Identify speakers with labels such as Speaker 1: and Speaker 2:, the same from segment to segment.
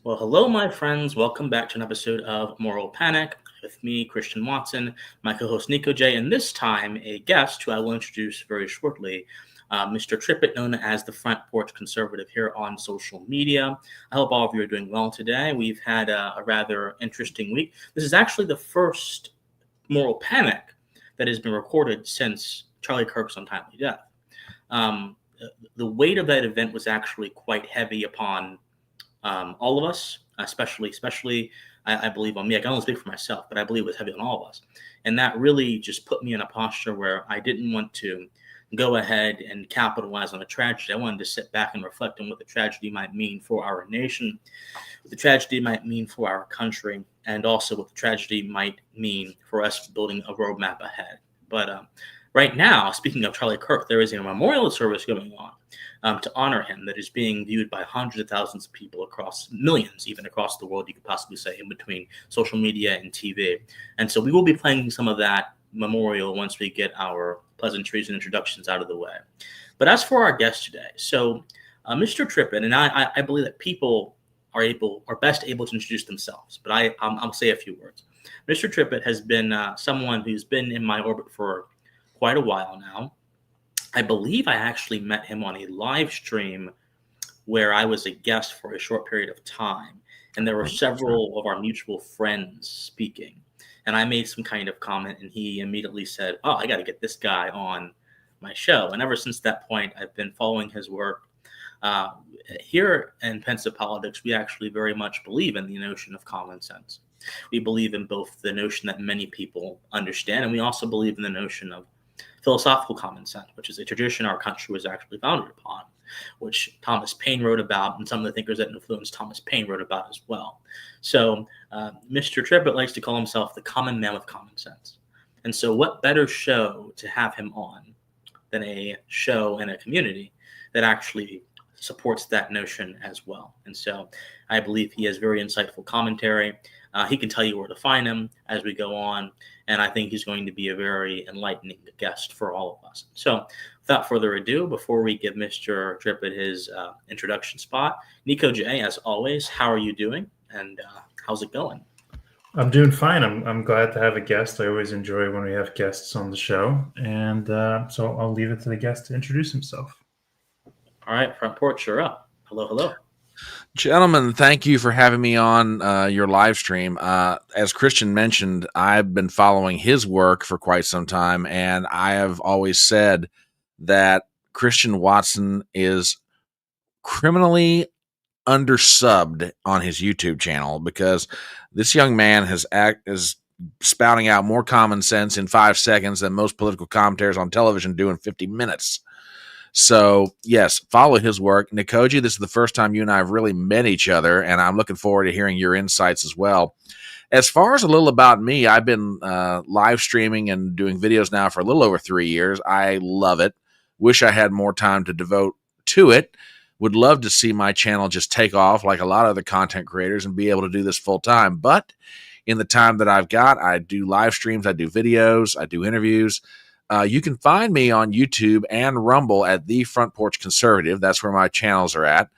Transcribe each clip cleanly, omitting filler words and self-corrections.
Speaker 1: Well, hello, my friends. Welcome back to an episode of Moral Panic with me, Christian Watson, my co host Nikoji, and this time a guest who I will introduce very shortly, Mr. Trippett, known as the Front Porch Conservative here on social media. I hope all of you are doing well today. We've had a rather interesting week. This is actually the first Moral Panic that has been recorded since Charlie Kirk's untimely death. The weight of that event was actually quite heavy upon all of us, especially I believe on me. I can only speak for myself, but I believe it was heavy on all of us. And that really just put me in a posture where I didn't want to go ahead and capitalize on a tragedy. I wanted to sit back and reflect on what the tragedy might mean for our nation, what the tragedy might mean for our country, and also what the tragedy might mean for us building a roadmap ahead. But right now, speaking of Charlie Kirk, there is a memorial service going on to honor him that is being viewed by hundreds of thousands of people across millions, even across the world, you could possibly say, in between social media and TV. And so we will be playing some of that memorial once we get our pleasantries and introductions out of the way. But as for our guest today, so Mr. Trippett, and I believe that people are best able to introduce themselves, but I'll say a few words. Mr. Trippett has been someone who's been in my orbit for quite a while now. I believe I actually met him on a live stream where I was a guest for a short period of time, and there were several of our mutual friends speaking. And I made some kind of comment, and he immediately said, "Oh, I got to get this guy on my show." And ever since that point, I've been following his work. Here in Pensive Politics, we actually very much believe in the notion of common sense. We believe in both the notion that many people understand, and we also believe in the notion of philosophical common sense, which is a tradition our country was actually founded upon, which Thomas Paine wrote about, and some of the thinkers that influenced Thomas Paine wrote about as well. So Mr. Trippett likes to call himself the common man with common sense. And so what better show to have him on than a show in a community that actually supports that notion as well. And so I believe he has very insightful commentary. He can tell you where to find him as we go on, and I think he's going to be a very enlightening guest for all of us. So without further ado, before we give Mr. Trippett his introduction spot, Nikoji, as always, how are you doing, and how's it going?
Speaker 2: I'm doing fine. I'm glad to have a guest. I always enjoy when we have guests on the show, and so I'll leave it to the guest to introduce himself.
Speaker 1: All right, Front Porch, you're up. Hello.
Speaker 3: Gentlemen, thank you for having me on your live stream. As Christian mentioned, I've been following his work for quite some time, and I have always said that Christian Watson is criminally undersubbed on his YouTube channel because this young man is spouting out more common sense in 5 seconds than most political commentators on television do in 50 minutes. So, yes, follow his work. Nikoji, this is the first time you and I have really met each other, and I'm looking forward to hearing your insights as well. As far as a little about me, I've been live streaming and doing videos now for a little over 3 years. I love it. Wish I had more time to devote to it. Would love to see my channel just take off like a lot of other content creators and be able to do this full time. But in the time that I've got, I do live streams, I do videos, I do interviews. You can find me on YouTube and Rumble at the Front Porch Conservative. That's where my channels are at.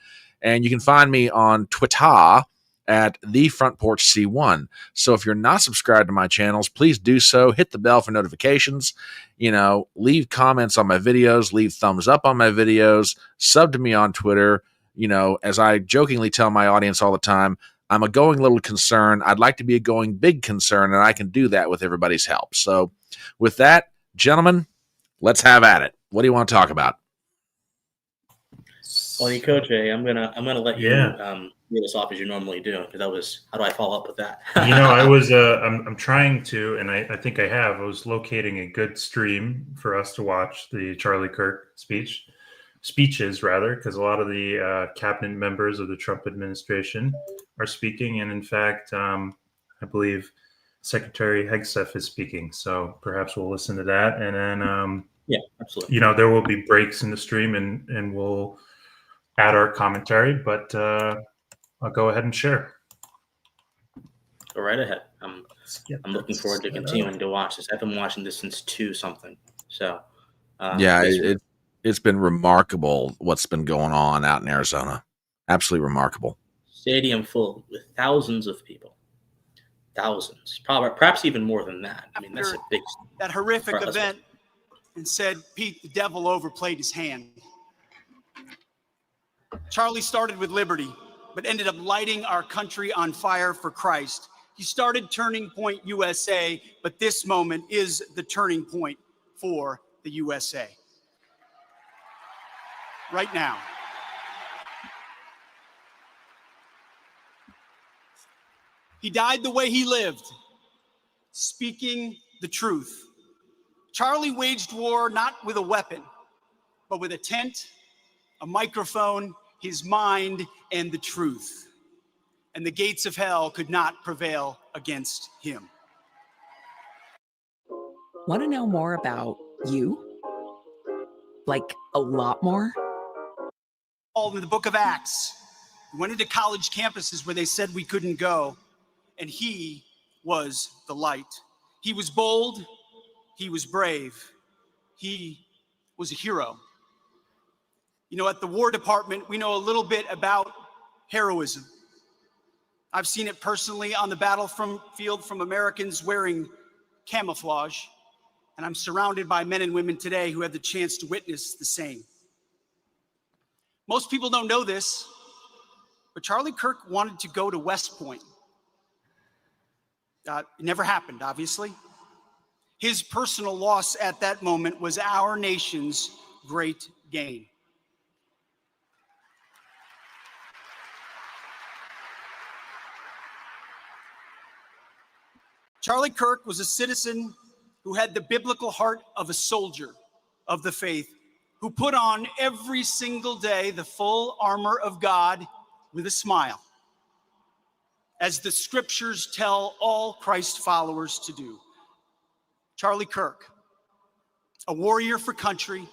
Speaker 3: And you can find me on Twitter at the Front Porch C1. So if you're not subscribed to my channels, please do so. Hit the bell for notifications. Leave comments on my videos, leave thumbs up on my videos, sub to me on Twitter. As I jokingly tell my audience all the time, I'm a going little concern. I'd like to be a going big concern, and I can do that with everybody's help. So with that, gentlemen, let's have at it. What do you want to talk about?
Speaker 1: Well, Nikoji, I'm gonna let you get us off as you normally do, because that was, how do I follow up with that?
Speaker 2: I'm trying to, and I think I was locating a good stream for us to watch the Charlie Kirk speeches, because a lot of the cabinet members of the Trump administration are speaking, and in fact, I believe Secretary Hegseth is speaking, so perhaps we'll listen to that, and then
Speaker 1: absolutely.
Speaker 2: There will be breaks in the stream, and we'll add our commentary, but I'll go ahead and share.
Speaker 1: Go right ahead. I'm looking forward to continuing to watch this. I've been watching this since 2-something. So
Speaker 3: it's been remarkable what's been going on out in Arizona. Absolutely remarkable.
Speaker 1: stadium full with thousands of people. Thousands, probably, perhaps even more than that. I mean, that's a big.
Speaker 4: That horrific
Speaker 1: crowd.
Speaker 4: event, and said Pete, the devil overplayed his hand. Charlie started with liberty, but ended up lighting our country on fire for Christ. He started Turning Point USA, but this moment is the turning point for the USA. Right now. He died the way he lived, speaking the truth. Charlie waged war not with a weapon, but with a tent, a microphone, his mind, and the truth. And the gates of hell could not prevail against him.
Speaker 5: Want to know more about you? Like a lot more?
Speaker 4: All in the book of Acts. We went into college campuses where they said we couldn't go, and he was the light. He was bold. He was brave. He was a hero. You know, at the War Department, we know a little bit about heroism. I've seen it personally on the battlefield from Americans wearing camouflage, and I'm surrounded by men and women today who have the chance to witness the same. Most people don't know this, but Charlie Kirk wanted to go to West Point. It never happened, obviously. His personal loss at that moment was our nation's great gain. Charlie Kirk was a citizen who had the biblical heart of a soldier of the faith, who put on every single day the full armor of God with a smile, as the scriptures tell all Christ followers to do. Charlie Kirk, a warrior for country,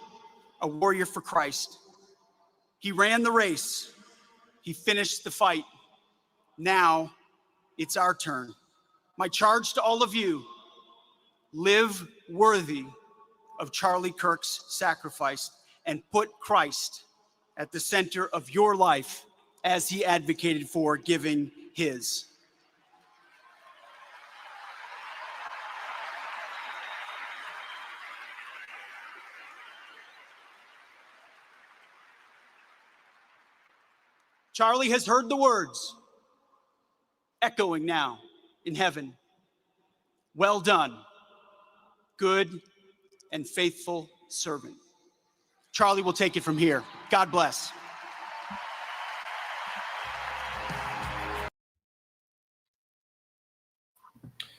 Speaker 4: a warrior for Christ. He ran the race. He finished the fight. Now it's our turn. My charge to all of you, live worthy of Charlie Kirk's sacrifice and put Christ at the center of your life as he advocated for giving his. Charlie has heard the words echoing now in heaven. Well done, good and faithful servant. Charlie will take it from here. God bless.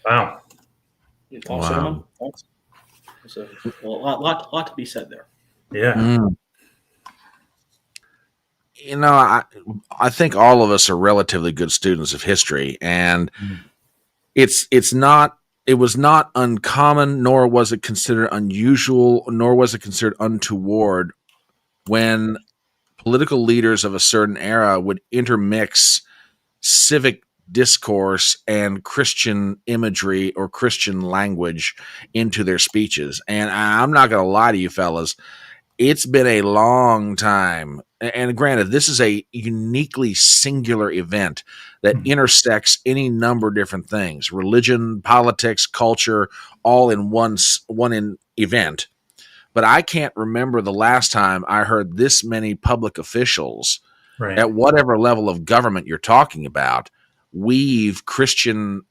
Speaker 2: Wow.
Speaker 1: Wow. There's a lot to be said there.
Speaker 2: Yeah.
Speaker 3: Mm. You know, I think all of us are relatively good students of history, and it was not uncommon, nor was it considered unusual, nor was it considered untoward when political leaders of a certain era would intermix civic discourse and Christian imagery or Christian language into their speeches. And I'm not going to lie to you fellas, it's been a long time. And granted, this is a uniquely singular event that intersects any number of different things: religion, politics, culture, all in one event. But I can't remember the last time I heard this many public officials,
Speaker 2: Right.
Speaker 3: at whatever level of government you're talking about, weave Christian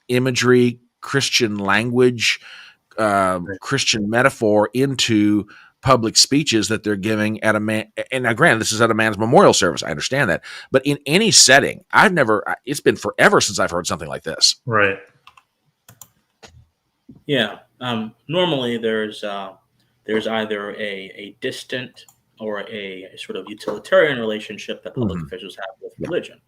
Speaker 3: imagery, Christian language, Christian metaphor into public speeches that they're giving at a man. And now, granted, this is at a man's memorial service. I understand that, but in any setting, it's been forever since I've heard something like this.
Speaker 2: Right.
Speaker 1: Yeah. Normally there's either a distant or a sort of utilitarian relationship that public officials have with religion.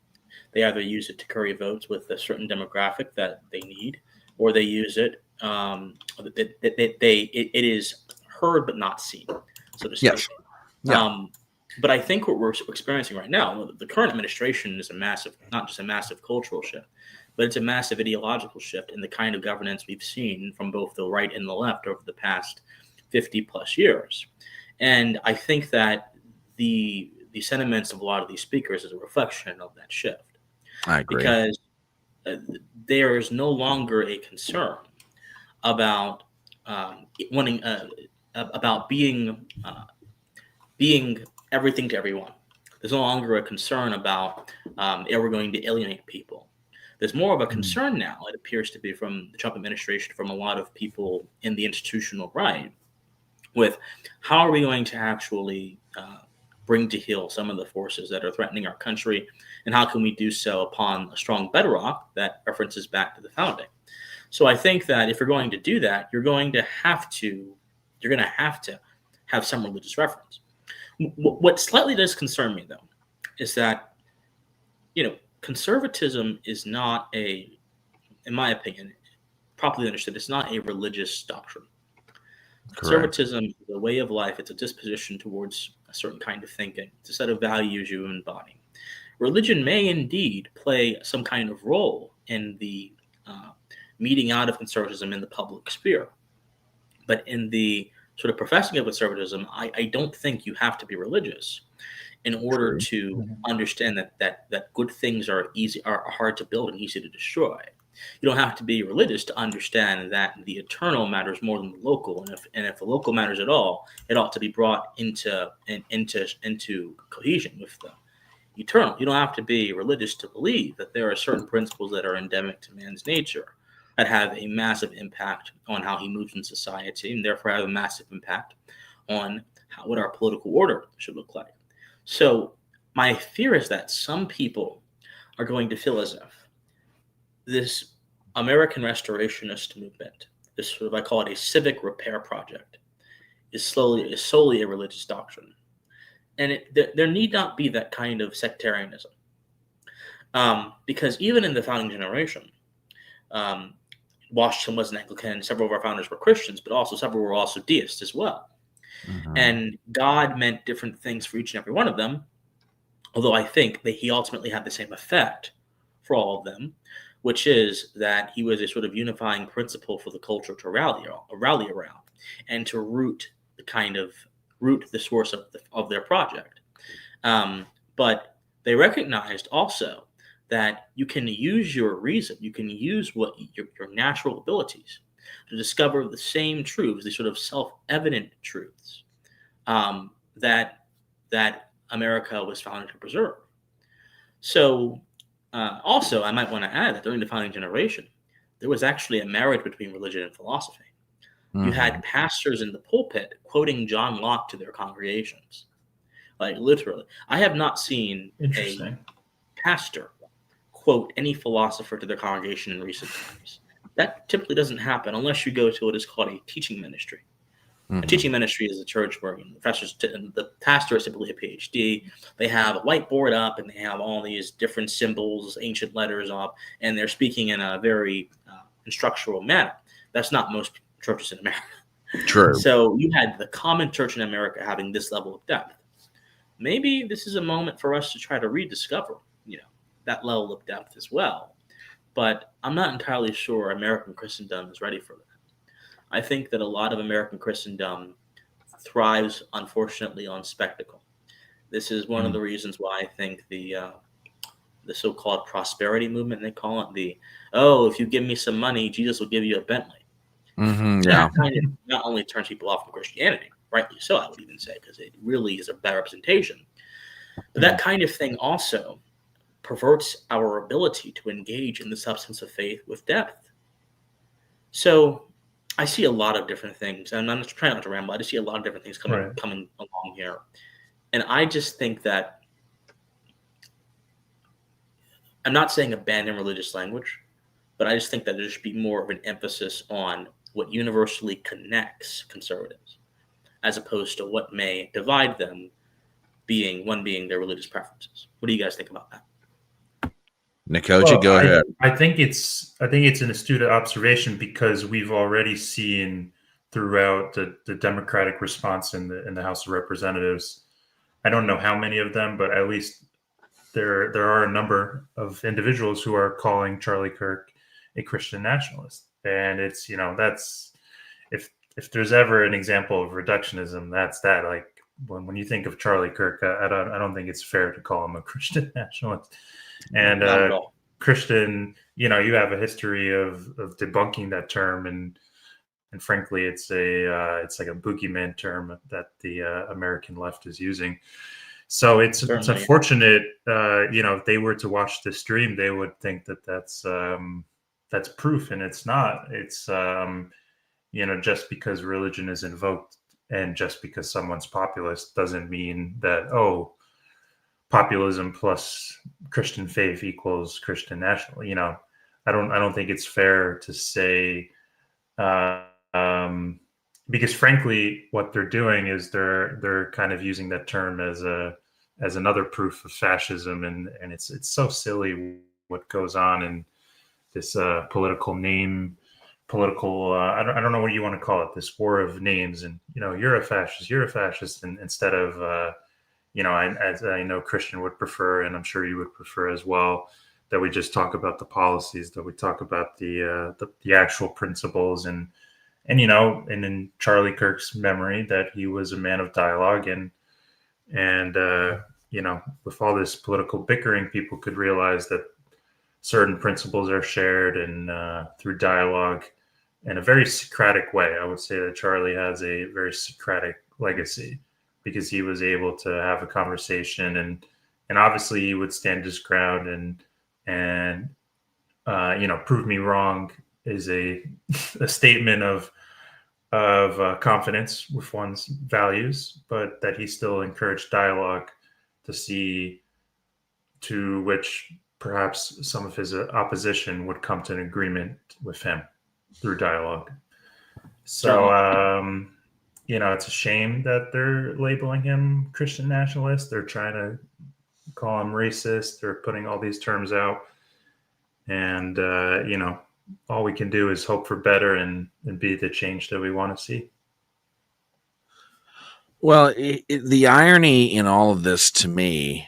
Speaker 1: They either use it to curry votes with a certain demographic that they need, or they use it. It is heard but not seen, so to speak.
Speaker 3: Yes. Yeah.
Speaker 1: But I think what we're experiencing right now, the current administration is not just a massive cultural shift, but it's a massive ideological shift in the kind of governance we've seen from both the right and the left over the past 50 plus years. And I think that the the sentiments of a lot of these speakers is a reflection of that shift.
Speaker 3: I agree.
Speaker 1: Because there is no longer a concern about wanting about being everything to everyone. There's no longer a concern about we're going to alienate people. There's more of a concern now, it appears to be, from the Trump administration, from a lot of people in the institutional right, with how are we going to actually bring to heel some of the forces that are threatening our country, and how can we do so upon a strong bedrock that references back to the founding. So I think that if you're going to do that, you're going to have to have some religious reference. What slightly does concern me, though, is that, conservatism is not in my opinion, properly understood, it's not a religious doctrine.
Speaker 3: Correct.
Speaker 1: Conservatism is a way of life. It's a disposition towards a certain kind of thinking. It's a set of values you embody. Religion may indeed play some kind of role in the meeting out of conservatism in the public sphere. But in the sort of professing of conservatism, I don't think you have to be religious in order to understand that good things are hard to build and easy to destroy. You don't have to be religious to understand that the eternal matters more than the local, and if the local matters at all, it ought to be brought into cohesion with the eternal. You don't have to be religious to believe that there are certain principles that are endemic to man's nature that have a massive impact on how he moves in society, and therefore have a massive impact on what our political order should look like. So my fear is that some people are going to feel as if this American restorationist movement, this sort of, I call it a civic repair project, is solely a religious doctrine. And there need not be that kind of sectarianism. Because even in the founding generation, Washington was an Anglican, several of our founders were Christians, but also several were also deists as well. And God meant different things for each and every one of them, although I think that he ultimately had the same effect for all of them, which is that he was a sort of unifying principle for the culture to rally around and to root the source of their project. But they recognized also that you can use your reason, you can use your natural abilities to discover the same truths, these sort of self-evident truths that America was founded to preserve. So also, I might want to add that during the founding generation, there was actually a marriage between religion and philosophy. You had pastors in the pulpit quoting John Locke to their congregations. Like, literally. I have not seen a pastor quote any philosopher to their congregation in recent times. That typically doesn't happen unless you go to what is called a teaching ministry. A teaching ministry is a church where the pastor is typically a PhD. They have a whiteboard up and they have all these different symbols, ancient letters up, and they're speaking in a very instructional manner. That's not most churches in America.
Speaker 3: True.
Speaker 1: So you had the common church in America having this level of depth. Maybe this is a moment for us to try to rediscover, that level of depth as well. But I'm not entirely sure American Christendom is ready for that. I think that a lot of American Christendom thrives, unfortunately, on spectacle. This is one of the reasons why I think the so-called prosperity movement, they call it, if you give me some money, Jesus will give you a Bentley. That kind of not only turns people off from Christianity, rightly so, I would even say, because it really is a bad representation. But that kind of thing also perverts our ability to engage in the substance of faith with depth. So I see a lot of different things, and I'm just trying not to ramble. I just see a lot of different things coming along here. And I just think that I'm not saying abandon religious language, but I just think that there should be more of an emphasis on what universally connects conservatives, as opposed to what may divide them, being their religious preferences. What do you guys think about that?
Speaker 3: Nikoji, go ahead.
Speaker 2: I think it's an astute observation, because we've already seen throughout the Democratic response in the House of Representatives. I don't know how many of them, but at least there are a number of individuals who are calling Charlie Kirk a Christian nationalist. And it's, that's, if there's ever an example of reductionism, that's that. Like, when you think of Charlie Kirk, I don't think it's fair to call him a Christian nationalist. And
Speaker 1: Not at all.
Speaker 2: Christian, you have a history of debunking that term, and frankly, it's like a boogeyman term that the American left is using. So it's unfortunate. If they were to watch the stream, they would think that that's proof, and it's not. It's just because religion is invoked and just because someone's populist doesn't mean that populism plus Christian faith equals Christian national. I don't think it's fair to say, because frankly, what they're doing is they're kind of using that term as another proof of fascism, and it's so silly what goes on in this political I don't know what you want to call it, this war of names, and you're a fascist, and instead of as I know Christian would prefer, and I'm sure you would prefer as well, that we just talk about the policies, that we talk about the actual principles, and in Charlie Kirk's memory, that he was a man of dialogue, and with all this political bickering, people could realize that certain principles are shared, and through dialogue in a very Socratic way. I would say that Charlie has a very Socratic legacy, because he was able to have a conversation, and obviously he would stand his ground, and prove me wrong is a statement of confidence with one's values, but that he still encouraged dialogue to see to which perhaps some of his opposition would come to an agreement with him through dialogue. So, it's a shame that they're labeling him Christian nationalist. They're trying to call him racist. They're putting all these terms out. And, all we can do is hope for better and be the change that we want to see.
Speaker 3: Well, the irony in all of this, to me,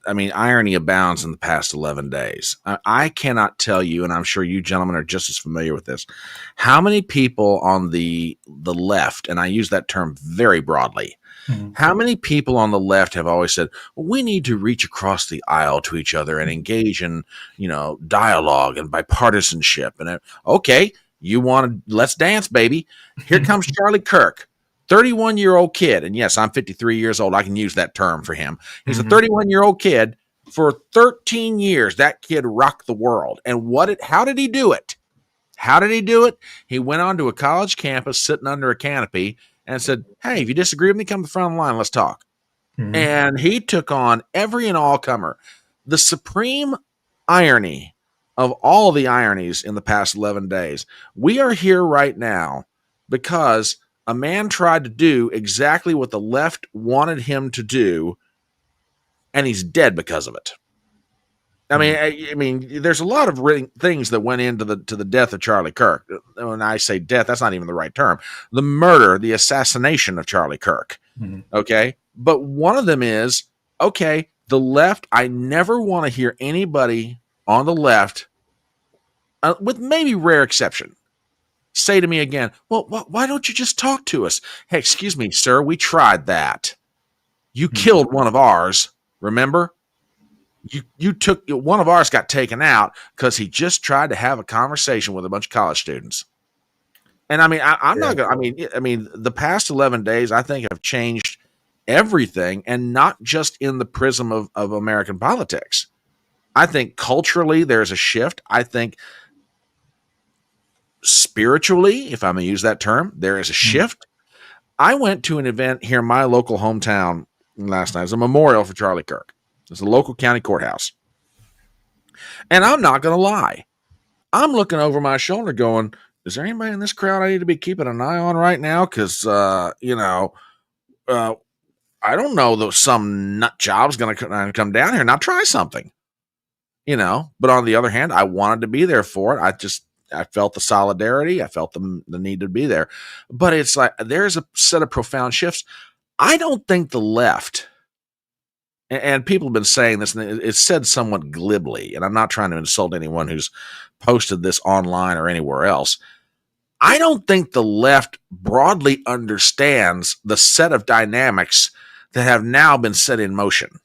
Speaker 3: irony abounds in the past 11 days. I cannot tell you, and I'm sure you gentlemen are just as familiar with this, how many people on the left, and I use that term very broadly, how many people on the left have always said, well, we need to reach across the aisle to each other and engage in, dialogue and bipartisanship. And okay, let's dance, baby. Here comes Charlie Kirk. 31-year-old kid, and yes, I'm 53 years old. I can use that term for him. He's a 31-year-old kid. For 13 years, that kid rocked the world. And how did he do it? He went onto a college campus, sitting under a canopy, and said, hey, if you disagree with me, come to the front of the line, let's talk. And he took on every and all comer. The supreme irony of all the ironies in the past 11 days, we are here right now because a man tried to do exactly what the left wanted him to do, and he's dead because of it. I mean, there's a lot of things that went into the death of Charlie Kirk. When I say death, that's not even the right term. The murder, the assassination of Charlie Kirk. Okay, but one of them is, okay, the left. I never want to hear anybody on the left, with maybe rare exception, say to me again, well, why don't you just talk to us? Hey, excuse me, sir, we tried that. You killed one of ours, remember? You took one of ours, got taken out because he just tried to have a conversation with a bunch of college students. And I'm not going to, the past 11 days, I think, have changed everything, and not just in the prism of American politics. I think culturally there's a shift. I think spiritually, if I'm going to use that term, there is a shift. I went to an event here in my local hometown last night. It was a memorial for Charlie Kirk. It's a local county courthouse. And I'm not going to lie. I'm looking over my shoulder going, is there anybody in this crowd I need to be keeping an eye on right now? Because, I don't know that some nut job's going to come down here and not try something. But on the other hand, I wanted to be there for it. I felt the solidarity. I felt the need to be there. But it's like there's a set of profound shifts. I don't think the left, and people have been saying this, and it's said somewhat glibly, and I'm not trying to insult anyone who's posted this online or anywhere else. I don't think the left broadly understands the set of dynamics that have now been set in motion.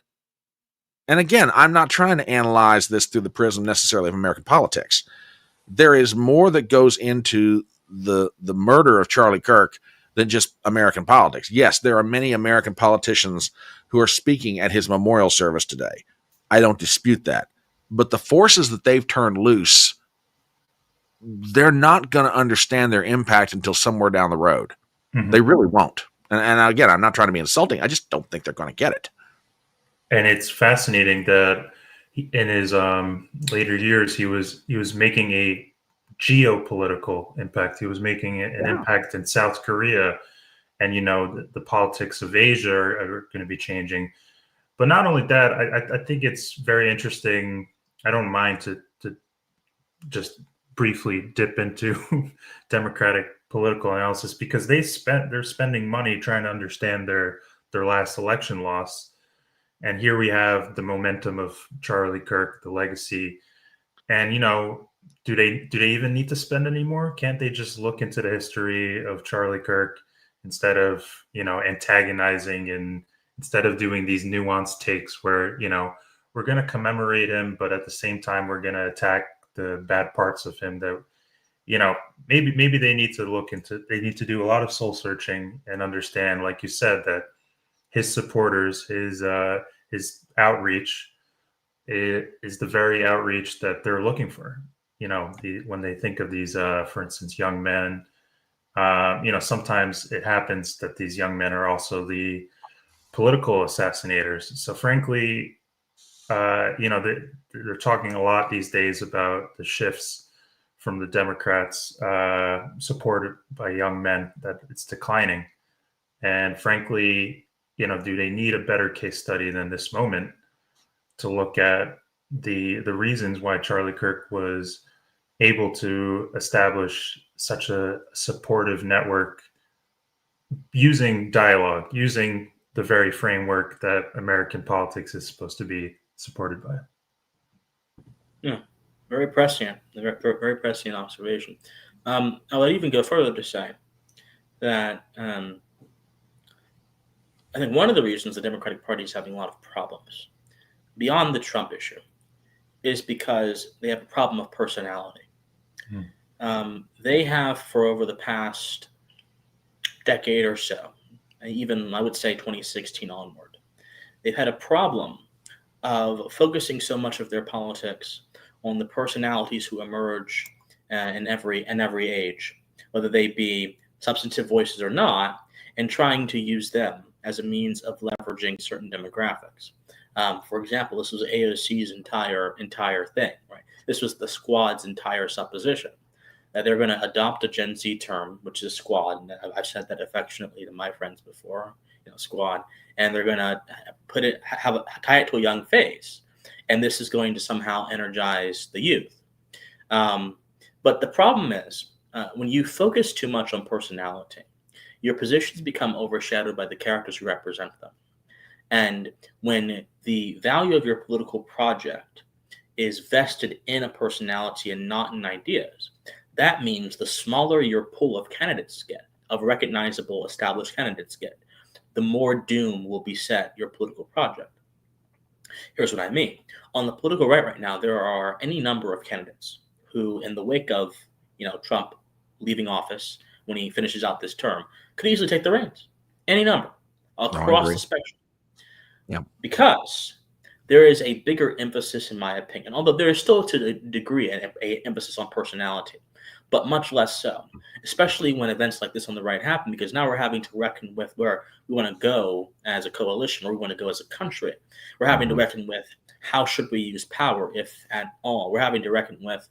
Speaker 3: And again, I'm not trying to analyze this through the prism necessarily of American politics. There is more that goes into the murder of Charlie Kirk than just American politics. Yes, there are many American politicians who are speaking at his memorial service today. I don't dispute that. But the forces that they've turned loose, they're not going to understand their impact until somewhere down the road. Mm-hmm. They really won't. And again, I'm not trying to be insulting. I just don't think they're going to get it.
Speaker 2: And it's fascinating that in his later years, he was making a geopolitical impact. He was making an impact in South Korea, and the politics of Asia are going to be changing. But not only that, I think it's very interesting. I don't mind to just briefly dip into Democratic political analysis, because they're spending money trying to understand their last election loss. And here we have the momentum of Charlie Kirk, the legacy. And, do they even need to spend any more? Can't they just look into the history of Charlie Kirk instead of, antagonizing, and instead of doing these nuanced takes where, we're going to commemorate him, but at the same time, we're going to attack the bad parts of him that, maybe they need to do a lot of soul searching and understand, like you said, that his supporters, his outreach is the very outreach that they're looking for. When they think of these, for instance, young men, sometimes it happens that these young men are also the political assassinators. So frankly, they're talking a lot these days about the shifts from the Democrats supported by young men, that it's declining. And frankly, do they need a better case study than this moment to look at the reasons why Charlie Kirk was able to establish such a supportive network using dialogue, using the very framework that American politics is supposed to be supported by?
Speaker 1: Yeah, very prescient, very prescient observation. I would even go further to say that I think one of the reasons the Democratic Party is having a lot of problems beyond the Trump issue is because they have a problem of personality. They have, for over the past decade or so, even I would say 2016 onward, they've had a problem of focusing so much of their politics on the personalities who emerge in every age, whether they be substantive voices or not, and trying to use them as a means of leveraging certain demographics. For example, this was AOC's entire thing, right? This was the squad's entire supposition that they're going to adopt a Gen Z term, which is squad. And I've said that affectionately to my friends before, squad. And they're going to tie it to a young face. And this is going to somehow energize the youth. But the problem is, when you focus too much on personality, your positions become overshadowed by the characters who represent them. And when the value of your political project is vested in a personality and not in ideas, that means the smaller your pool of candidates get, of recognizable established candidates get, the more doom will be set your political project. Here's what I mean. On the political right now, there are any number of candidates who, in the wake of Trump leaving office when he finishes out this term, could easily take the reins. Any number across the spectrum.
Speaker 3: Yeah.
Speaker 1: Because there is a bigger emphasis, in my opinion, although there is still to a degree an emphasis on personality, but much less so, especially when events like this on the right happen, because now we're having to reckon with where we want to go as a coalition, or we want to go as a country. We're having to reckon with how should we use power, if at all. We're having to reckon with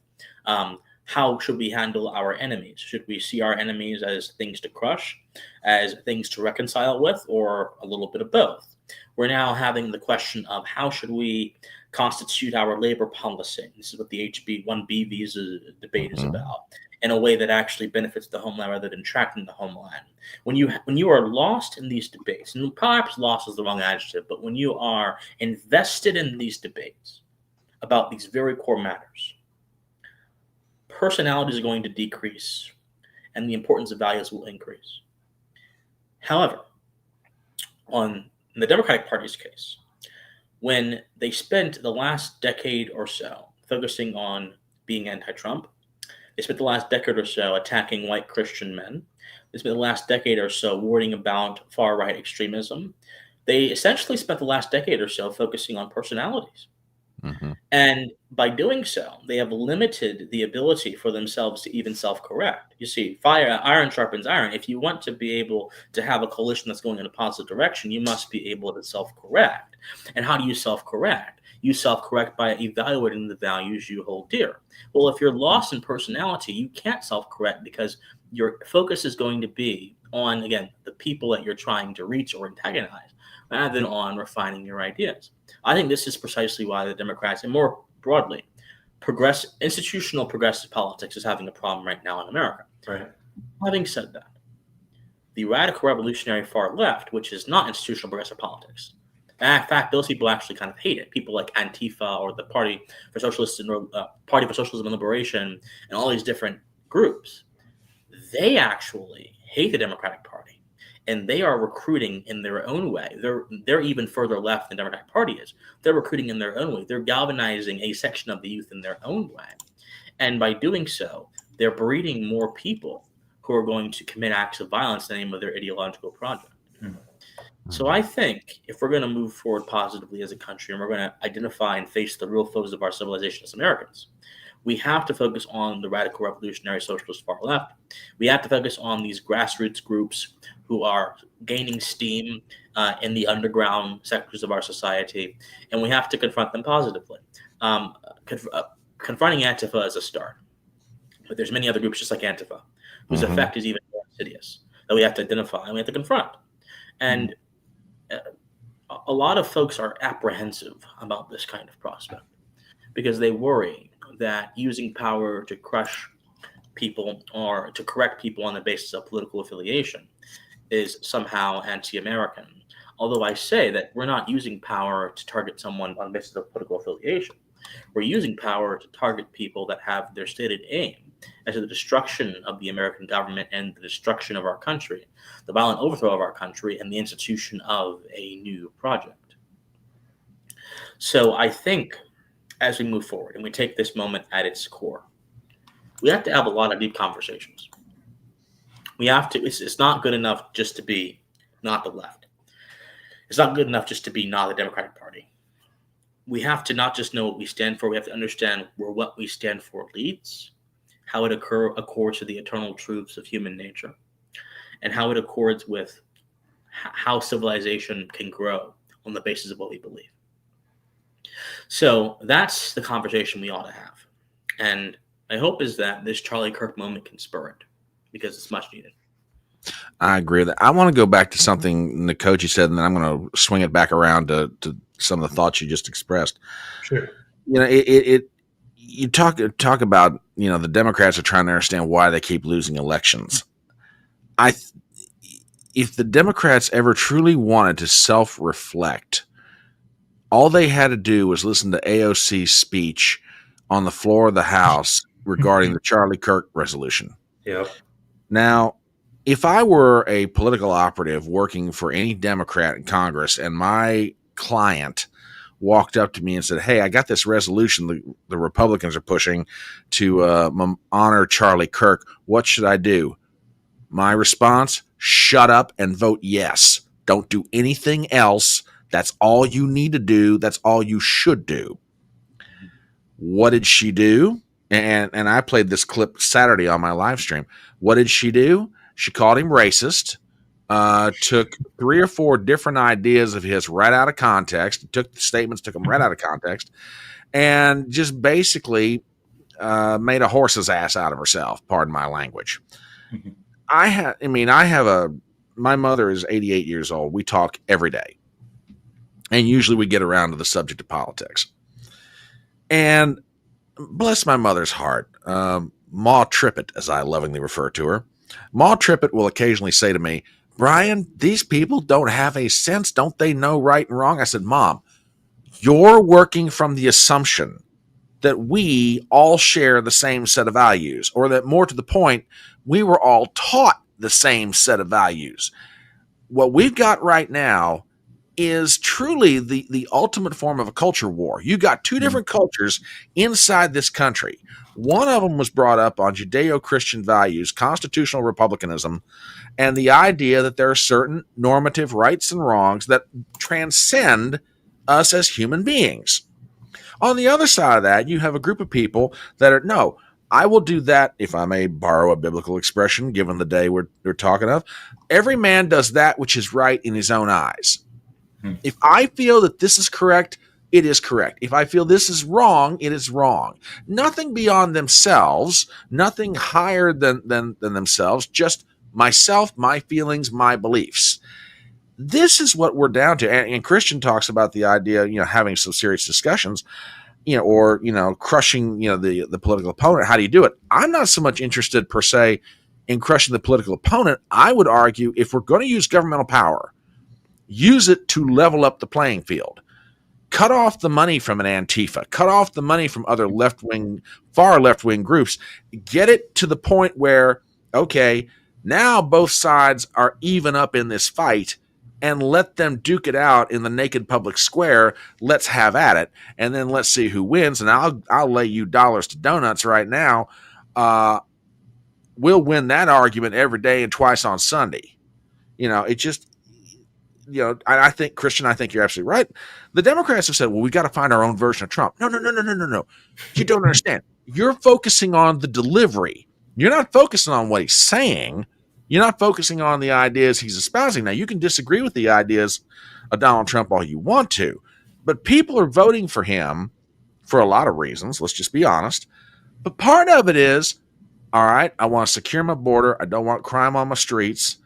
Speaker 1: how should we handle our enemies? Should we see our enemies as things to crush, as things to reconcile with, or a little bit of both? We're now having the question of how should we constitute our labor policy. This is what the HB-1B visa debate is about, in a way that actually benefits the homeland rather than tracking the homeland. When you are lost in these debates, and perhaps lost is the wrong adjective, but when you are invested in these debates about these very core matters, personality is going to decrease, and the importance of values will increase. However, in the Democratic Party's case, when they spent the last decade or so focusing on being anti-Trump, they spent the last decade or so attacking white Christian men, they spent the last decade or so worrying about far-right extremism, they essentially spent the last decade or so focusing on personalities.
Speaker 3: Mm-hmm.
Speaker 1: And by doing so, they have limited the ability for themselves to even self-correct. You see, iron sharpens iron. If you want to be able to have a coalition that's going in a positive direction, you must be able to self-correct. And how do you self-correct? You self-correct by evaluating the values you hold dear. Well, if you're lost in personality, you can't self-correct because your focus is going to be on, again, the people that you're trying to reach or antagonize, rather than on refining your ideas. I think this is precisely why the Democrats, and more broadly, institutional progressive politics is having a problem right now in America.
Speaker 2: Right.
Speaker 1: Having said that, the radical revolutionary far left, which is not institutional progressive politics, in fact, those people actually kind of hate it. People like Antifa or the Party for Socialism and Liberation and all these different groups, they actually hate the Democratic Party. And they are recruiting in their own way. They're even further left than the Democratic Party is. They're recruiting in their own way. They're galvanizing a section of the youth in their own way. And by doing so, they're breeding more people who are going to commit acts of violence in the name of their ideological project. Mm-hmm. So I think if we're going to move forward positively as a country and we're going to identify and face the real foes of our civilization as Americans, we have to focus on the radical revolutionary socialist far left. We have to focus on these grassroots groups who are gaining steam in the underground sectors of our society, and we have to confront them positively. Confronting Antifa is a start, but there's many other groups just like Antifa, whose effect is even more insidious, that we have to identify and we have to confront. And a lot of folks are apprehensive about this kind of prospect because they worry that using power to crush people or to correct people on the basis of political affiliation is somehow anti-American. Although I say that we're not using power to target someone on the basis of political affiliation. We're using power to target people that have their stated aim as the destruction of the American government and the destruction of our country, the violent overthrow of our country, and the institution of a new project. So I think as we move forward and we take this moment at its core, we have to have a lot of deep conversations. We have to, it's not good enough just to be not the left. It's not good enough just to be not the Democratic Party. We have to not just know what we stand for, we have to understand where what we stand for leads, how it accords to the eternal truths of human nature, and how it accords with how civilization can grow on the basis of what we believe. So that's the conversation we ought to have. And my hope is that this Charlie Kirk moment can spur it because it's much needed.
Speaker 3: I agree with that. I want to go back to something Nikoji said, and then I'm going to swing it back around to some of the thoughts you just expressed.
Speaker 2: Sure.
Speaker 3: You know, you talk about, you know, the Democrats are trying to understand why they keep losing elections. If the Democrats ever truly wanted to self-reflect, all they had to do was listen to AOC's speech on the floor of the House regarding the Charlie Kirk resolution.
Speaker 2: Yep.
Speaker 3: Now, if I were a political operative working for any Democrat in Congress and my client walked up to me and said, "Hey, I got this resolution the Republicans are pushing to honor Charlie Kirk. What should I do?" My response, shut up and vote yes. Don't do anything else. That's all you need to do. That's all you should do. What did she do? And I played this clip Saturday on my live stream. What did she do? She called him racist, took 3 or 4 different ideas of his right out of context, took the statements, took them right out of context, and just basically made a horse's ass out of herself, pardon my language. My mother is 88 years old. We talk every day. And usually we get around to the subject of politics. And bless my mother's heart, Ma Trippett, as I lovingly refer to her, Ma Trippett will occasionally say to me, "Brian, these people don't have a sense. Don't they know right and wrong?" I said, "Mom, you're working from the assumption that we all share the same set of values, or that, more to the point, we were all taught the same set of values. What we've got right now is truly the ultimate form of a culture war. You got two different cultures inside this country. One of them was brought up on Judeo-Christian values, constitutional republicanism, and the idea that there are certain normative rights and wrongs that transcend us as human beings. On the other side of that, you have a group of people that are, no, I will do that, if I may borrow a biblical expression, given the day we're talking of. Every man does that which is right in his own eyes. If I feel that this is correct, it is correct. If I feel this is wrong, it is wrong. Nothing beyond themselves, nothing higher than themselves, just myself, my feelings, my beliefs. This is what we're down to. And Christian talks about the idea, having some serious discussions, or, crushing, the political opponent. How do you do it? I'm not so much interested per se in crushing the political opponent. I would argue, if we're going to use governmental power, use it to level up the playing field. Cut off the money from an Antifa. Cut off the money from other far left-wing groups. Get it to the point where, okay, now both sides are even up in this fight, and let them duke it out in the naked public square. Let's have at it, and then let's see who wins. And I'll lay you dollars to donuts right now. We'll win that argument every day and twice on Sunday. It just, I think, Christian, I think you're absolutely right. The Democrats have said, well, we got to find our own version of Trump. No. You don't understand. You're focusing on the delivery. You're not focusing on what he's saying. You're not focusing on the ideas he's espousing. Now, you can disagree with the ideas of Donald Trump all you want to, but people are voting for him for a lot of reasons. Let's just be honest. But part of it is, all right, I want to secure my border. I don't want crime on my streets.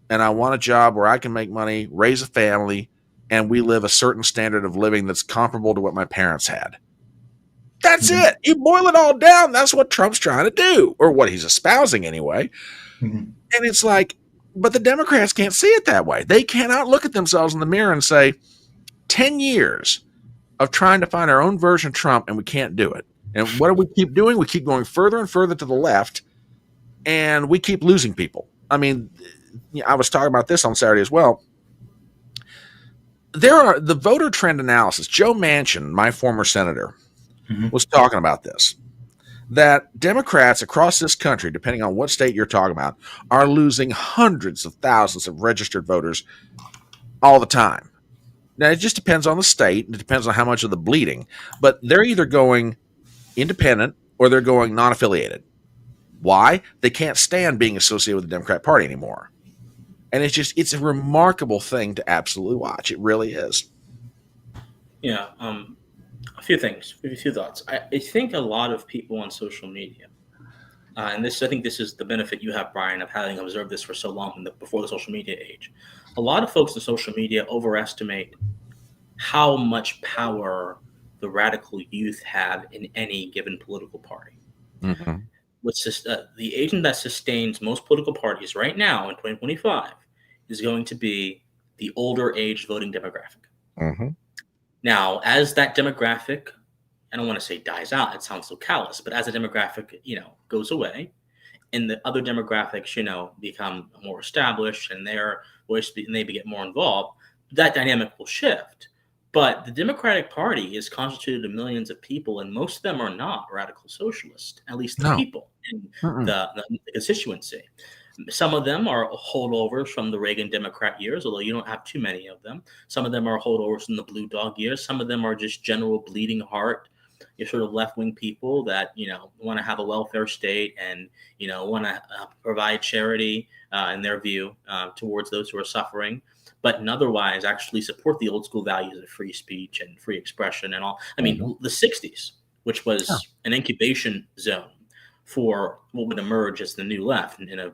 Speaker 3: And I want a job where I can make money, raise a family, and we live a certain standard of living that's comparable to what my parents had. That's it. You boil it all down. That's what Trump's trying to do, or what he's espousing anyway. And it's like, but the Democrats can't see it that way. They cannot look at themselves in the mirror and say, 10 years of trying to find our own version of Trump, and we can't do it. And what do we keep doing? We keep going further and further to the left, and we keep losing people. I mean, I was talking about this on Saturday as well. There are the voter trend analysis. Joe Manchin, my former senator, was talking about this, that Democrats across this country, depending on what state you're talking about, are losing hundreds of thousands of registered voters all the time. Now, it just depends on the state. It depends on how much of the bleeding. But they're either going independent or they're going non-affiliated. Why? They can't stand being associated with the Democrat Party anymore. And it's a remarkable thing to absolutely watch. It really is.
Speaker 1: Yeah. A few things, a few thoughts. I think a lot of people on social media, and I think this is the benefit you have, Brian, of having observed this for so long before the social media age. A lot of folks on social media overestimate how much power the radical youth have in any given political party. The agent that sustains most political parties right now in 2025 is going to be the older age voting demographic. Now, as that demographic, I don't want to say dies out, it sounds so callous, but as the demographic, goes away, and the other demographics, become more established and their voice and they get more involved, that dynamic will shift. But the Democratic Party is constituted of millions of people, and most of them are not radical socialist, at least the people in the constituency. Some of them are holdovers from the Reagan Democrat years, although you don't have too many of them. Some of them are holdovers from the Blue Dog years. Some of them are just general bleeding heart, sort of left-wing people that, want to have a welfare state and, want to provide charity, in their view, towards those who are suffering, but otherwise actually support the old school values of free speech and free expression and all. I mean, the 60s, which was an incubation zone for what would emerge as the new left, and a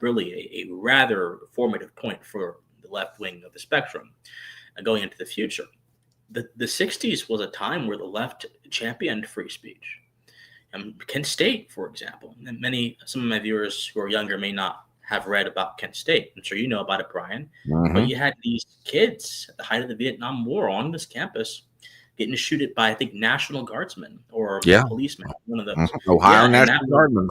Speaker 1: rather formative point for the left wing of the spectrum going into the future. The 60s was a time where the left championed free speech. Kent State, for example, and some of my viewers who are younger may not have read about Kent State. I'm sure you know about it, Brian. But you had these kids at the height of the Vietnam War on this campus getting shooted by, I think, National Guardsmen or
Speaker 3: Yeah.
Speaker 1: policemen, one of those.
Speaker 3: Ohio
Speaker 1: and
Speaker 3: National Guardmen.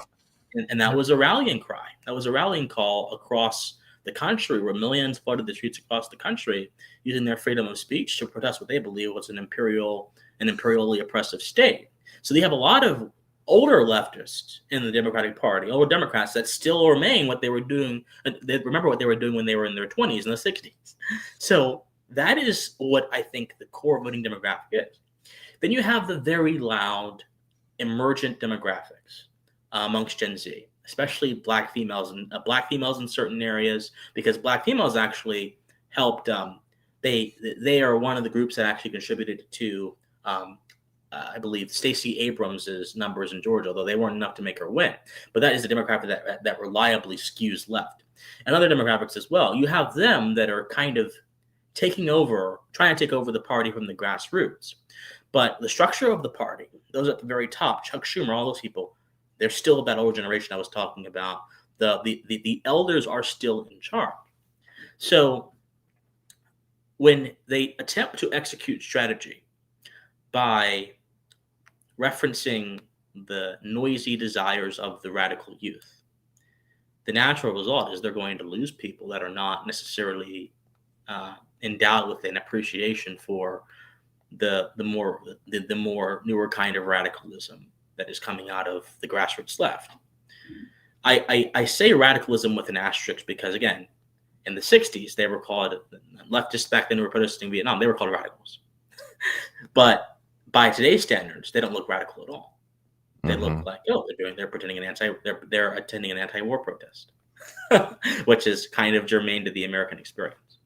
Speaker 1: And that was a rallying cry. That was a rallying call across the country, where millions flooded the streets across the country using their freedom of speech to protest what they believe was an imperially oppressive state. So they have a lot of older leftists in the Democratic Party, older Democrats that still remain what they were doing. They remember what they were doing when they were in their 20s and the 60s. So that is what I think the core voting demographic is. Then you have the very loud emergent demographics amongst Gen Z, especially black females in certain areas, because black females actually helped. They are one of the groups that actually contributed to, I believe, Stacey Abrams's numbers in Georgia, although they weren't enough to make her win. But that is a demographic that reliably skews left. And other demographics as well. You have them that are kind of trying to take over the party from the grassroots. But the structure of the party, those at the very top, Chuck Schumer, all those people, they're still that older generation I was talking about. The elders are still in charge. So when they attempt to execute strategy by referencing the noisy desires of the radical youth, the natural result is they're going to lose people that are not necessarily endowed with an appreciation for the more newer kind of radicalism that is coming out of the grassroots left. I say radicalism with an asterisk because, again, in the 60s, they were called leftists back then who were protesting Vietnam. They were called radicals. But by today's standards, they don't look radical at all. They look like, they're attending an anti-war protest, which is kind of germane to the American experience.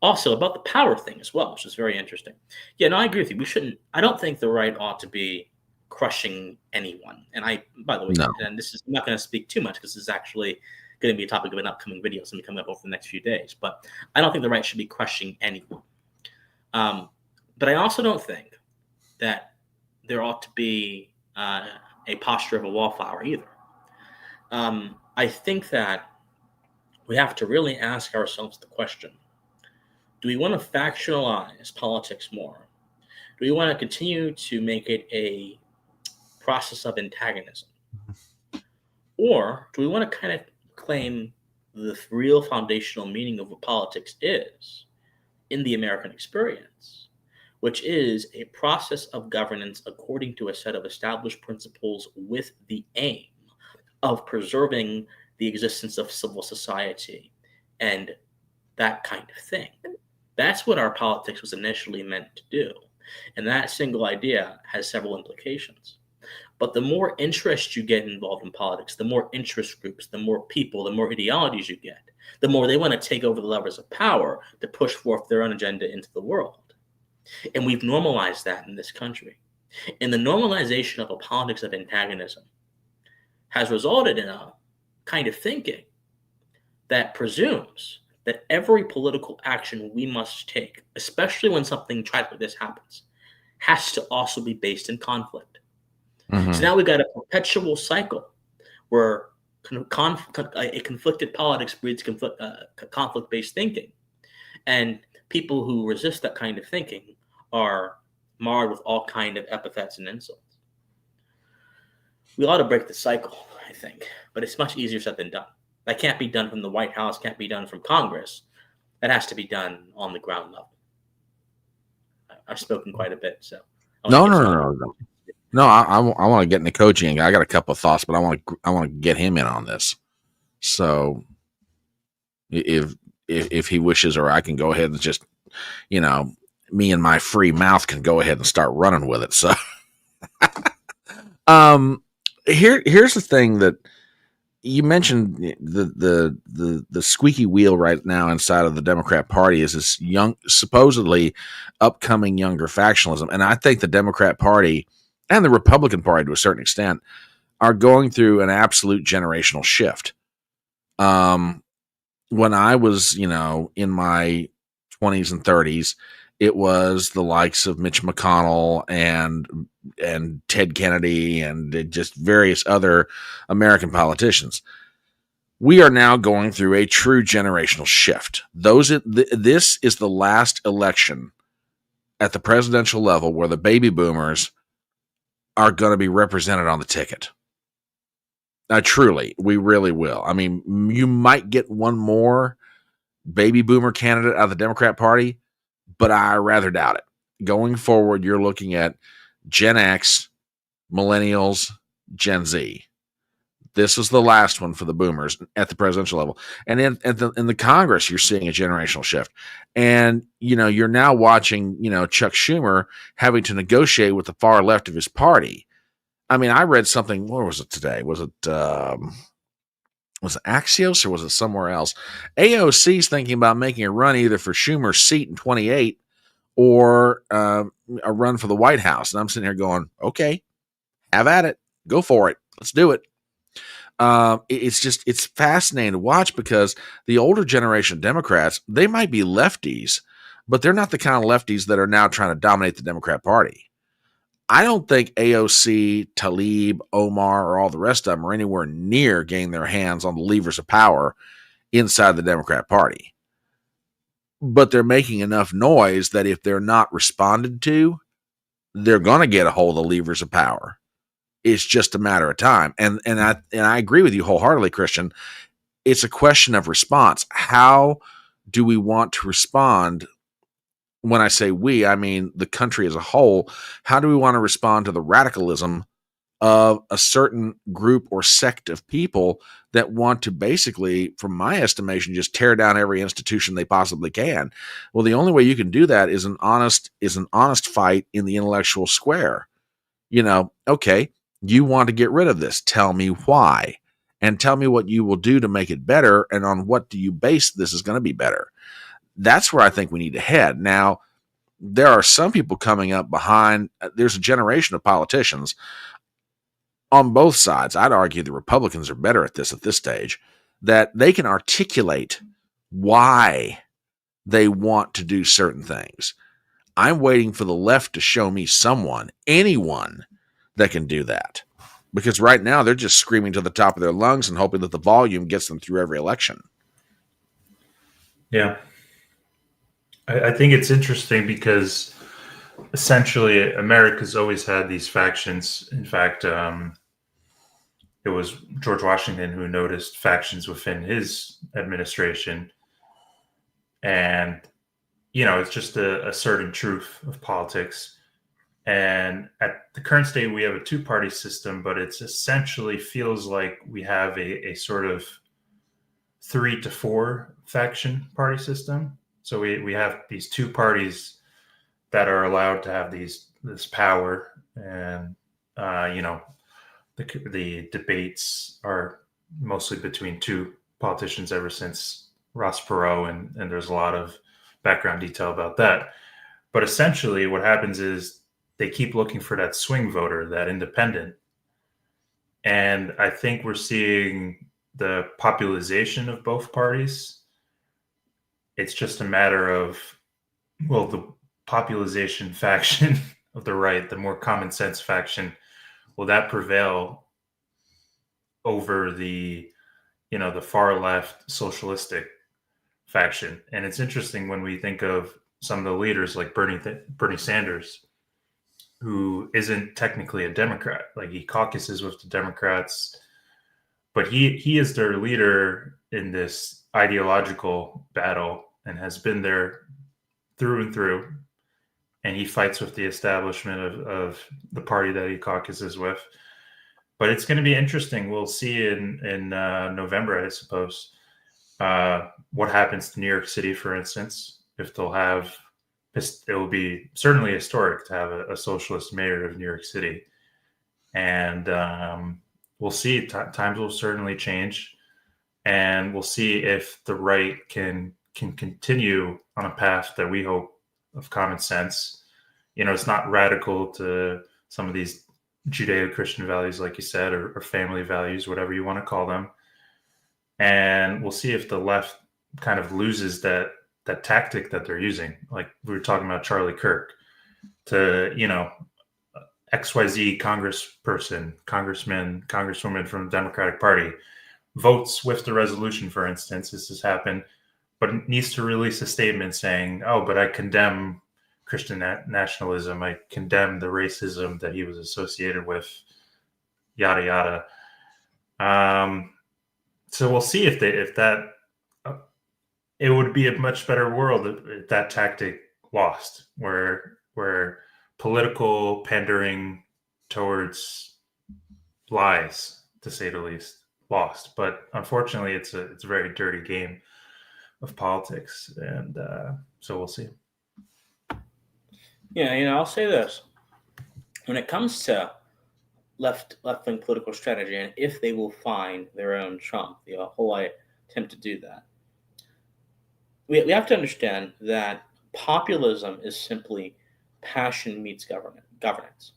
Speaker 1: Also about the power thing as well, which is very interesting. Yeah, no, I agree with you. I don't think the right ought to be crushing anyone. And by the way, and this is, I'm not going to speak too much because this is actually going to be a topic of an upcoming video. It's going to be coming up over the next few days. But I don't think the right should be crushing anyone. But I also don't think that there ought to be a posture of a wallflower either. I think that we have to really ask ourselves the question, do we want to factionalize politics more? Do we want to continue to make it a process of antagonism? Or do we want to kind of claim the real foundational meaning of what politics is in the American experience, which is a process of governance according to a set of established principles with the aim of preserving the existence of civil society and that kind of thing? That's what our politics was initially meant to do. And that single idea has several implications. But the more interest you get involved in politics, the more interest groups, the more people, the more ideologies you get, the more they want to take over the levers of power to push forth their own agenda into the world. And we've normalized that in this country. And the normalization of a politics of antagonism has resulted in a kind of thinking that presumes that every political action we must take, especially when something tragic like this happens, has to also be based in conflict. So now we've got a perpetual cycle where a conflicted politics breeds conflict-based thinking. And people who resist that kind of thinking are marred with all kind of epithets and insults. We ought to break the cycle, I think, but it's much easier said than done. That can't be done from the White House, can't be done from Congress. That has to be done on the ground level. I've spoken quite a bit, so.
Speaker 3: No. No, I want to get Nikoji in. I got a couple of thoughts, but I want to get him in on this. So, if he wishes, or I can go ahead and just, me and my free mouth can go ahead and start running with it. So, here's the thing that you mentioned, the squeaky wheel right now inside of the Democrat Party is this supposedly upcoming younger factionalism, and I think the Democrat Party and the Republican Party, to a certain extent, are going through an absolute generational shift. When I was, in my 20s and 30s, it was the likes of Mitch McConnell and Ted Kennedy and just various other American politicians. We are now going through a true generational shift. This is the last election at the presidential level where the baby boomers are going to be represented on the ticket. Truly, we really will. I mean, you might get one more baby boomer candidate out of the Democrat Party, but I rather doubt it. Going forward, you're looking at Gen X, millennials, Gen Z. This was the last one for the boomers at the presidential level. And in the Congress, you're seeing a generational shift. And, you're now watching, Chuck Schumer having to negotiate with the far left of his party. I mean, I read something, where was it today? Was it Axios or was it somewhere else? AOC's thinking about making a run either for Schumer's seat in 28 or a run for the White House. And I'm sitting here going, okay, have at it. Go for it. Let's do it. It's fascinating to watch because the older generation of Democrats, they might be lefties, but they're not the kind of lefties that are now trying to dominate the Democrat Party. I don't think AOC, Tlaib, Omar, or all the rest of them are anywhere near getting their hands on the levers of power inside the Democrat Party. But they're making enough noise that if they're not responded to, they're going to get a hold of the levers of power. It's just a matter of time. And I agree with you wholeheartedly, Christian. It's a question of response. How do we want to respond? When I say we, I mean the country as a whole. How do we want to respond to the radicalism of a certain group or sect of people that want to basically, from my estimation, just tear down every institution they possibly can? Well, the only way you can do that is an honest fight in the intellectual square. Okay, you want to get rid of this. Tell me why. And tell me what you will do to make it better, and on what do you base this is going to be better. That's where I think we need to head. Now, there are some people coming up behind. There's a generation of politicians on both sides. I'd argue the Republicans are better at this stage, that they can articulate why they want to do certain things. I'm waiting for the left to show me anyone that can do that. Because right now they're just screaming to the top of their lungs and hoping that the volume gets them through every election.
Speaker 2: Yeah. I think it's interesting because essentially America's always had these factions. In fact, it was George Washington who noticed factions within his administration. And, it's just a certain truth of politics. And at the current state, we have a two-party system, but it's essentially feels like we have a sort of 3 to 4 faction party system. So we have these two parties that are allowed to have this power, and the debates are mostly between two politicians ever since Ross Perot, and there's a lot of background detail about that. But essentially, what happens is they keep looking for that swing voter, that independent, and I think we're seeing the popularization of both parties. It's just a matter of, the popularization faction of the right, the more common sense faction, will that prevail over the far left socialistic faction? And it's interesting when we think of some of the leaders like Bernie Sanders, who isn't technically a Democrat. Like, he caucuses with the Democrats, but he is their leader in this ideological battle and has been there through and through. And he fights with the establishment of the party that he caucuses with. But it's going to be interesting. We'll see in November, I suppose, what happens to New York City, for instance. If they'll have, it will be certainly historic to have a socialist mayor of New York City. And we'll see. Times will certainly change. And we'll see if the right can continue on a path that we hope of common sense. It's not radical to some of these Judeo-Christian values, like you said, or family values, whatever you want to call them. And we'll see if the left kind of loses that tactic that they're using. Like we were talking about Charlie Kirk, to, XYZ congressperson, congressman, congresswoman from the Democratic Party votes with the resolution, for instance. This has happened, but needs to release a statement saying, "Oh, but I condemn Christian nationalism. I condemn the racism that he was associated with, yada yada. So we'll see if that it would be a much better world if that tactic lost, where political pandering towards lies, to say the least, lost. But unfortunately, it's a very dirty game of politics, and so we'll see.
Speaker 1: Yeah, I'll say this: when it comes to left-wing political strategy, and if they will find their own Trump, the whole attempt to do that, we have to understand that populism is simply passion meets governance.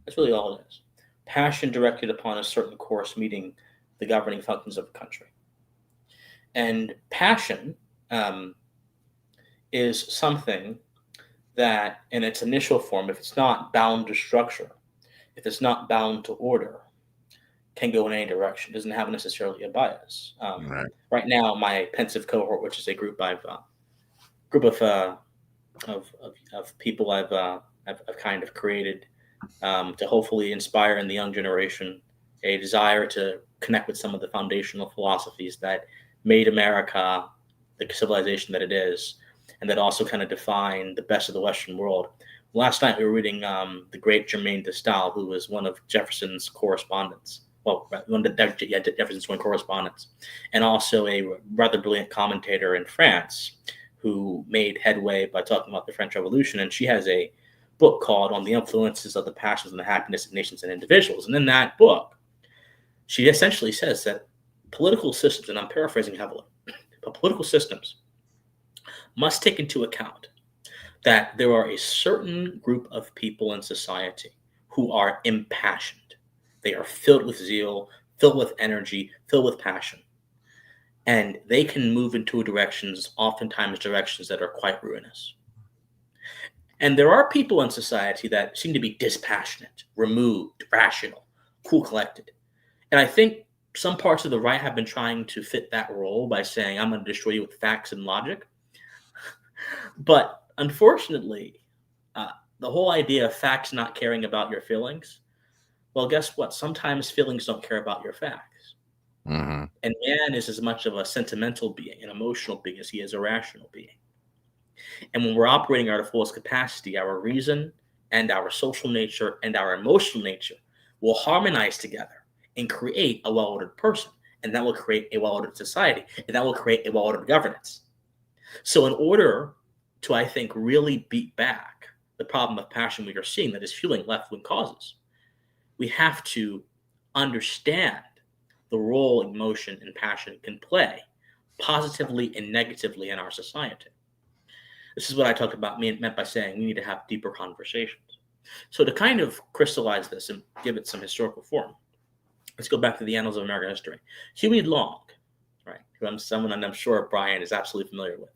Speaker 1: That's really all it is. Passion directed upon a certain course meeting the governing functions of a country. And passion is something that in its initial form, if it's not bound to structure, if it's not bound to order, can go in any direction. It doesn't have necessarily a bias. Right now, my pensive cohort, which is a group of people I've kind of created to hopefully inspire in the young generation a desire to connect with some of the foundational philosophies that made America the civilization that it is, and that also kind of define the best of the Western world. Last night we were reading the great Germain de Stael, who was one of Jefferson's correspondents. Well, one of Jefferson's correspondents, and also a rather brilliant commentator in France who made headway by talking about the French Revolution. And she has a book called On the Influences of the Passions and the Happiness of Nations and Individuals. And in that book, she essentially says that political systems, and I'm paraphrasing heavily, but political systems must take into account that there are a certain group of people in society who are impassioned. They are filled with zeal, filled with energy, filled with passion. And they can move into oftentimes directions that are quite ruinous. And there are people in society that seem to be dispassionate, removed, rational, cool, collected. And I think some parts of the right have been trying to fit that role by saying, I'm going to destroy you with facts and logic. But unfortunately, the whole idea of facts not caring about your feelings, well, guess what? Sometimes feelings don't care about your facts.
Speaker 3: Mm-hmm.
Speaker 1: And man is as much of a sentimental being, an emotional being, as he is a rational being. And when we're operating at our fullest capacity, our reason and our social nature and our emotional nature will harmonize together and create a well-ordered person. And that will create a well-ordered society. And that will create a well-ordered governance. So in order to, I think, really beat back the problem of passion we are seeing that is fueling left-wing causes, we have to understand the role emotion and passion can play positively and negatively in our society. This is what I talked about meant by saying we need to have deeper conversations. So to kind of crystallize this and give it some historical form, let's go back to the annals of American history. Huey Long, right, who I'm sure Brian is absolutely familiar with.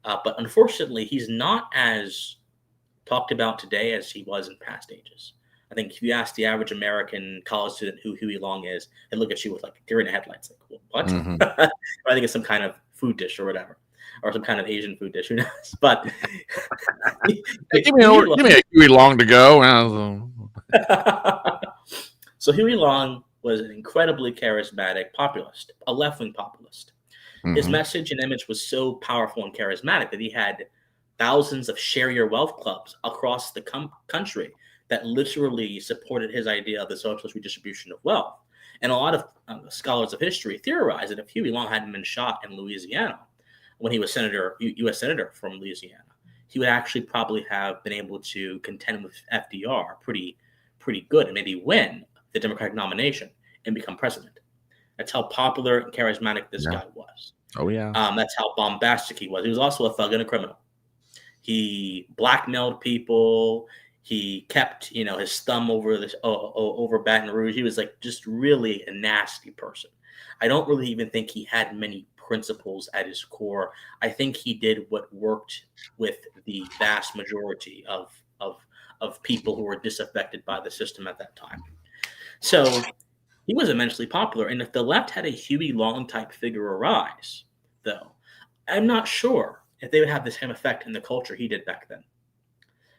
Speaker 1: But unfortunately, he's not as talked about today as he was in past ages. I think if you ask the average American college student who Huey Long is, they look at you with like deer in the headlights, like, what?
Speaker 3: Mm-hmm.
Speaker 1: I think it's some kind of food dish or whatever, or some kind of Asian food dish, who knows? But
Speaker 3: give me a Huey Long to go.
Speaker 1: So Huey Long was an incredibly charismatic populist, a left-wing populist. Mm-hmm. His message and image was so powerful and charismatic that he had thousands of share your wealth clubs across the country that literally supported his idea of the socialist redistribution of wealth. And a lot of scholars of history theorize that if Huey Long hadn't been shot in Louisiana when he was U.S. Senator from Louisiana, he would actually probably have been able to contend with FDR pretty good and maybe win the Democratic nomination and become president. That's how popular and charismatic this guy was.
Speaker 3: Oh, yeah.
Speaker 1: That's how bombastic he was. He was also a thug and a criminal. He blackmailed people. He kept, his thumb over Baton Rouge. He was like just really a nasty person. I don't really even think he had many principles at his core. I think he did what worked with the vast majority of people who were disaffected by the system at that time. So he was immensely popular. And if the left had a Huey Long type figure arise, though, I'm not sure if they would have the same effect in the culture he did back then.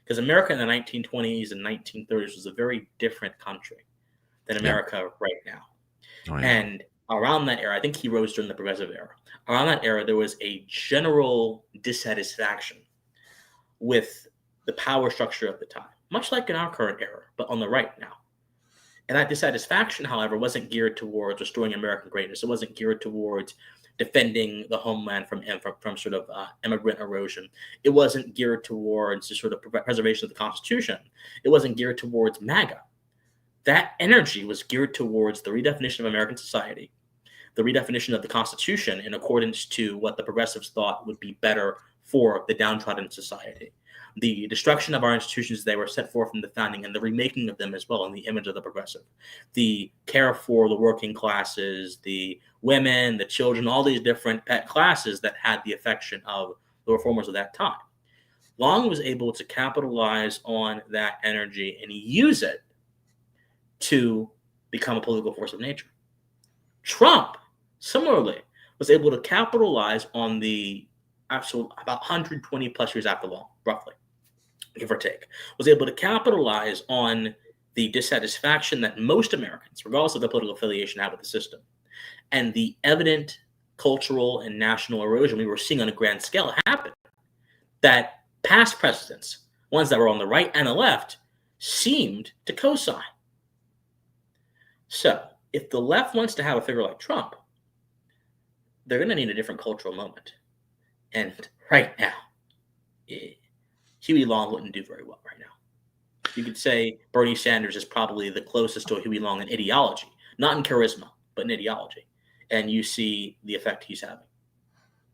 Speaker 1: because America in the 1920s and 1930s was a very different country than America right now.
Speaker 3: Oh, yeah.
Speaker 1: And around that era, I think he rose during the Progressive era. Around that era, there was a general dissatisfaction with the power structure of the time, much like in our current era, but on the right now. And that dissatisfaction, however, wasn't geared towards restoring American greatness. It wasn't geared towards defending the homeland from sort of immigrant erosion. It wasn't geared towards the sort of preservation of the Constitution. It wasn't geared towards MAGA. That energy was geared towards the redefinition of American society, the redefinition of the Constitution in accordance to what the progressives thought would be better for the downtrodden society. The destruction of our institutions, they were set forth in the founding, and the remaking of them as well in the image of the progressive. The care for the working classes, the women, the children, all these different pet classes that had the affection of the reformers of that time. Long was able to capitalize on that energy and use it to become a political force of nature. Trump, similarly, was able to capitalize on the absolute about 120 plus years after Long, roughly, give or take, was able to capitalize on the dissatisfaction that most Americans, regardless of their political affiliation, have with the system, and the evident cultural and national erosion we were seeing on a grand scale happen, that past presidents, ones that were on the right and the left, seemed to co-sign. So if the left wants to have a figure like Trump, they're going to need a different cultural moment. And right now, Huey Long wouldn't do very well right now. You could say Bernie Sanders is probably the closest to Huey Long in ideology, not in charisma, but in ideology. And you see the effect he's having.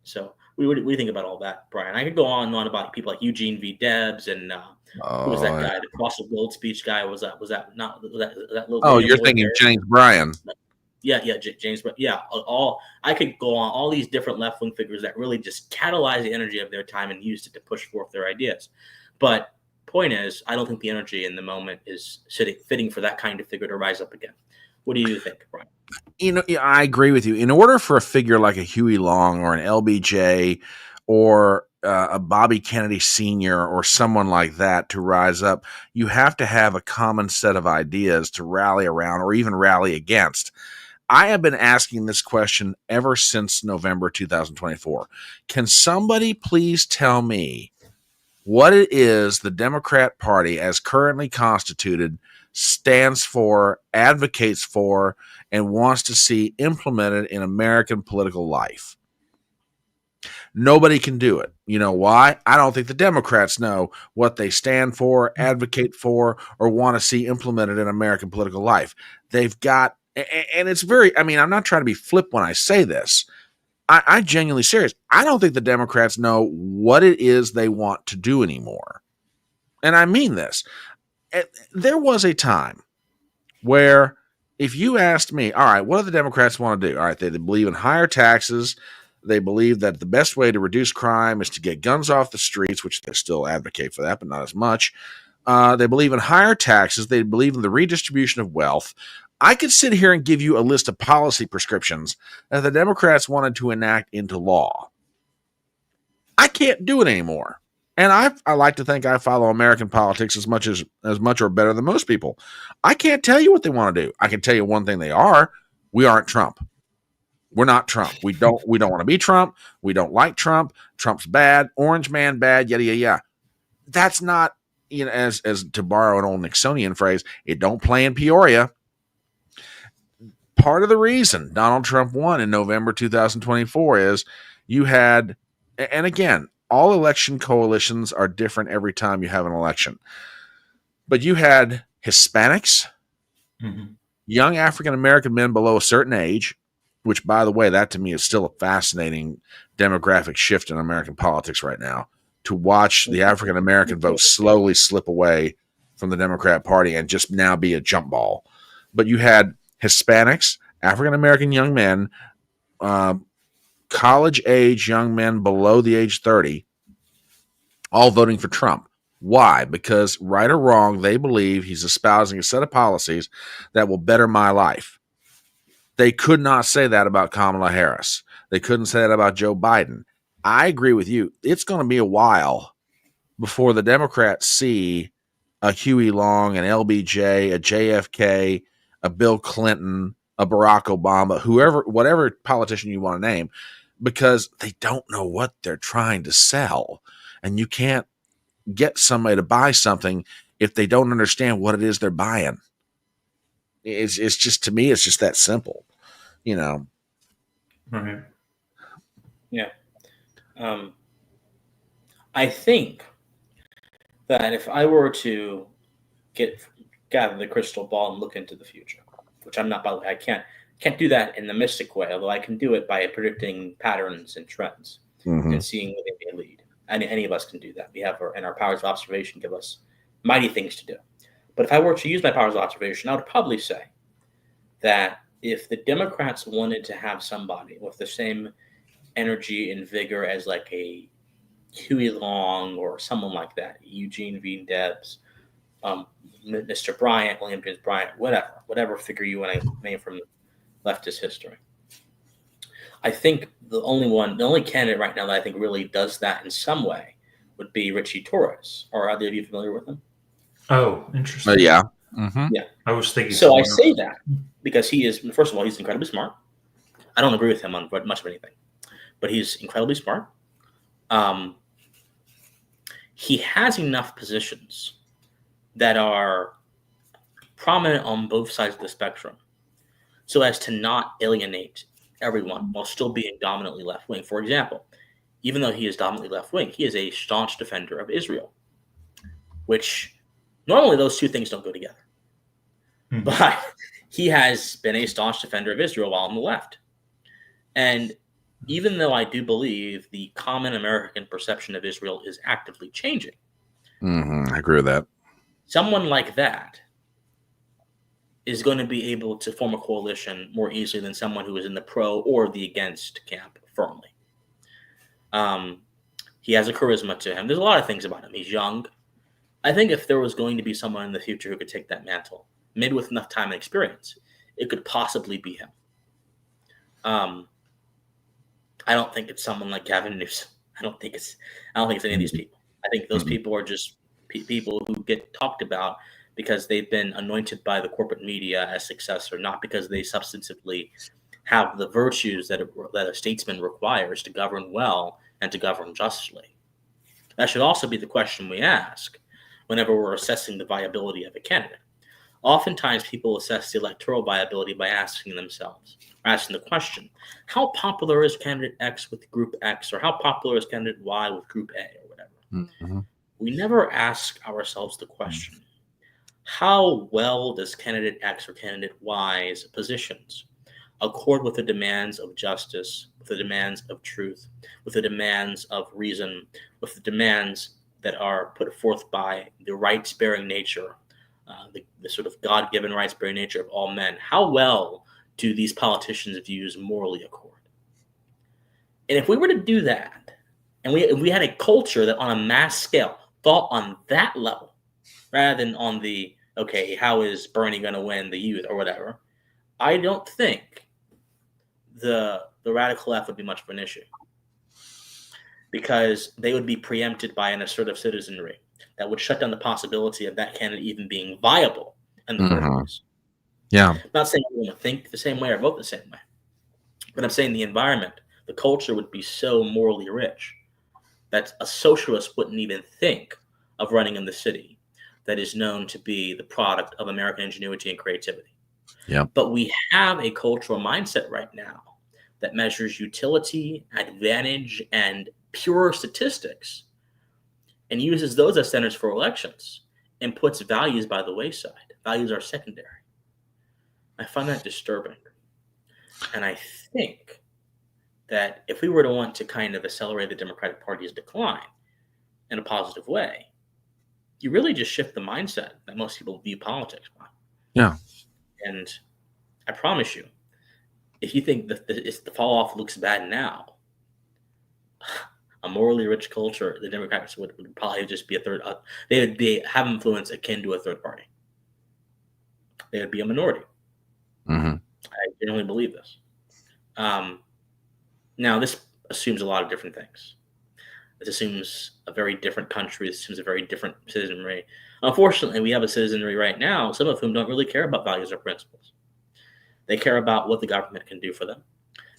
Speaker 1: So we think about all that, Brian. I could go on and on about people like Eugene V. Debs and who was that guy? The Cross of Gold speech guy. Was that little?
Speaker 3: Oh, you're thinking James Bryan.
Speaker 1: Yeah, James. But yeah, I could go on all these different left-wing figures that really just catalyze the energy of their time and used it to push forth their ideas. But point is, I don't think the energy in the moment is fitting for that kind of figure to rise up again. What do you think, Brian?
Speaker 3: I agree with you. In order for a figure like a Huey Long or an LBJ or a Bobby Kennedy Sr. or someone like that to rise up, you have to have a common set of ideas to rally around or even rally against. I have been asking this question ever since November 2024. Can somebody please tell me what it is the Democrat Party, as currently constituted, stands for, advocates for, and wants to see implemented in American political life? Nobody can do it. You know why? I don't think the Democrats know what they stand for, advocate for, or want to see implemented in American political life. They've got, and it's very, I'm not trying to be flip when I say this. I'm genuinely serious. I don't think the Democrats know what it is they want to do anymore. And I mean this. There was a time where if you asked me, all right, what do the Democrats want to do? All right, they believe in higher taxes. They believe that the best way to reduce crime is to get guns off the streets, which they still advocate for that, but not as much. They believe in higher taxes. They believe in the redistribution of wealth. I could sit here and give you a list of policy prescriptions that the Democrats wanted to enact into law. I can't do it anymore. And I like to think I follow American politics as much or better than most people. I can't tell you what they want to do. I can tell you one thing they are. We aren't Trump. We're not Trump. We don't want to be Trump. We don't like Trump. Trump's bad. Orange man bad. Yada yada yada. That's not, as to borrow an old Nixonian phrase, it don't play in Peoria. Part of the reason Donald Trump won in November 2024 is you had, and again, all election coalitions are different every time you have an election, but you had Hispanics, young African-American men below a certain age, which, by the way, that to me is still a fascinating demographic shift in American politics right now, to watch the African-American vote slowly slip away from the Democrat Party and just now be a jump ball. But you had Hispanics, African-American young men, college-age young men below the age 30, all voting for Trump. Why? Because right or wrong, they believe he's espousing a set of policies that will better my life. They could not say that about Kamala Harris. They couldn't say that about Joe Biden. I agree with you. It's going to be a while before the Democrats see a Huey Long, an LBJ, a JFK, a Bill Clinton, a Barack Obama, whoever, whatever politician you want to name, because they don't know what they're trying to sell. And you can't get somebody to buy something if they don't understand what it is they're buying. It's just, to me, it's just that simple, you know?
Speaker 2: Right.
Speaker 1: Yeah. I think that if I were to gather the crystal ball and look into the future, which I'm not, by the way, I can't do that in the mystic way, although I can do it by predicting patterns and trends and seeing where they may lead. Any of us can do that. We have our powers of observation give us mighty things to do. But if I were to use my powers of observation, I would probably say that if the Democrats wanted to have somebody with the same energy and vigor as like a Huey Long or someone like that, Eugene V. Debs, Mr. Bryant, William James Bryant, whatever figure you want to name from leftist history. I think the only candidate right now that I think really does that in some way would be Richie Torres. Are either of you familiar with him?
Speaker 2: Oh, interesting.
Speaker 3: Yeah.
Speaker 1: Yeah.
Speaker 2: I was thinking.
Speaker 1: So I say that because he is, first of all, he's incredibly smart. I don't agree with him on much of anything, but he's incredibly smart. He has enough positions that are prominent on both sides of the spectrum so as to not alienate everyone while still being dominantly left-wing. For example, even though he is dominantly left-wing, he is a staunch defender of Israel, which normally those two things don't go together. Mm-hmm. But he has been a staunch defender of Israel while on the left. And even though I do believe the common American perception of Israel is actively changing,
Speaker 3: I agree with that. Someone
Speaker 1: like that is going to be able to form a coalition more easily than someone who is in the pro or the against camp firmly. He has a charisma to him. There's a lot of things about him. He's young. I think if there was going to be someone in the future who could take that mantle, maybe with enough time and experience, it could possibly be him. I don't think it's someone like Gavin Newsom. I don't think it's any of these people. I think those people are just people who get talked about because they've been anointed by the corporate media as successor, not because they substantively have the virtues that a statesman requires to govern well and to govern justly. That should also be the question we ask whenever we're assessing the viability of a candidate. Oftentimes, people assess the electoral viability by asking the question, how popular is candidate X with group X, or how popular is candidate Y with group A, or whatever. We never ask ourselves the question, how well does candidate X or candidate Y's positions accord with the demands of justice, with the demands of truth, with the demands of reason, with the demands that are put forth by the rights-bearing nature, the sort of God-given rights-bearing nature of all men? How well do these politicians' views morally accord? And if we were to do that, and we had a culture that on a mass scale thought on that level, rather than on the, okay, how is Bernie going to win the youth or whatever, I don't think the radical left would be much of an issue, because they would be preempted by an assertive citizenry that would shut down the possibility of that candidate even being viable in the first place.
Speaker 3: Yeah.
Speaker 1: I'm not saying we want to think the same way or vote the same way, but I'm saying the environment, the culture would be so morally rich that a socialist wouldn't even think of running in the city that is known to be the product of American ingenuity and creativity.
Speaker 3: Yeah.
Speaker 1: But we have a cultural mindset right now that measures utility, advantage, and pure statistics and uses those as centers for elections and puts values by the wayside. Values are secondary. I find that disturbing. And I think that if we were to want to kind of accelerate the Democratic Party's decline in a positive way, you really just shift the mindset that most people view politics by.
Speaker 3: Yeah.
Speaker 1: And I promise you, if you think that the fall off looks bad now, a morally rich culture, the Democrats would probably just be a third. They would have influence akin to a third party. They would be a minority. I genuinely believe this. Now, this assumes a lot of different things. This assumes a very different country. This assumes a very different citizenry. Unfortunately, we have a citizenry right now, some of whom don't really care about values or principles. They care about what the government can do for them.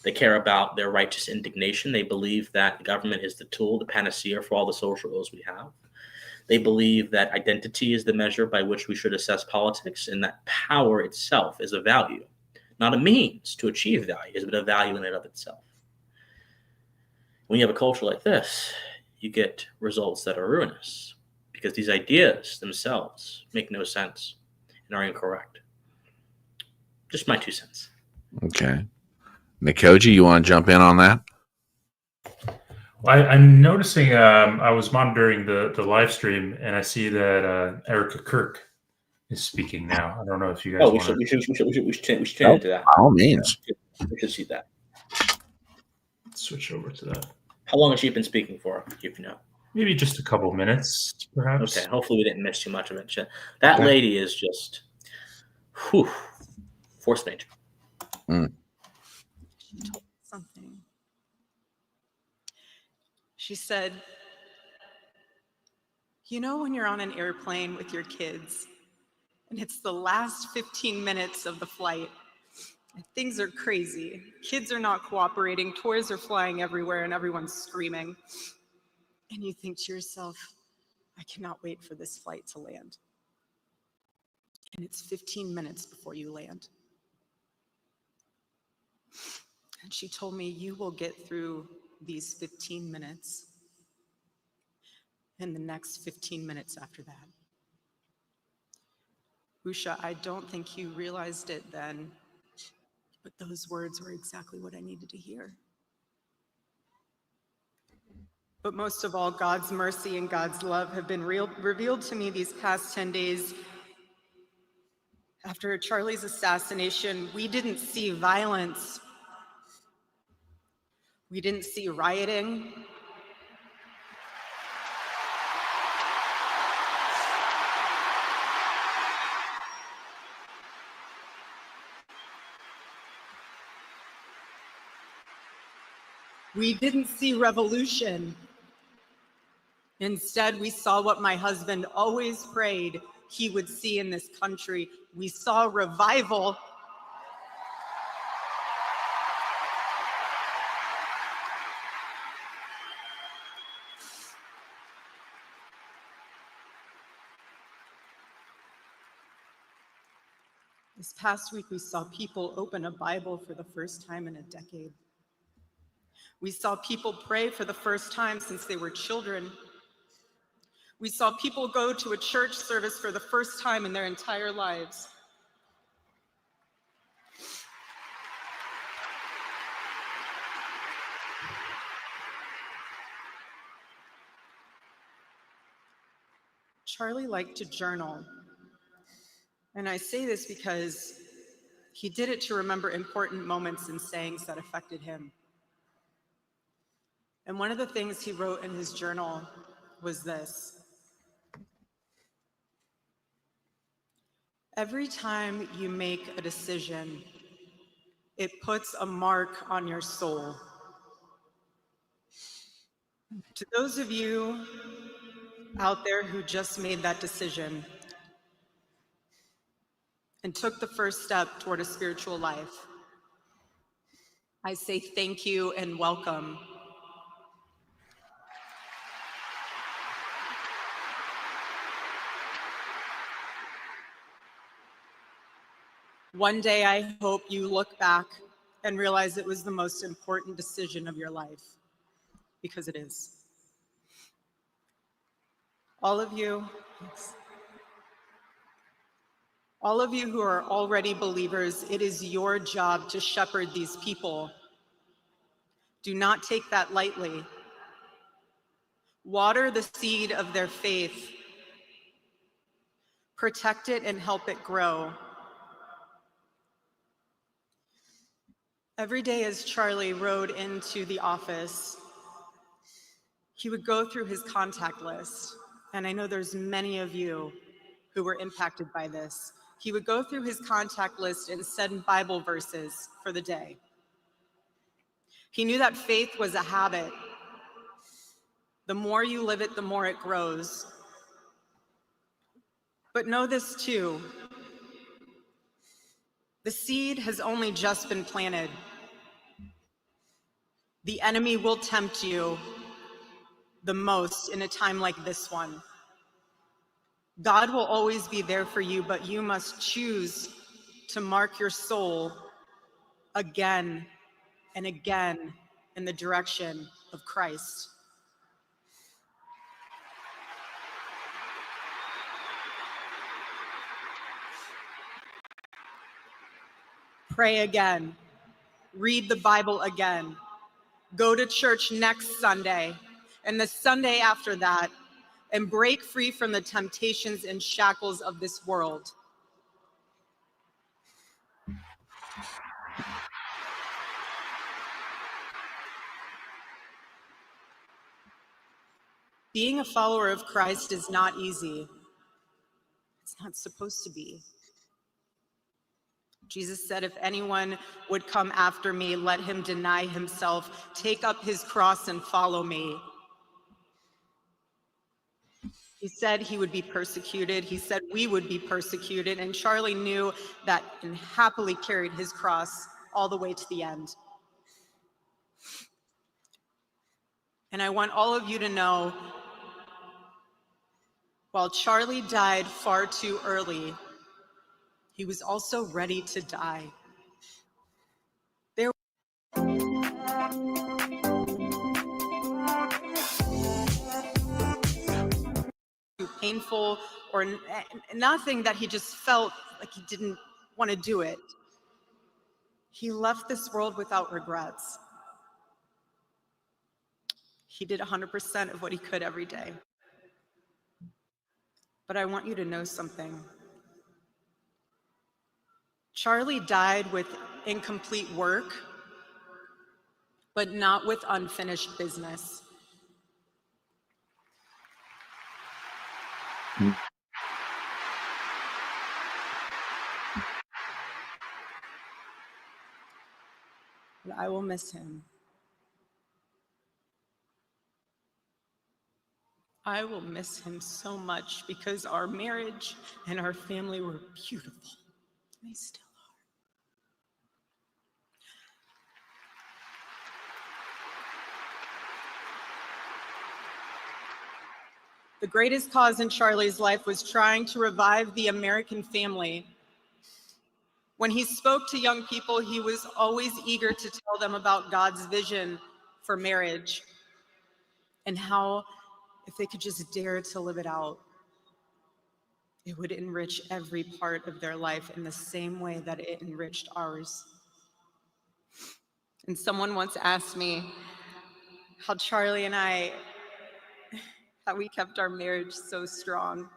Speaker 1: They care about their righteous indignation. They believe that the government is the tool, the panacea for all the social ills we have. They believe that identity is the measure by which we should assess politics, and that power itself is a value, not a means to achieve values, but a value in and of itself. When you have a culture like this, you get results that are ruinous because these ideas themselves make no sense and are incorrect. Just my 2 cents.
Speaker 3: Okay. Nikoji, you want to jump in on that?
Speaker 2: Well, I'm noticing, I was monitoring the live stream, and I see that Erica Kirk is speaking now. I don't know if you guys want to...
Speaker 1: We should tune into that.
Speaker 3: By all means.
Speaker 1: We should see that.
Speaker 2: Switch over to that.
Speaker 1: How long has she been speaking for, if you know?
Speaker 2: Maybe just a couple minutes, perhaps.
Speaker 1: Okay, hopefully we didn't miss too much of it. That lady is just, force major.
Speaker 6: She told me something. She said, you know when you're on an airplane with your kids and it's the last 15 minutes of the flight and things are crazy. Kids are not cooperating, toys are flying everywhere and everyone's screaming. And you think to yourself, I cannot wait for this flight to land. And it's 15 minutes before you land. And she told me, you will get through these 15 minutes and the next 15 minutes after that. Usha, I don't think you realized it then, but those words were exactly what I needed to hear. But most of all, God's mercy and God's love have been revealed to me these past 10 days. After Charlie's assassination, we didn't see violence. We didn't see rioting. We didn't see revolution. Instead, we saw what my husband always prayed he would see in this country. We saw revival. This past week, we saw people open a Bible for the first time in a decade. We saw people pray for the first time since they were children. We saw people go to a church service for the first time in their entire lives. Charlie liked to journal. And I say this because he did it to remember important moments and sayings that affected him. And one of the things he wrote in his journal was this: every time you make a decision, it puts a mark on your soul. To those of you out there who just made that decision and took the first step toward a spiritual life, I say thank you and welcome. One day, I hope you look back and realize it was the most important decision of your life, because it is. All of you who are already believers, it is your job to shepherd these people. Do not take that lightly. Water the seed of their faith. Protect it and help it grow. Every day as Charlie rode into the office, he would go through his contact list. And I know there's many of you who were impacted by this. He would go through his contact list and send Bible verses for the day. He knew that faith was a habit. The more you live it, the more it grows. But know this too, the seed has only just been planted. The enemy will tempt you the most in a time like this one. God will always be there for you, but you must choose to mark your soul again and again in the direction of Christ. Pray again. Read the Bible again. Go to church next Sunday and the Sunday after that, and break free from the temptations and shackles of this world. Being a follower of Christ is not easy. It's not supposed to be. Jesus said, if anyone would come after me, let him deny himself, take up his cross and follow me. He said he would be persecuted. He said we would be persecuted. And Charlie knew that and happily carried his cross all the way to the end. And I want all of you to know, while Charlie died far too early, he was also ready to die. There too painful or nothing that he just felt like he didn't want to do it. He left this world without regrets. He did 100% of what he could every day. But I want you to know something. Charlie died with incomplete work, but not with unfinished business. But I will miss him. I will miss him so much because our marriage and our family were beautiful. They still are. The greatest cause in Charlie's life was trying to revive the American family. When he spoke to young people, he was always eager to tell them about God's vision for marriage and how, if they could just dare to live it out, it would enrich every part of their life in the same way that it enriched ours. And someone once asked me how Charlie and I, how we kept our marriage so strong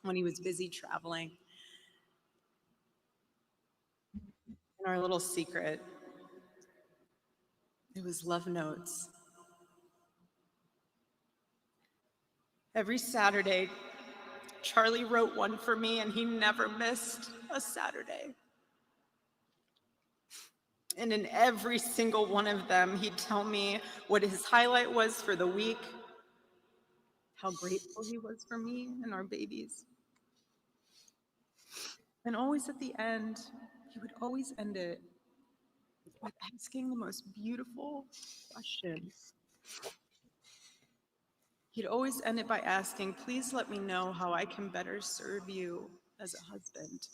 Speaker 6: when he was busy traveling. And our little secret, it was love notes. Every Saturday, Charlie wrote one for me, and he never missed a Saturday. And in every single one of them, he'd tell me what his highlight was for the week, how grateful he was for me and our babies. And always at the end, he would always end it with asking the most beautiful question. He'd always end it by asking, please let me know how I can better serve you as a husband.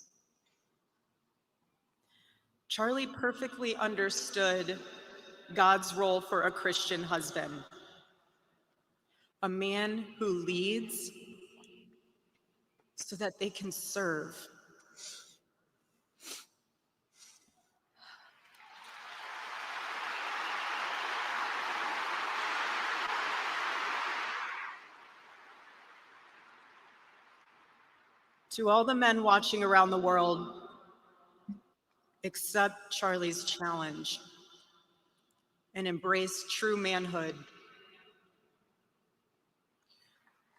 Speaker 6: Charlie perfectly understood God's role for a Christian husband, a man who leads so that they can serve. To all the men watching around the world, accept Charlie's challenge and embrace true manhood.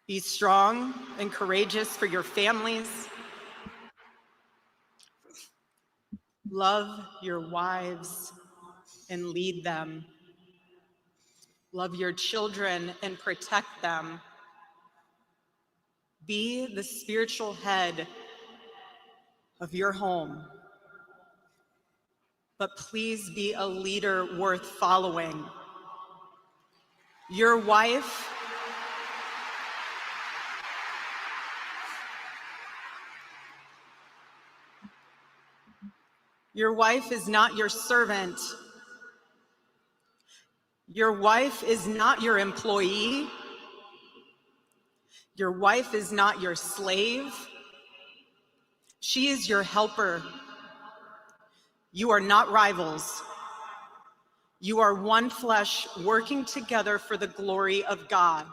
Speaker 6: Be strong and courageous for your families. Love your wives and lead them. Love your children and protect them. Be the spiritual head of your home. But please be a leader worth following. Your wife is not your servant. Your wife is not your employee. Your wife is not your slave. She is your helper. You are not rivals. You are one flesh working together for the glory of God.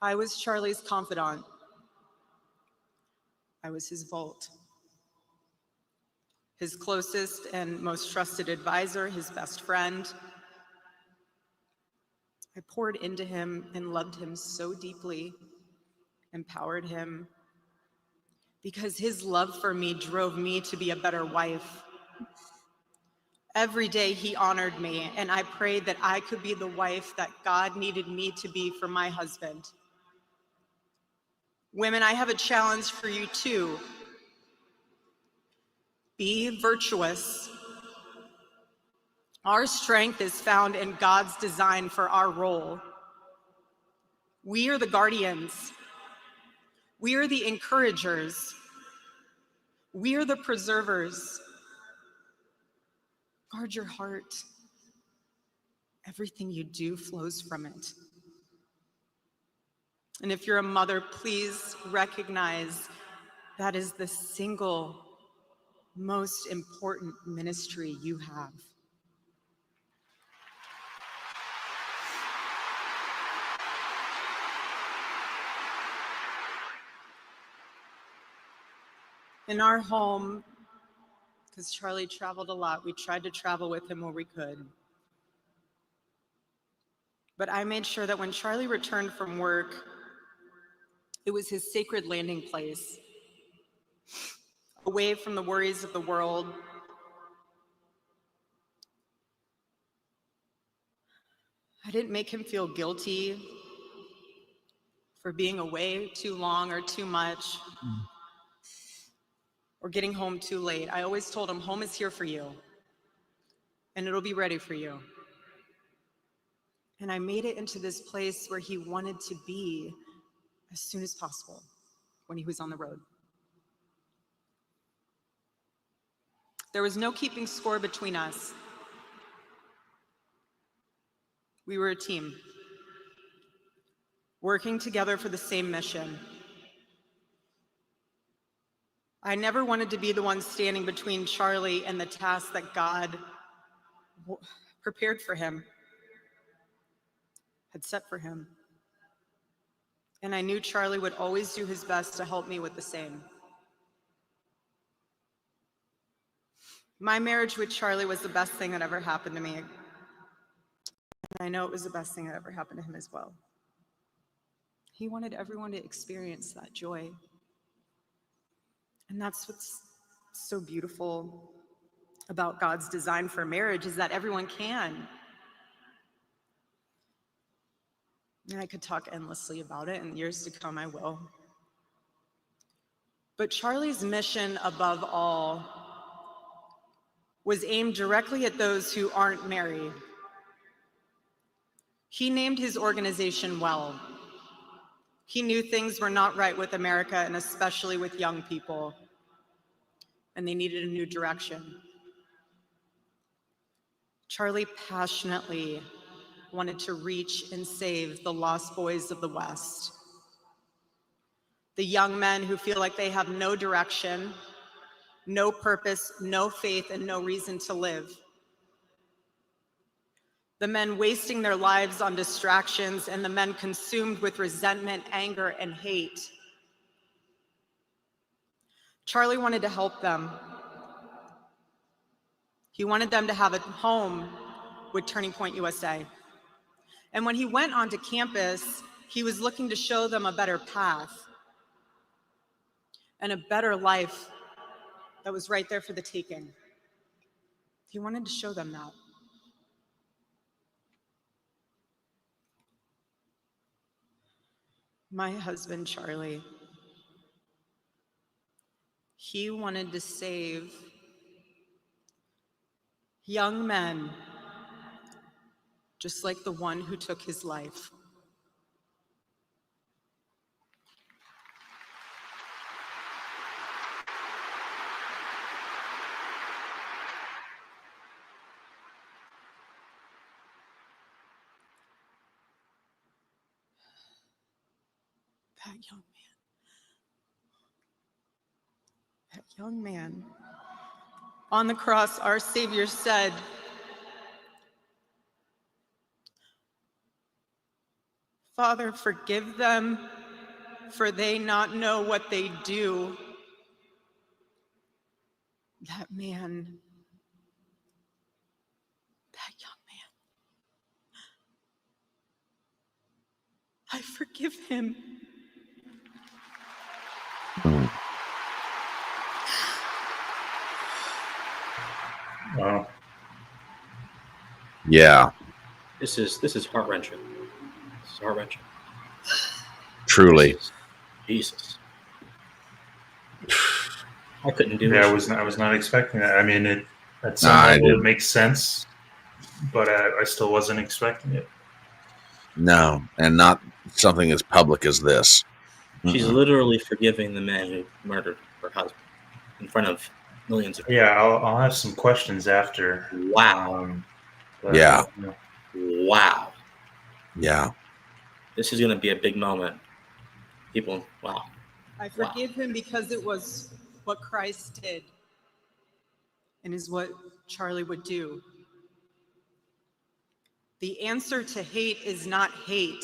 Speaker 6: I was Charlie's confidant. I was his vault, his closest and most trusted advisor, his best friend. I poured into him and loved him so deeply, empowered him, because his love for me drove me to be a better wife. Every day he honored me, and I prayed that I could be the wife that God needed me to be for my husband. Women, I have a challenge for you too. Be virtuous. Our strength is found in God's design for our role. We are the guardians. We are the encouragers. We are the preservers. Guard your heart. Everything you do flows from it. And if you're a mother, please recognize that is the single most important ministry you have. In our home, because Charlie traveled a lot, we tried to travel with him where we could. But I made sure that when Charlie returned from work, it was his sacred landing place, away from the worries of the world. I didn't make him feel guilty for being away too long or too much, or getting home too late. I always told him, home is here for you, and it'll be ready for you. And I made it into this place where he wanted to be as soon as possible when he was on the road. There was no keeping score between us. We were a team, working together for the same mission. I never wanted to be the one standing between Charlie and the task that God prepared for him, had set for him. And I knew Charlie would always do his best to help me with the same. My marriage with Charlie was the best thing that ever happened to me. And I know it was the best thing that ever happened to him as well. He wanted everyone to experience that joy. And that's what's so beautiful about God's design for marriage, is that everyone can. And I could talk endlessly about it, and years to come I will. But Charlie's mission above all was aimed directly at those who aren't married. He named his organization well. He knew things were not right with America, and especially with young people, and they needed a new direction. Charlie passionately wanted to reach and save the lost boys of the West. The young men who feel like they have no direction, no purpose, no faith, and no reason to live. The men wasting their lives on distractions, and the men consumed with resentment, anger, and hate. Charlie wanted to help them. He wanted them to have a home with Turning Point USA. And when he went onto campus, He was looking to show them a better path and a better life that was right there for the taking. He wanted to show them that. My husband, Charlie, he wanted to save young men just like the one who took his life. That young man. On the cross, our Savior said, "Father, forgive them, for they not know what they do." That man, that young man, I forgive him.
Speaker 2: Wow.
Speaker 3: Yeah,
Speaker 1: This is heart-wrenching. This is heart-wrenching.
Speaker 3: truly.
Speaker 1: Jesus. I couldn't do
Speaker 2: Yeah,
Speaker 1: this.
Speaker 2: I was not expecting that. I mean, at
Speaker 3: I
Speaker 2: some level
Speaker 3: didn't.
Speaker 2: it makes sense, but I still wasn't expecting it.
Speaker 3: No, and not something as public as this.
Speaker 1: She's literally forgiving the man who murdered her husband in front of millions of people.
Speaker 2: Yeah, I'll have some questions after.
Speaker 1: Wow.
Speaker 3: Yeah.
Speaker 1: Wow.
Speaker 3: Yeah.
Speaker 1: This is going to be a big moment. People, wow.
Speaker 6: I forgive him because it was what Christ did and is what Charlie would do. The answer to hate is not hate.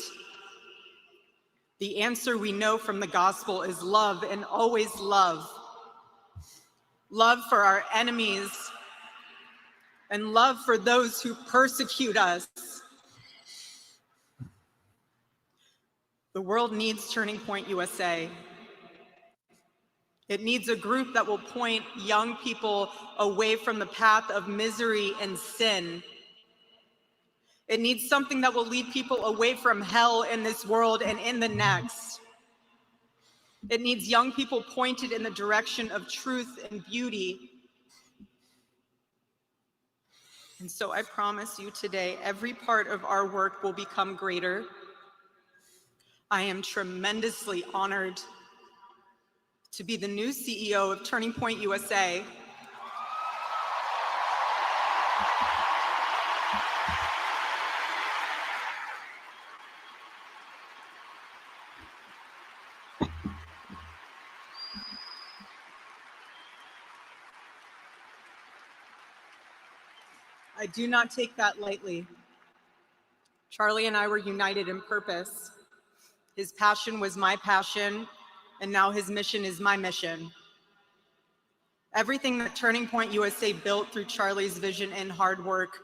Speaker 6: The answer we know from the gospel is love, and always love. Love for our enemies and love for those who persecute us. The world needs Turning Point USA. It needs a group that will point young people away from the path of misery and sin. It needs something that will lead people away from hell in this world and in the next. It needs young people pointed in the direction of truth and beauty. And so I promise you today, every part of our work will become greater. I am tremendously honored to be the new CEO of Turning Point USA. I do not take that lightly. Charlie and I were united in purpose. His passion was my passion, and now his mission is my mission. Everything that Turning Point USA built through Charlie's vision and hard work,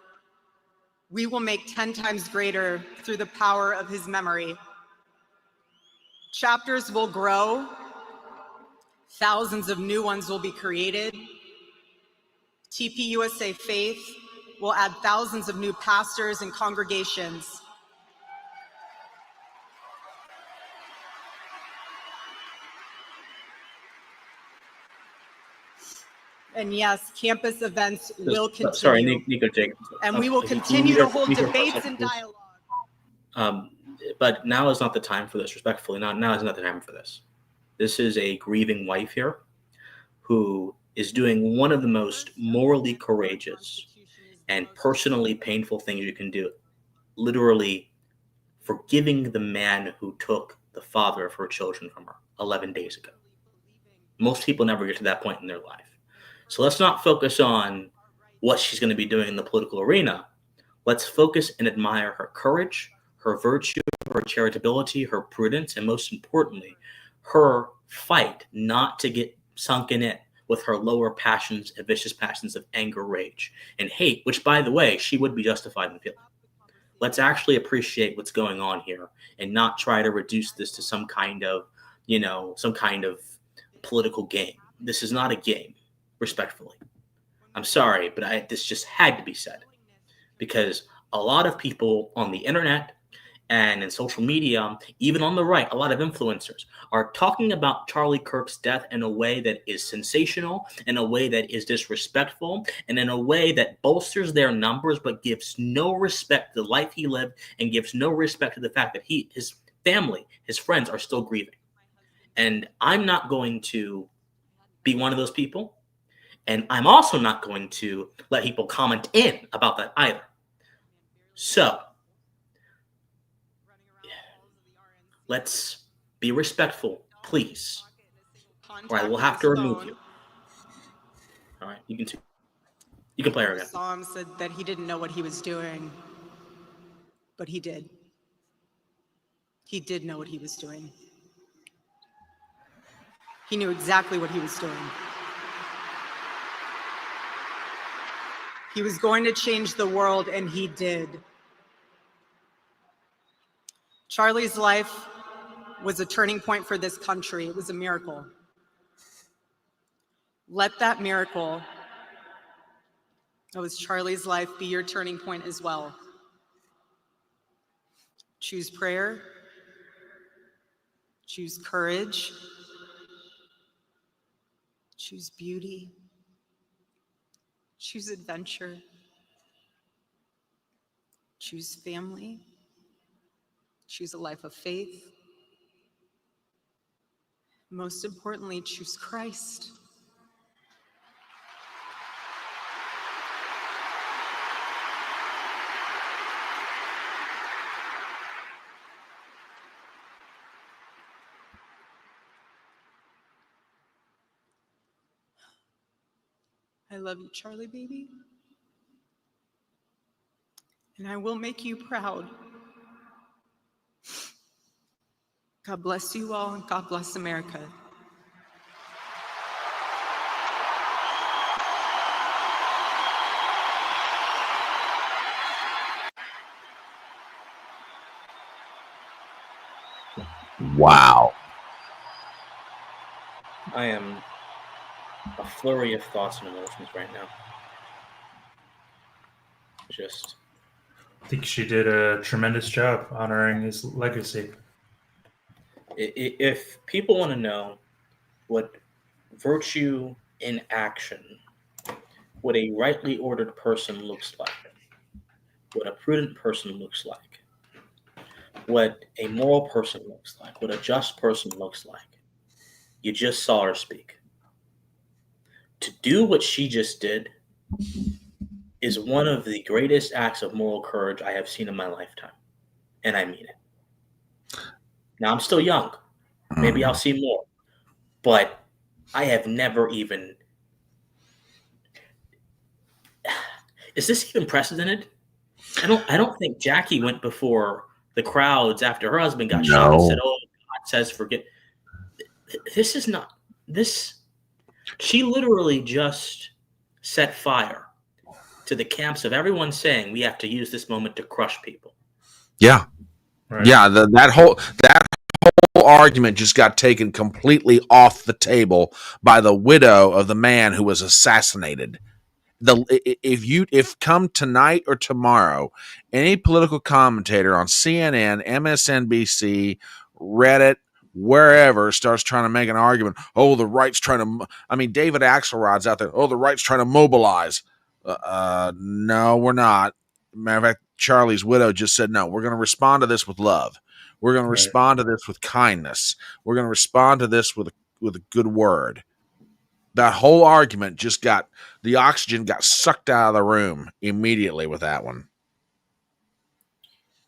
Speaker 6: we will make 10 times greater through the power of his memory. Chapters will grow, thousands of new ones will be created. TPUSA Faith will add thousands of new pastors and congregations. And yes, campus events will continue.
Speaker 1: Sorry, Nikoji.
Speaker 6: And we will continue to hold debates and dialogue.
Speaker 1: But now is not the time for this, respectfully. Now is not the time for this. This is a grieving wife here who is doing one of the most morally courageous and personally painful things you can do. Literally forgiving the man who took the father of her children from her 11 days ago. Most people never get to that point in their life. So let's not focus on what she's going to be doing in the political arena. Let's focus and admire her courage, her virtue, her charitability, her prudence, and most importantly, her fight not to get sunken in with her lower passions and vicious passions of anger, rage, and hate, which, by the way, she would be justified in feeling. Let's actually appreciate what's going on here and not try to reduce this to some kind of, some kind of political game. This is not a game, respectfully. I'm sorry, but this just had to be said, because a lot of people on the internet and in social media, even on the right, a lot of influencers are talking about Charlie Kirk's death in a way that is sensational, in a way that is disrespectful, and in a way that bolsters their numbers but gives no respect to the life he lived and gives no respect to the fact that his family, his friends are still grieving. And I'm not going to be one of those people. And I'm also not going to let people comment in about that either. So let's be respectful, please. Or I will have to remove you. All right, you can play her again.
Speaker 6: Psalm said that he didn't know what he was doing, but he did. He did know what he was doing. He knew exactly what he was doing. He was going to change the world, and he did. Charlie's life was a turning point for this country. It was a miracle. Let that miracle that was Charlie's life be your turning point as well. Choose prayer. Choose courage. Choose beauty. Choose adventure. Choose family. Choose a life of faith. Most importantly, choose Christ. I love you, Charlie, baby. And I will make you proud. God bless you all, and God bless America.
Speaker 3: Wow.
Speaker 1: I am a flurry of thoughts and emotions right now.
Speaker 2: I think she did a tremendous job honoring his legacy.
Speaker 1: If people want to know what virtue in action, what a rightly ordered person looks like, what a prudent person looks like, what a moral person looks like, what a just person looks like, you just saw her speak. To do what she just did is one of the greatest acts of moral courage I have seen in my lifetime. And I mean it. Now, I'm still young. Maybe I'll see more. But I have never even... Is this even precedented? I don't think Jackie went before the crowds after her husband got shot and said, "Oh, God says forget." This is not... She literally just set fire to the camps of everyone saying we have to use this moment to crush people.
Speaker 3: Yeah.
Speaker 2: Right.
Speaker 3: Yeah, that whole argument just got taken completely off the table by the widow of the man who was assassinated. If come tonight or tomorrow, any political commentator on CNN, MSNBC, Reddit, wherever starts trying to make an argument, oh, the right's trying to, David Axelrod's out there, oh, the right's trying to mobilize. No, we're not. Matter of fact, Charlie's widow just said, no, we're going to respond to this with love. We're going to respond to this with kindness. We're going to respond to this with a good word. That whole argument the oxygen got sucked out of the room immediately with that one.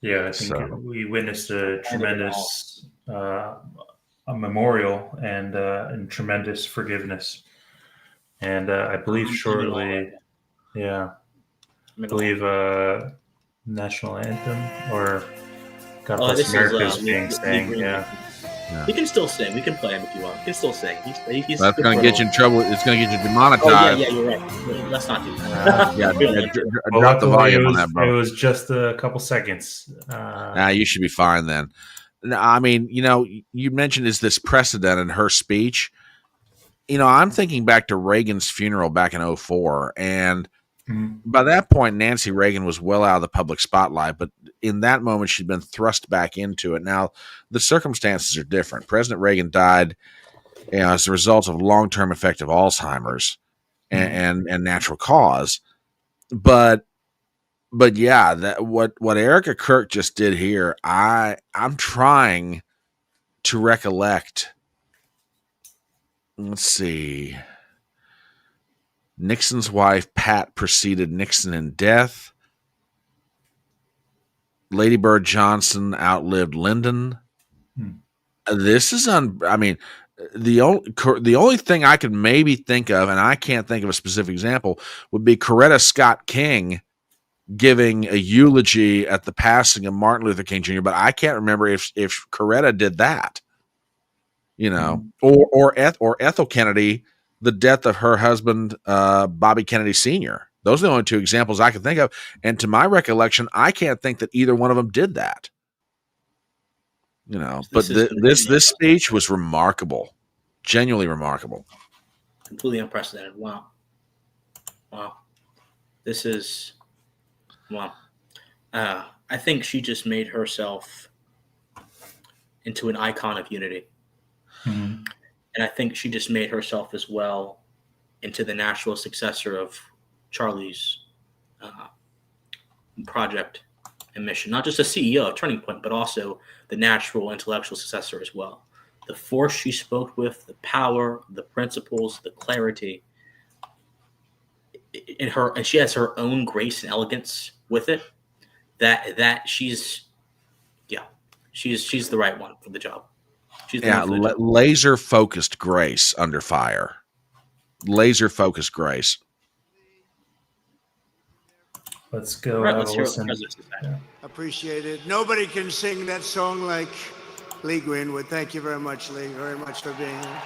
Speaker 2: Yeah, I think we witnessed a tremendous a memorial and tremendous forgiveness. And I believe shortly, national anthem or God Bless America is being sang.
Speaker 1: He can still sing. We can play him if you want. He can still sing. He's
Speaker 3: That's
Speaker 1: good
Speaker 3: going to
Speaker 1: for
Speaker 3: get you in trouble. It's going to get you
Speaker 1: Oh,
Speaker 3: demonetized.
Speaker 1: yeah, you're right. Let's not do that.
Speaker 3: Yeah,
Speaker 2: Well,
Speaker 3: drop the
Speaker 2: luckily
Speaker 3: volume on that,
Speaker 2: it
Speaker 3: bro.
Speaker 2: was just a couple seconds.
Speaker 3: You should be fine then. No, I mean, you mentioned is this precedent in her speech. I'm thinking back to Reagan's funeral back in 2004, and by that point, Nancy Reagan was well out of the public spotlight, but in that moment, she'd been thrust back into it. Now, the circumstances are different. President Reagan died as a result of long-term effective Alzheimer's and natural cause. But yeah, that what Erica Kirk just did here, I'm trying to recollect. Let's see. Nixon's wife, Pat, preceded Nixon in death. Lady Bird Johnson outlived Lyndon. This is the only thing I could maybe think of, and I can't think of a specific example, would be Coretta Scott King giving a eulogy at the passing of Martin Luther King Jr., but I can't remember if Coretta did that. Or Ethel Kennedy, the death of her husband, Bobby Kennedy Sr. Those are the only two examples I can think of. And to my recollection, I can't think that either one of them did that. But this speech was remarkable, genuinely remarkable.
Speaker 1: Completely unprecedented. Wow. This is, wow. I think she just made herself into an icon of unity. And I think she just made herself as well into the natural successor of Charlie's project and mission. Not just a CEO of Turning Point, but also the natural intellectual successor as well. The force she spoke with, the power, the principles, the clarity in her, and she has her own grace and elegance with it. That she's the right one for the job.
Speaker 3: Laser focused grace under fire. Laser focused grace.
Speaker 2: Let's go.
Speaker 1: Right, let's hear what the president said.
Speaker 7: Appreciate it. Nobody can sing that song like Lee Greenwood. Thank you very much, Lee, very much for being here.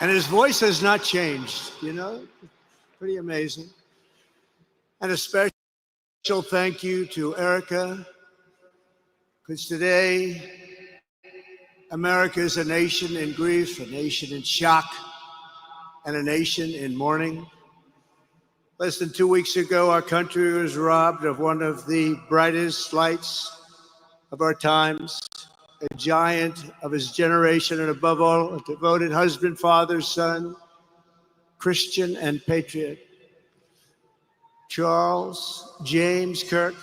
Speaker 7: And his voice has not changed, pretty amazing. And a special thank you to Erica, because today America is a nation in grief, a nation in shock, and a nation in mourning. Less than 2 weeks ago, our country was robbed of one of the brightest lights of our times, a giant of his generation, and above all, a devoted husband, father, son, Christian, and patriot. Charles James Kirk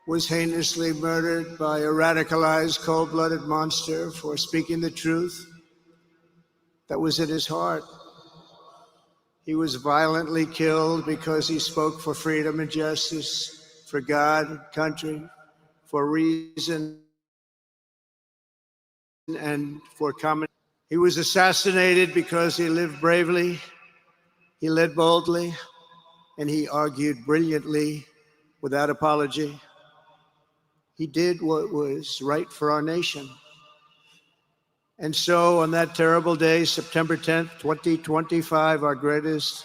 Speaker 7: was heinously murdered by a radicalized, cold-blooded monster for speaking the truth that was in his heart. He was violently killed because he spoke for freedom and justice, for God, country, for reason, and for common. He was assassinated because he lived bravely, he led boldly, and he argued brilliantly without apology. He did what was right for our nation. And so on that terrible day, September 10th, 2025, our greatest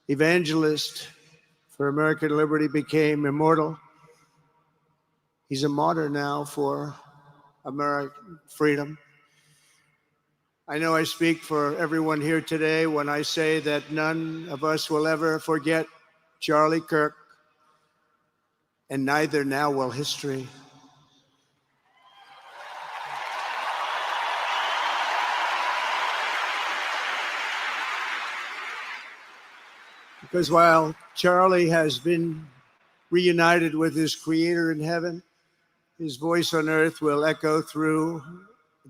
Speaker 7: evangelist for American liberty became immortal. He's a martyr now for American freedom. I know I speak for everyone here today when I say that none of us will ever forget Charlie Kirk, and neither now will history. Because while Charlie has been reunited with his creator in heaven, his voice on earth will echo through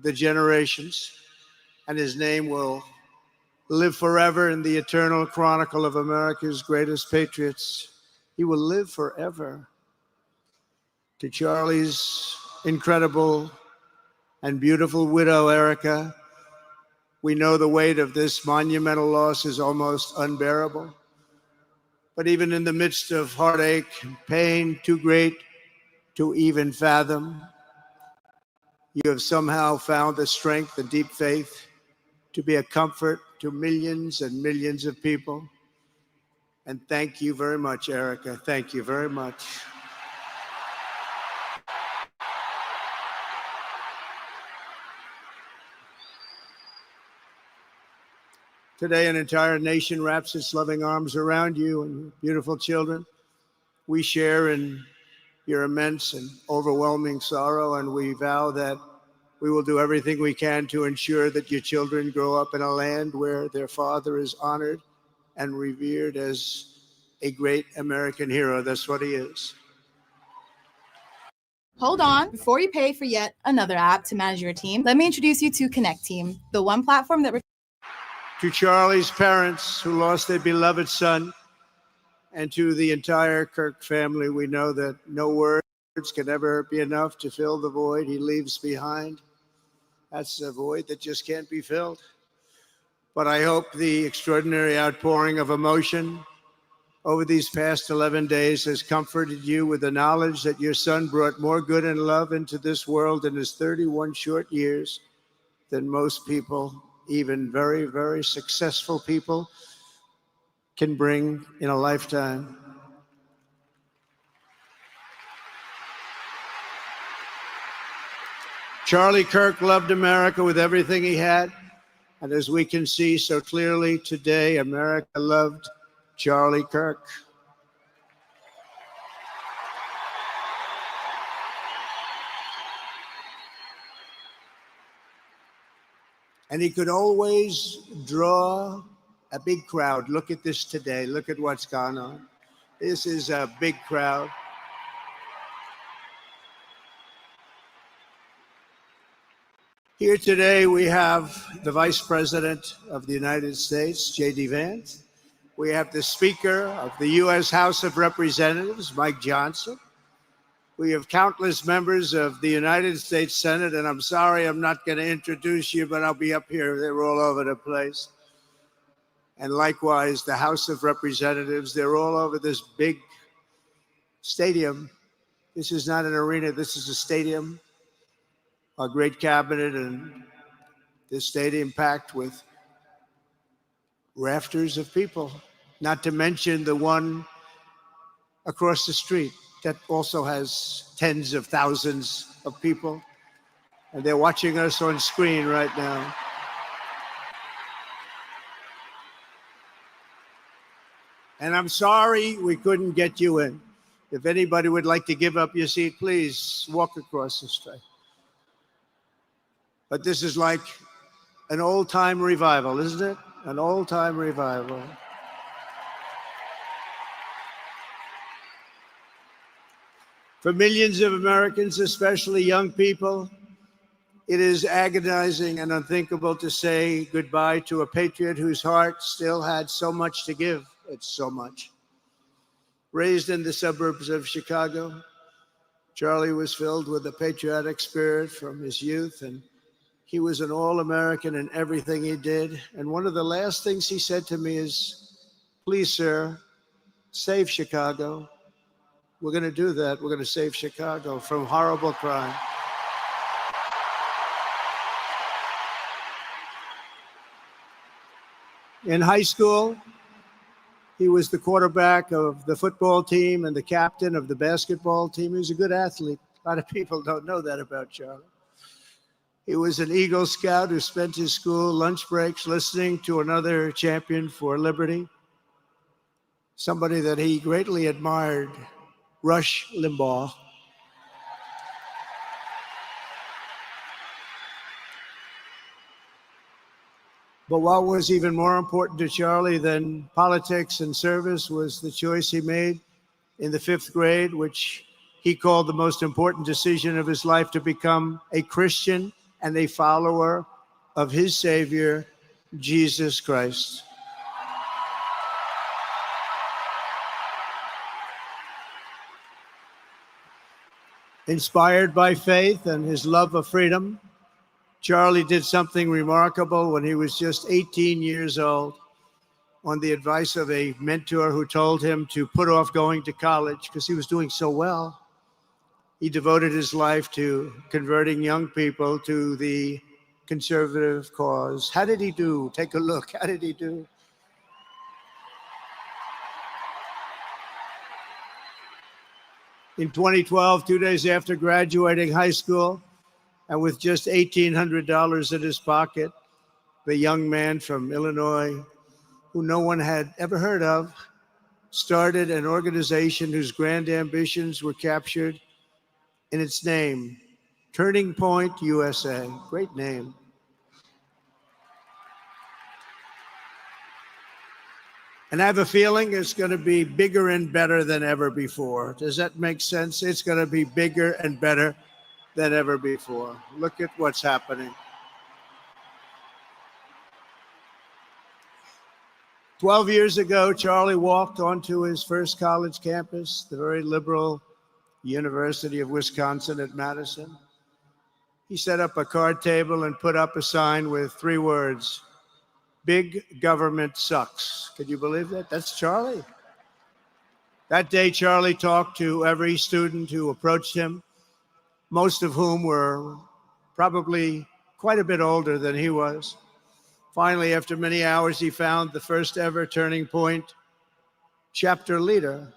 Speaker 7: the generations, and his name will live forever in the eternal chronicle of America's greatest patriots. He will live forever. To Charlie's incredible and beautiful widow, Erica, we know the weight of this monumental loss is almost unbearable. But even in the midst of heartache and pain too great to even fathom. You have somehow found the strength and deep faith to be a comfort to millions and millions of people. And thank you very much, Erica. Thank you very much. Today, an entire nation wraps its loving arms around you and your beautiful children. We share in your immense and overwhelming sorrow, and we vow that we will do everything we can to ensure that your children grow up in a land where their father is honored and revered as a great American hero. That's what he is.
Speaker 8: Hold on. Before you pay for yet another app to manage your team, let me introduce you to Connect Team, the one platform that...
Speaker 7: To Charlie's parents who lost their beloved son, and to the entire Kirk family, we know that no words can ever be enough to fill the void he leaves behind. That's a void that just can't be filled. But I hope the extraordinary outpouring of emotion over these past 11 days has comforted you with the knowledge that your son brought more good and love into this world in his 31 short years than most people, even very, very successful people, can bring in a lifetime. Charlie Kirk loved America with everything he had. And as we can see so clearly today, America loved Charlie Kirk. And he could always draw a big crowd. Look at this today. Look at what's gone on. This is a big crowd. Here today we have the Vice President of the United States, J.D. Vance. We have the Speaker of the U.S. House of Representatives, Mike Johnson. We have countless members of the United States Senate, and I'm sorry I'm not going to introduce you, but I'll be up here. They're all over the place. And likewise, the House of Representatives, they're all over this big stadium. This is not an arena, this is a stadium. Our great cabinet and this stadium packed with rafters of people, not to mention the one across the street that also has tens of thousands of people. And they're watching us on screen right now. And I'm sorry we couldn't get you in. If anybody would like to give up your seat, please walk across the street. But this is like an old-time revival, isn't it? An old-time revival. For millions of Americans, especially young people, it is agonizing and unthinkable to say goodbye to a patriot whose heart still had so much to give. It's so much. Raised in the suburbs of Chicago, Charlie was filled with a patriotic spirit from his youth, and he was an all-American in everything he did. And one of the last things he said to me is, please, sir, save Chicago. We're going to do that. We're going to save Chicago from horrible crime. In high school, he was the quarterback of the football team and the captain of the basketball team. He was a good athlete. A lot of people don't know that about Charlie. He was an Eagle Scout who spent his school lunch breaks listening to another champion for liberty, somebody that he greatly admired, Rush Limbaugh. But what was even more important to Charlie than politics and service was the choice he made in the 5th grade, which he called the most important decision of his life, to become a Christian and a follower of his Savior, Jesus Christ. Inspired by faith and his love of freedom, Charlie did something remarkable when he was just 18 years old. On the advice of a mentor who told him to put off going to college because he was doing so well, He devoted his life to converting young people to the conservative cause. How did he do? Take a look. How did he do? In 2012, 2 days after graduating high school, and with just $1,800 in his pocket, the young man from Illinois, who no one had ever heard of, started an organization whose grand ambitions were captured in its name, Turning Point USA. Great name. And I have a feeling it's going to be bigger and better than ever before. Does that make sense? It's going to be bigger and better than ever before. Look at what's happening. 12 years ago, Charlie walked onto his first college campus, the very liberal University of Wisconsin at Madison. He set up a card table and put up a sign with 3 words: "Big government sucks." Could you believe that? That's Charlie. That day, Charlie talked to every student who approached him, most of whom were probably quite a bit older than he was. Finally, after many hours, he found the first ever Turning Point chapter leader.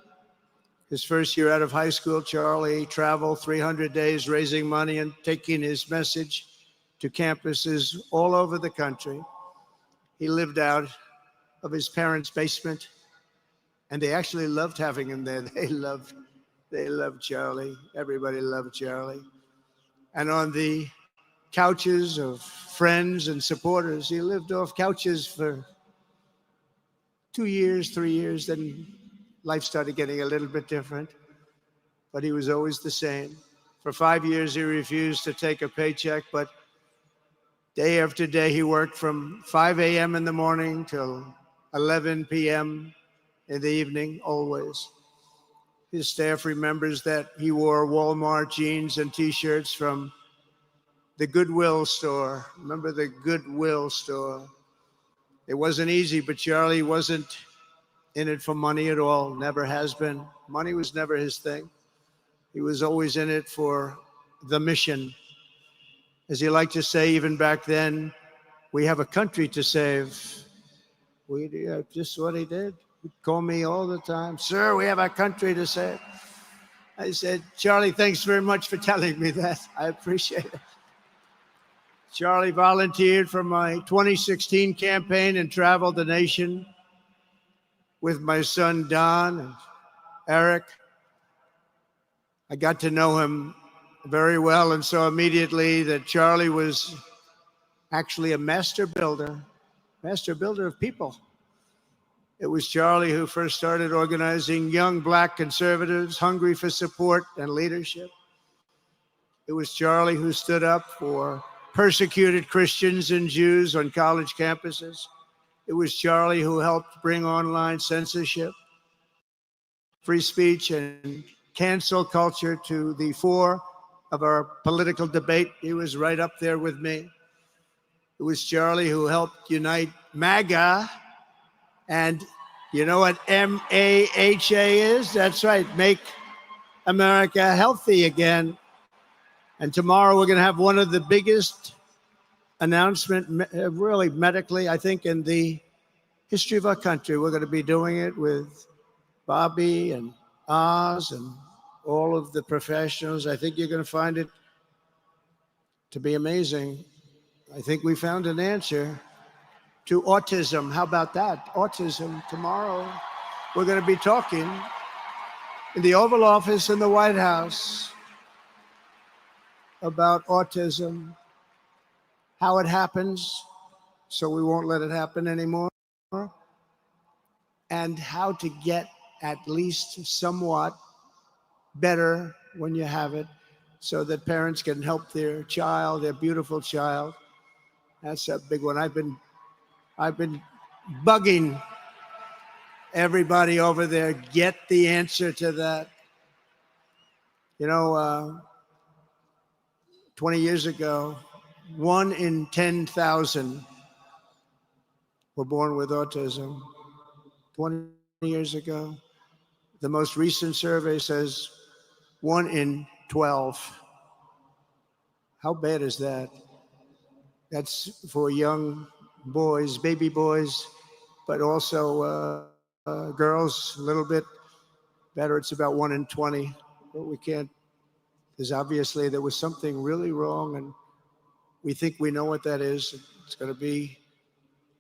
Speaker 7: His first year out of high school, Charlie traveled 300 days raising money and taking his message to campuses all over the country. He lived out of his parents' basement, and they actually loved having him there. They loved Charlie. Everybody loved Charlie. And on the couches of friends and supporters, he lived off couches for 2 years, 3 years. Then life started getting a little bit different, but he was always the same. For 5 years, he refused to take a paycheck, but day after day, he worked from 5 a.m. in the morning till 11 p.m. in the evening, always. His staff remembers that he wore Walmart jeans and T-shirts from the Goodwill store. Remember the Goodwill store? It wasn't easy, but Charlie wasn't in it for money at all, never has been. Money was never his thing. He was always in it for the mission. As he liked to say, even back then, we have a country to save. Just what he did. He'd call me all the time, "Sir, we have a country to save." I said, "Charlie, thanks very much for telling me that. I appreciate it." Charlie volunteered for my 2016 campaign and traveled the nation with my son, Don, and Eric. I got to know him very well and saw immediately that Charlie was actually a master builder of people. It was Charlie who first started organizing young Black conservatives hungry for support and leadership. It was Charlie who stood up for persecuted Christians and Jews on college campuses. It was Charlie who helped bring online censorship, free speech, and cancel culture to the fore of our political debate. He was right up there with me. It was Charlie who helped unite MAGA. And you know what MAHA is? That's right, Make America Healthy Again. And tomorrow we're going to have one of the biggest announcements, really medically, I think, in the history of our country. We're going to be doing it with Bobby and Oz and all of the professionals. I think you're going to find it to be amazing. I think we found an answer to autism. How about that? Autism. Tomorrow, we're going to be talking in the Oval Office in the White House about autism, how it happens, so we won't let it happen anymore, and how to get at least somewhat better when you have it, so that parents can help their child, their beautiful child. That's a big one. I've been bugging everybody over there, get the answer to that. You know, 20 years ago, 1 in 10,000 were born with autism. 20 years ago. The most recent survey says 1 in 12. How bad is that? That's for young boys, baby boys, but also girls a little bit better. It's about 1 in 20. But we can't, because obviously there was something really wrong, and we think we know what that is. It's going to be,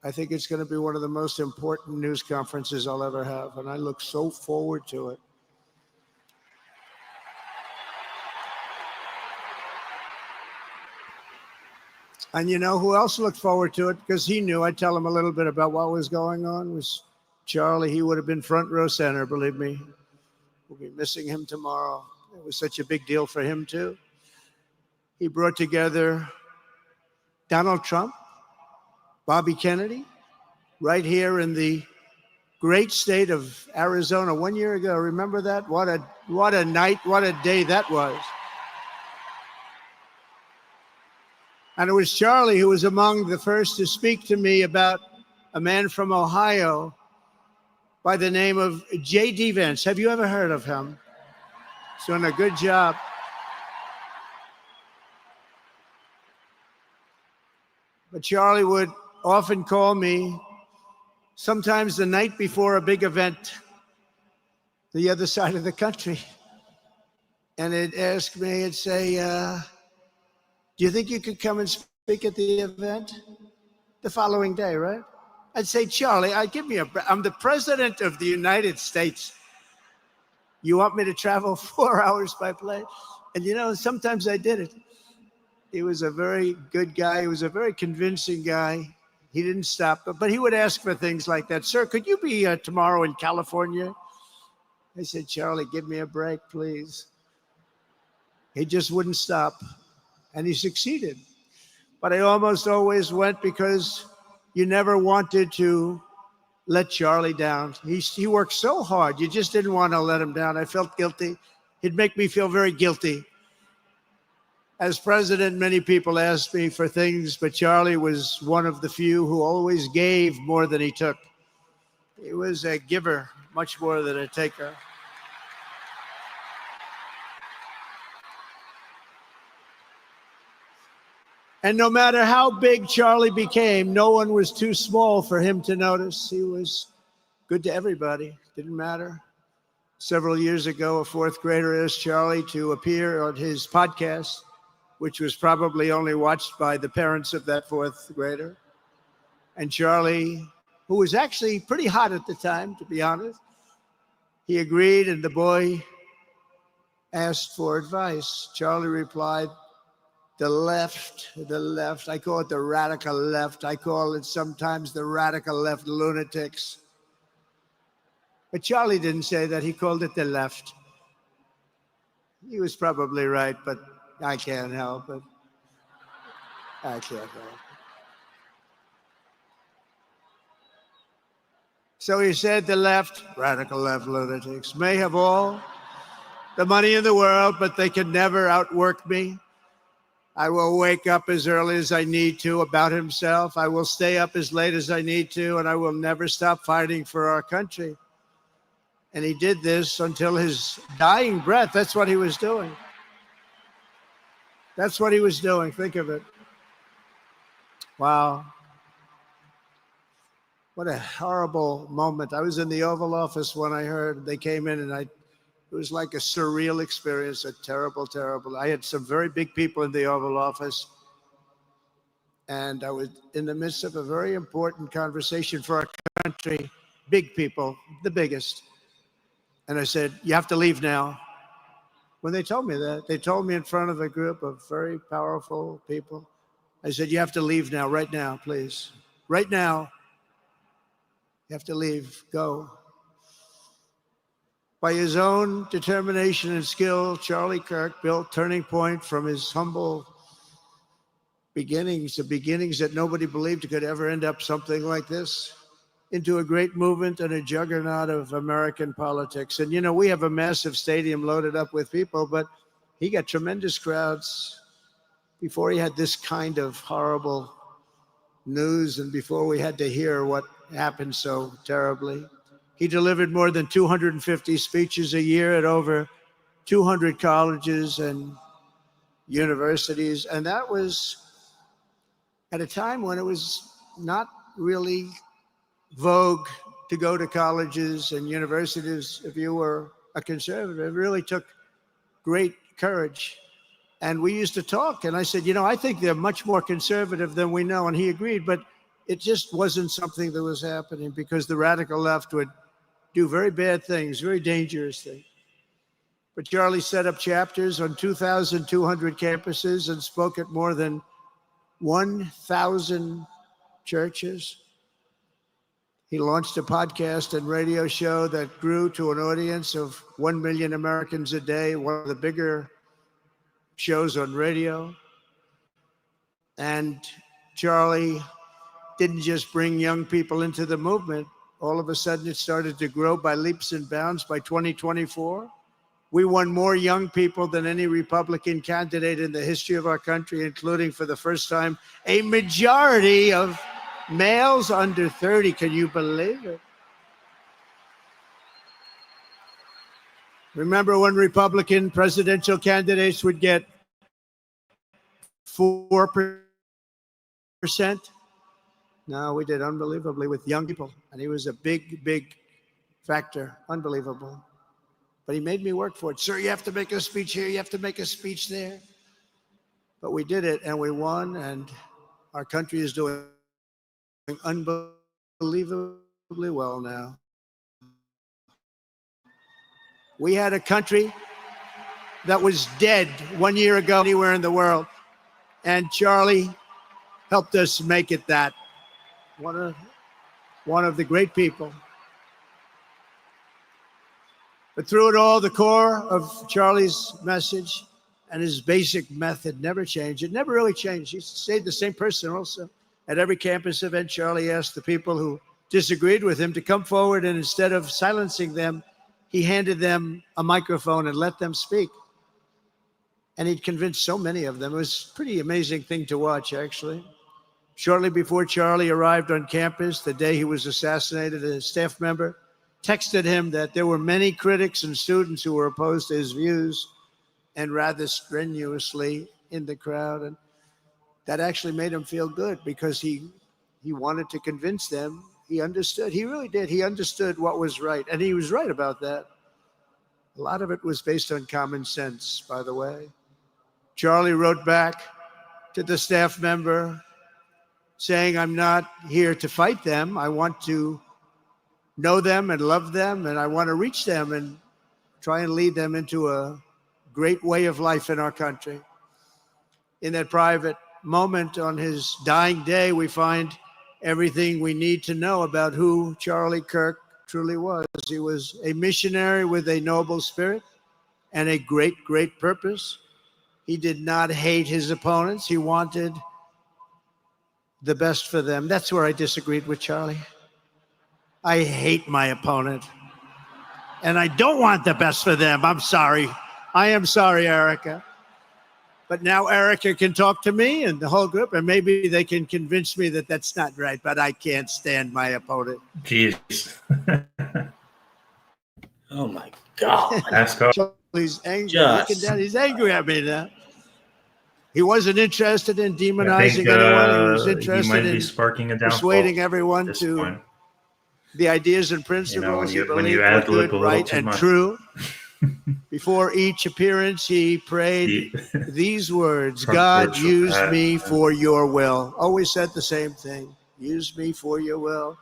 Speaker 7: I think it's going to be one of the most important news conferences I'll ever have, and I look so forward to it. And you know who else looked forward to it? Because he knew I'd tell him a little bit about what was going on. Was Charlie. He would have been front row center, believe me. We'll be missing him tomorrow. It was such a big deal for him, too. He brought together Donald Trump, Bobby Kennedy, right here in the great state of Arizona 1 year ago. Remember that? What a night, what a day that was. And it was Charlie who was among the first to speak to me about a man from Ohio by the name of J.D. Vance. Have you ever heard of him? He's doing a good job. But Charlie would often call me, sometimes the night before a big event, the other side of the country. And it'd ask me, it'd say, do you think you could come and speak at the event? The following day, right? I'd say, Charlie, I'm the president of the United States. You want me to travel 4 hours by plane? And you know, sometimes I did it. He was a very good guy. He was a very convincing guy. He didn't stop, but he would ask for things like that. Sir, could you be tomorrow in California? I said, Charlie, give me a break, please. He just wouldn't stop. And he succeeded. But I almost always went because you never wanted to let Charlie down. He worked so hard. You just didn't want to let him down. I felt guilty. He'd make me feel very guilty. As president, many people asked me for things, but Charlie was one of the few who always gave more than he took. He was a giver, much more than a taker. And no matter how big Charlie became, no one was too small for him to notice. He was good to everybody. Didn't matter. Several years ago, a fourth grader asked Charlie to appear on his podcast, which was probably only watched by the parents of that fourth grader. And Charlie, who was actually pretty hot at the time, to be honest, he agreed, and the boy asked for advice. Charlie replied, the left. I call it the radical left. I call it sometimes the radical left lunatics. But Charlie didn't say that. He called it the left. He was probably right, but I can't help it. I can't help it. So he said the left, radical left lunatics, may have all the money in the world, but they can never outwork me. I will wake up as early as I need to, about himself. I will stay up as late as I need to, and I will never stop fighting for our country. And he did this until his dying breath. That's what he was doing. That's what he was doing. Think of it. Wow. What a horrible moment. I was in the Oval Office when I heard they came in, and it was like a surreal experience, a terrible, terrible. I had some very big people in the Oval Office, and I was in the midst of a very important conversation for our country, big people, the biggest. And I said, you have to leave now. When they told me that, they told me in front of a group of very powerful people. I said, you have to leave now, right now, please. Right now, you have to leave, go. By his own determination and skill, Charlie Kirk built Turning Point from his humble beginnings, the beginnings that nobody believed could ever end up something like this, into a great movement and a juggernaut of American politics. And, you know, we have a massive stadium loaded up with people, but he got tremendous crowds before he had this kind of horrible news and before we had to hear what happened so terribly. He delivered more than 250 speeches a year at over 200 colleges and universities. And that was at a time when it was not really vogue to go to colleges and universities if you were a conservative. It really took great courage. And we used to talk, and I said, I think they're much more conservative than we know. And he agreed, but it just wasn't something that was happening because the radical left would do very bad things, very dangerous things. But Charlie set up chapters on 2,200 campuses and spoke at more than 1,000 churches. He launched a podcast and radio show that grew to an audience of 1 million Americans a day, one of the bigger shows on radio. And Charlie didn't just bring young people into the movement. All of a sudden, it started to grow by leaps and bounds. By 2024, we won more young people than any Republican candidate in the history of our country, including, for the first time, a majority of males under 30. Can you believe it? Remember when Republican presidential candidates would get 4%? No, we did unbelievably with young people. And he was a big, big factor. Unbelievable. But he made me work for it. Sir, you have to make a speech here. You have to make a speech there. But we did it, and we won, and our country is doing unbelievably well now. We had a country that was dead 1 year ago anywhere in the world, and Charlie helped us make it that. One of the great people. But through it all, the core of Charlie's message and his basic method never changed. It never really changed. He stayed the same person also. At every campus event, Charlie asked the people who disagreed with him to come forward, and instead of silencing them, he handed them a microphone and let them speak. And he'd convinced so many of them. It was a pretty amazing thing to watch, actually. Shortly before Charlie arrived on campus, the day he was assassinated, a staff member texted him that there were many critics and students who were opposed to his views and rather strenuously in the crowd. And that actually made him feel good because he wanted to convince them. He understood. He really did. He understood what was right. And he was right about that. A lot of it was based on common sense, by the way. Charlie wrote back to the staff member saying, I'm not here to fight them. I want to know them and love them, and I want to reach them and try and lead them into a great way of life in our country. In that private moment on his dying day, we find everything we need to know about who Charlie Kirk truly was. He was a missionary with a noble spirit and a great, great purpose. He did not hate his opponents. He wanted the best for them. That's where I disagreed with Charlie. I hate my opponent, and I don't want the best for them. I'm sorry. I am sorry, Erica. But now Erica can talk to me and the whole group, and maybe they can convince me that that's not right, but I can't stand my opponent.
Speaker 2: Jeez.
Speaker 1: Oh, my God.
Speaker 2: Ask off.
Speaker 7: He's angry. Look at that. He's angry at me now. He wasn't interested in demonizing anyone. He was interested in
Speaker 2: sparking a
Speaker 7: persuading everyone to
Speaker 2: point.
Speaker 7: The ideas and principles
Speaker 2: when you add
Speaker 7: were good,
Speaker 2: a little
Speaker 7: right,
Speaker 2: too
Speaker 7: and
Speaker 2: much.
Speaker 7: true. Before each appearance, he prayed these words: God, use me for your will. Always said the same thing. Use me for your will.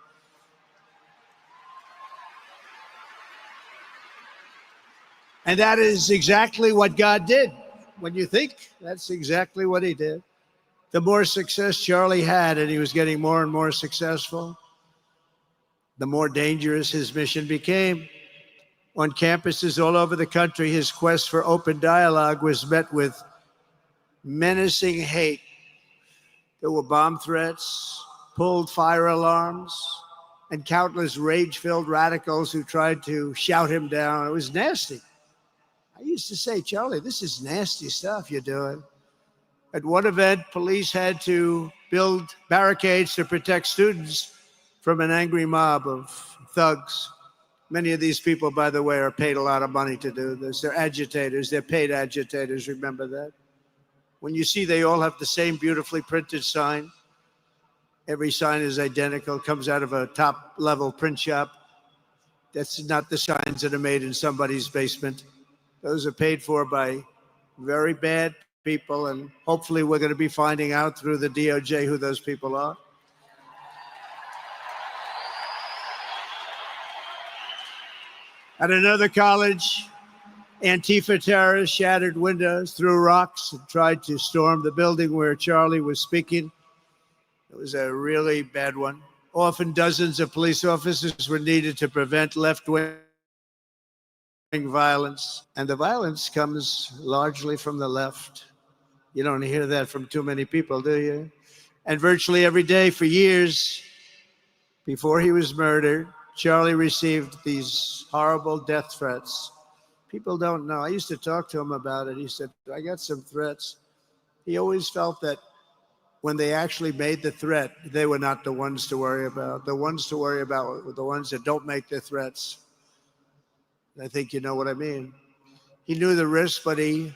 Speaker 7: And that is exactly what God did. When you think, that's exactly what he did. The more success Charlie had, and he was getting more and more successful, the more dangerous his mission became. On campuses all over the country, his quest for open dialogue was met with menacing hate. There were bomb threats, pulled fire alarms, and countless rage-filled radicals who tried to shout him down. It was nasty. I used to say, Charlie, this is nasty stuff you're doing. At one event, police had to build barricades to protect students from an angry mob of thugs. Many of these people, by the way, are paid a lot of money to do this. They're agitators. They're paid agitators. Remember that. When you see they all have the same beautifully printed sign, every sign is identical, comes out of a top-level print shop. That's not the signs that are made in somebody's basement. Those are paid for by very bad people, and hopefully we're going to be finding out through the DOJ who those people are. At another college, Antifa terrorists shattered windows, threw rocks, and tried to storm the building where Charlie was speaking. It was a really bad one. Often dozens of police officers were needed to prevent left-wing violence. And the violence comes largely from the left. You don't hear that from too many people, do you? And virtually every day for years before he was murdered, Charlie received these horrible death threats. People don't know. I used to talk to him about it. He said, I got some threats. He always felt that when they actually made the threat, they were not the ones to worry about. The ones to worry about were the ones that don't make the threats. I think you know what I mean. He knew the risk, but he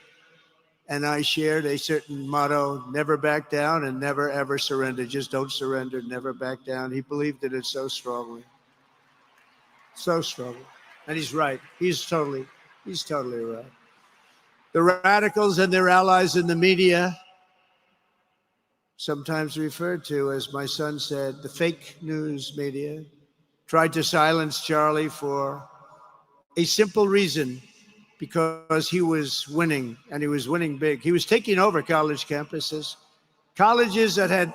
Speaker 7: and I shared a certain motto: never back down and never, ever surrender. Just don't surrender, never back down. He believed in it so strongly. So strongly. And he's right. He's totally right. The radicals and their allies in the media, sometimes referred to, as my son said, the fake news media, tried to silence Charlie for a simple reason: because he was winning, and he was winning big. He was taking over college campuses, colleges that had,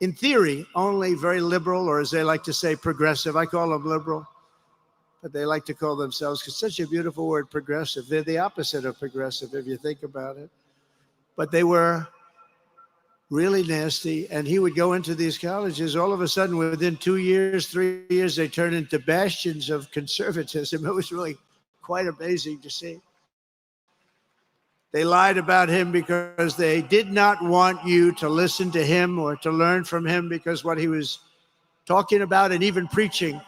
Speaker 7: in theory, only very liberal, or as they like to say, progressive. I call them liberal, but they like to call themselves, because such a beautiful word, progressive. They're the opposite of progressive, if you think about it. But they were really nasty, and he would go into these colleges. All of a sudden, within 2 years, 3 years, they turned into bastions of conservatism. It was really quite amazing to see. They lied about him because they did not want you to listen to him or to learn from him, because what he was talking about and even preaching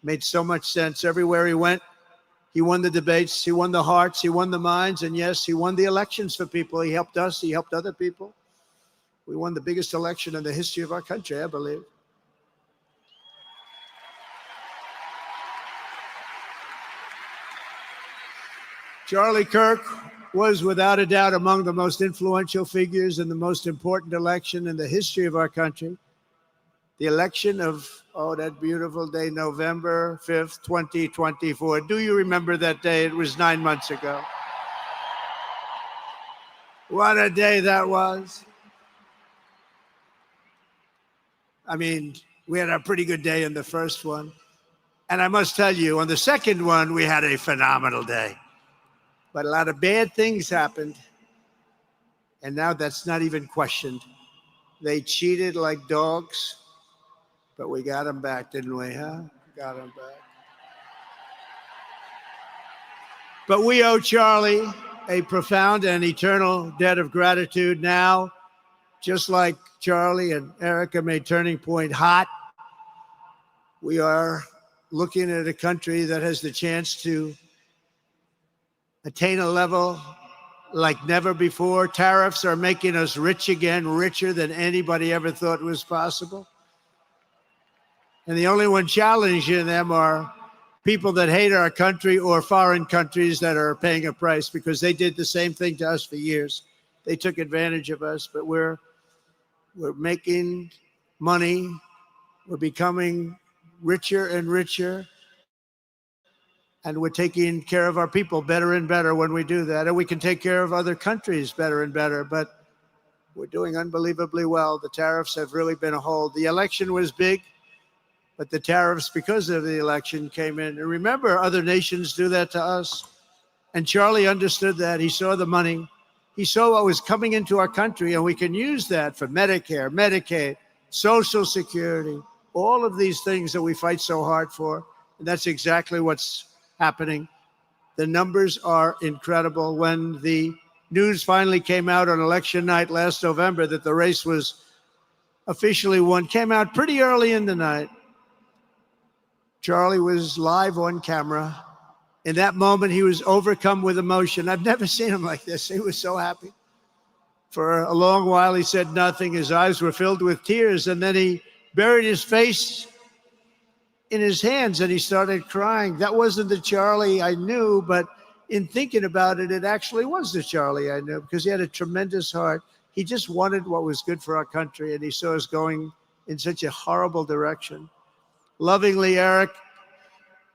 Speaker 7: made so much sense. Everywhere he went, he won the debates, he won the hearts, he won the minds, and yes, he won the elections for people. He helped us, he helped other people. We won the biggest election in the history of our country, I believe. Charlie Kirk was without a doubt among the most influential figures in the most important election in the history of our country. The election of, that beautiful day, November 5th, 2024. Do you remember that day? It was 9 months ago. What a day that was. I mean, we had a pretty good day in the first one. And I must tell you, on the second one, we had a phenomenal day. But a lot of bad things happened. And now that's not even questioned. They cheated like dogs, but we got them back, didn't we, huh? Got them back. But we owe Charlie a profound and eternal debt of gratitude now. Just like Charlie and Erica made Turning Point hot, we are looking at a country that has the chance to attain a level like never before. Tariffs are making us rich again, richer than anybody ever thought was possible. And the only one challenging them are people that hate our country or foreign countries that are paying a price, because they did the same thing to us for years. They took advantage of us, but we're making money. We're becoming richer and richer. And we're taking care of our people better and better when we do that. And we can take care of other countries better and better. But we're doing unbelievably well. The tariffs have really been a hold. The election was big, but the tariffs, because of the election, came in. And remember, other nations do that to us. And Charlie understood that. He saw the money. He saw what was coming into our country, and we can use that for Medicare, Medicaid, Social Security, all of these things that we fight so hard for. And that's exactly what's happening. The numbers are incredible. When the news finally came out on election night last November that the race was officially won, came out pretty early in the night. Charlie was live on camera. In that moment, he was overcome with emotion. I've never seen him like this. He was so happy. For a long while, he said nothing. His eyes were filled with tears, and then he buried his face in his hands and he started crying. That wasn't the Charlie I knew, but in thinking about it, it actually was the Charlie I knew, because he had a tremendous heart. He just wanted what was good for our country, and he saw us going in such a horrible direction. Lovingly, Eric,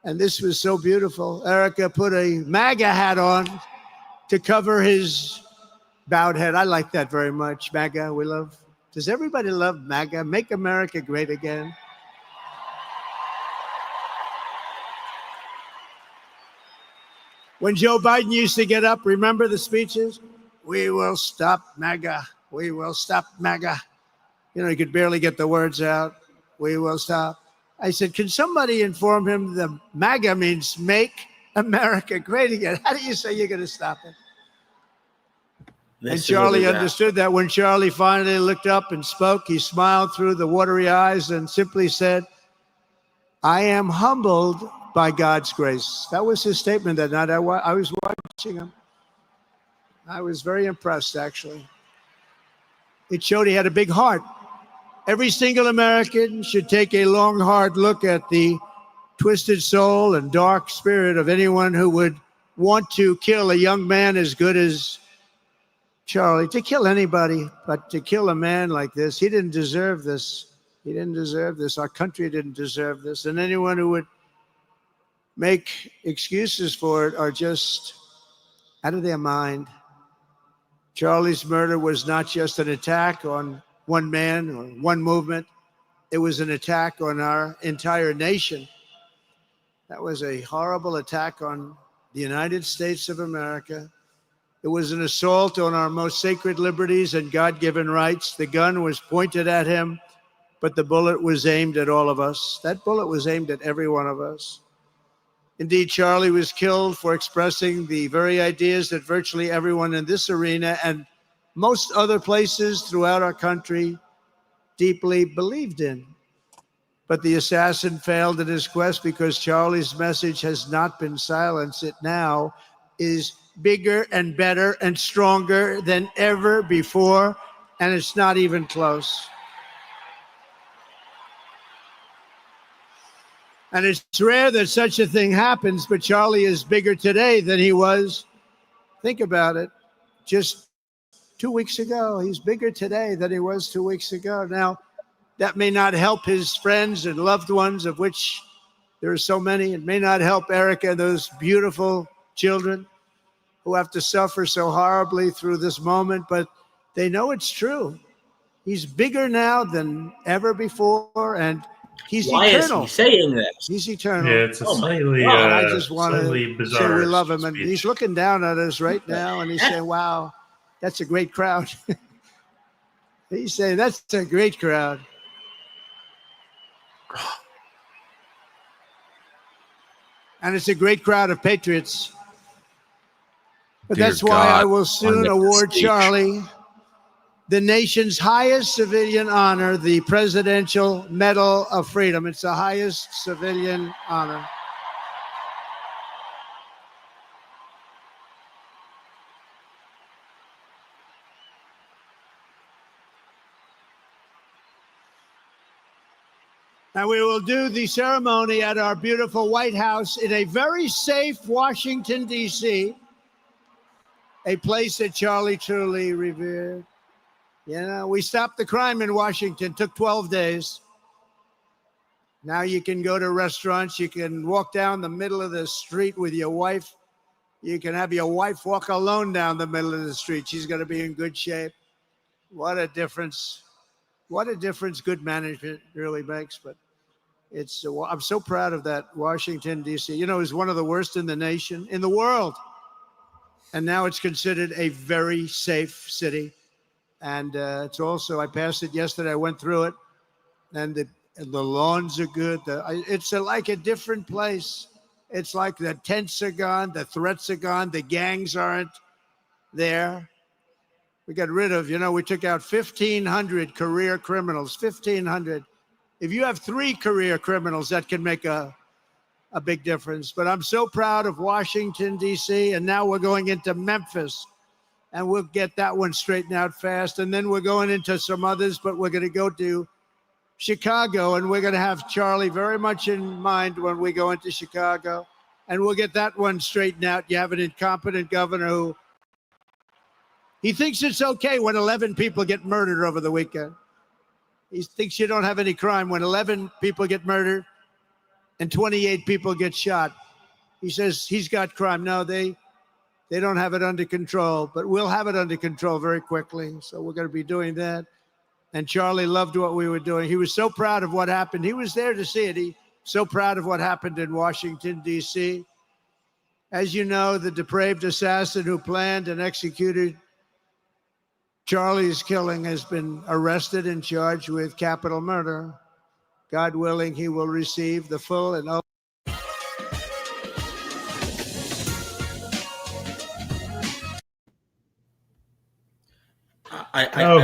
Speaker 7: and this was so beautiful, Erica put a MAGA hat on to cover his bowed head. I like that very much. MAGA, we love. Does everybody love MAGA? Make America great again. When Joe Biden used to get up, remember the speeches? We will stop MAGA. We will stop MAGA. You know, he could barely get the words out. We will stop. I said, can somebody inform him the MAGA means make America great again? How do you say you're going to stop it? And Charlie understood that. When Charlie finally looked up and spoke, he smiled through the watery eyes and simply said, I am humbled by God's grace. That was his statement that night. I was watching him. I was very impressed, actually. It showed he had a big heart. Every single American should take a long, hard look at the twisted soul and dark spirit of anyone who would want to kill a young man as good as Charlie. To kill anybody, but to kill a man like this, he didn't deserve this. He didn't deserve this. Our country didn't deserve this. And anyone who would make excuses for it are just out of their mind. Charlie's murder was not just an attack on one man or one movement. It was an attack on our entire nation. That was a horrible attack on the United States of America. It was an assault on our most sacred liberties and God-given rights. The gun was pointed at him, but the bullet was aimed at all of us. That bullet was aimed at every one of us. Indeed, Charlie was killed for expressing the very ideas that virtually everyone in this arena and most other places throughout our country deeply believed in. But the assassin failed in his quest because Charlie's message has not been silenced. It now is bigger and better and stronger than ever before, and it's not even close. And it's rare that such a thing happens, but Charlie is bigger today than he was. Think about it. Just 2 weeks ago, he's bigger today than he was 2 weeks ago. Now, that may not help his friends and loved ones, of which there are so many. It may not help Erica and those beautiful children who have to suffer so horribly through this moment, but they know it's true. He's bigger now than ever before, and he's eternal.
Speaker 1: Why is he saying this?
Speaker 7: He's eternal.
Speaker 2: Yeah, it's a slightly,
Speaker 7: I just want
Speaker 2: slightly
Speaker 7: to
Speaker 2: bizarre
Speaker 7: say we love him, and
Speaker 2: speech.
Speaker 7: he's looking down at us right now, and he's saying, wow, that's a great crowd. He's saying, that's a great crowd. And it's a great crowd of patriots. But
Speaker 3: Dear
Speaker 7: that's why
Speaker 3: God,
Speaker 7: I will soon award Charlie the nation's highest civilian honor, the Presidential Medal of Freedom. It's the highest civilian honor. And we will do the ceremony at our beautiful White House in a very safe Washington, D.C., a place that Charlie truly revered. You know, we stopped the crime in Washington, took 12 days. Now you can go to restaurants, you can walk down the middle of the street with your wife. You can have your wife walk alone down the middle of the street. She's going to be in good shape. What a difference. What a difference good management really makes. But it's, I'm so proud of that Washington, D.C. You know, it's one of the worst in the nation, in the world. And now it's considered a very safe city. And it's also, I passed it yesterday, I went through it, and the lawns are good. It's like a different place. It's like the tents are gone, the threats are gone, the gangs aren't there. We got rid of, we took out 1,500 career criminals, 1,500. If you have 3 career criminals, that can make a a big difference. But I'm so proud of Washington, D.C., and now we're going into Memphis, and we'll get that one straightened out fast. And then we're going into some others, but we're going to go to Chicago, and we're going to have Charlie very much in mind when we go into Chicago, and we'll get that one straightened out. You have an incompetent governor who he thinks it's okay when 11 people get murdered over the weekend. He thinks you don't have any crime when 11 people get murdered and 28 people get shot. He says he's got crime. No, they don't have it under control, but we'll have it under control very quickly. So we're going to be doing that. And Charlie loved what we were doing. He was so proud of what happened. He was there to see it. He so proud of what happened in Washington, D.C. As you know, the depraved assassin who planned and executed Charlie's killing has been arrested and charged with capital murder. God willing, he will receive the full and
Speaker 1: I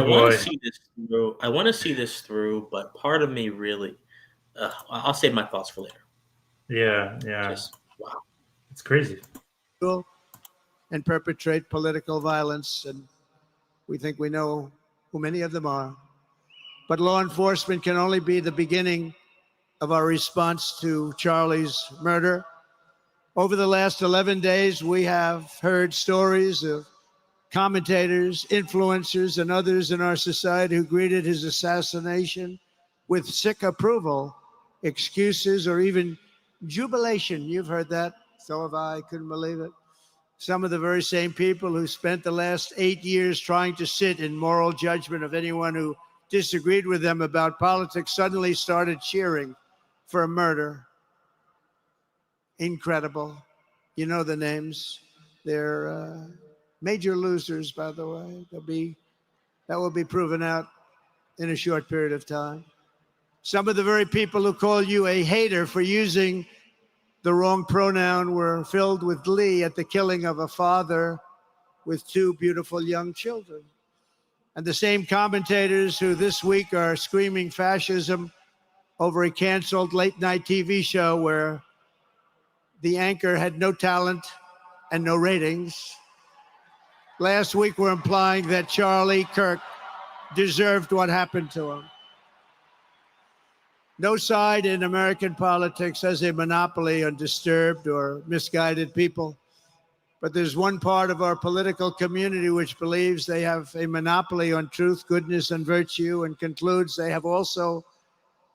Speaker 1: want to see this through. I want to see this through, but part of me really, I'll save my thoughts for later.
Speaker 2: Yeah.
Speaker 1: Just, wow,
Speaker 2: it's crazy.
Speaker 7: And perpetrate political violence, and we think we know who many of them are. But law enforcement can only be the beginning of our response to Charlie's murder. Over the last 11 days, we have heard stories of commentators, influencers, and others in our society who greeted his assassination with sick approval, excuses, or even jubilation. You've heard that. So have I. Couldn't believe it. Some of the very same people who spent the last 8 years trying to sit in moral judgment of anyone who disagreed with them about politics suddenly started cheering for a murder. Incredible. You know the names. They're major losers, by the way. That will be proven out in a short period of time. Some of the very people who call you a hater for using the wrong pronoun were filled with glee at the killing of a father with 2 beautiful young children. And the same commentators who this week are screaming fascism over a canceled late-night TV show where the anchor had no talent and no ratings. Last week were implying that Charlie Kirk deserved what happened to him. No side in American politics has a monopoly on disturbed or misguided people. But there's one part of our political community which believes they have a monopoly on truth, goodness, and virtue, and concludes they have also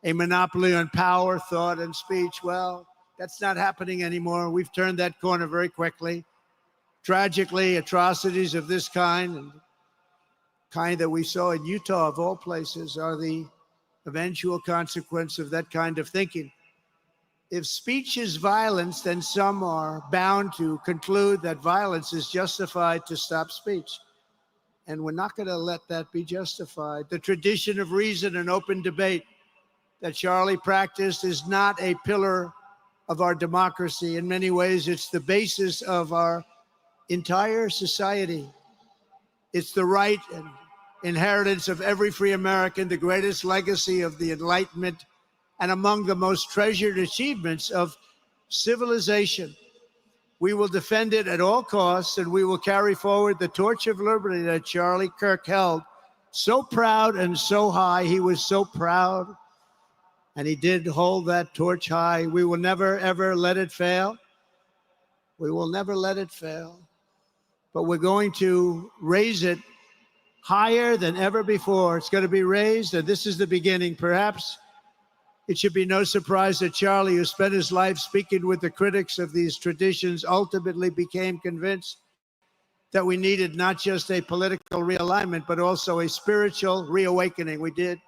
Speaker 7: a monopoly on power, thought, and speech. Well, that's not happening anymore. We've turned that corner very quickly. Tragically, atrocities of this kind, and kind that we saw in Utah, of all places, are the eventual consequence of that kind of thinking. If speech is violence, then some are bound to conclude that violence is justified to stop speech. And we're not going to let that be justified. The tradition of reason and open debate that Charlie practiced is not a pillar of our democracy. In many ways, it's the basis of our entire society. It's the right and inheritance of every free American, the greatest legacy of the Enlightenment, and among the most treasured achievements of civilization. We will defend it at all costs, and we will carry forward the torch of liberty that Charlie Kirk held so proud and so high. He was so proud, and he did hold that torch high. We will never, ever let it fail. We will never let it fail. But we're going to raise it higher than ever before. It's going to be raised, and this is the beginning. Perhaps it should be no surprise that Charlie, who spent his life speaking with the critics of these traditions, ultimately became convinced that we needed not just a political realignment, but also a spiritual reawakening. We did.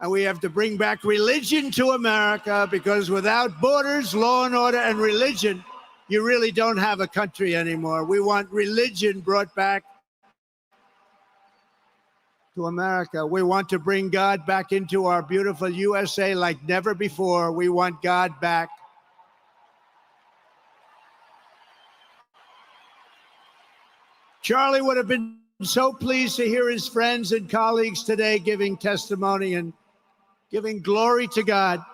Speaker 7: And we have to bring back religion to America, because without borders, law and order, and religion, you really don't have a country anymore. We want religion brought back to America. We want to bring God back into our beautiful USA like never before. We want God back. Charlie would have been so pleased to hear his friends and colleagues today giving testimony and giving glory to God.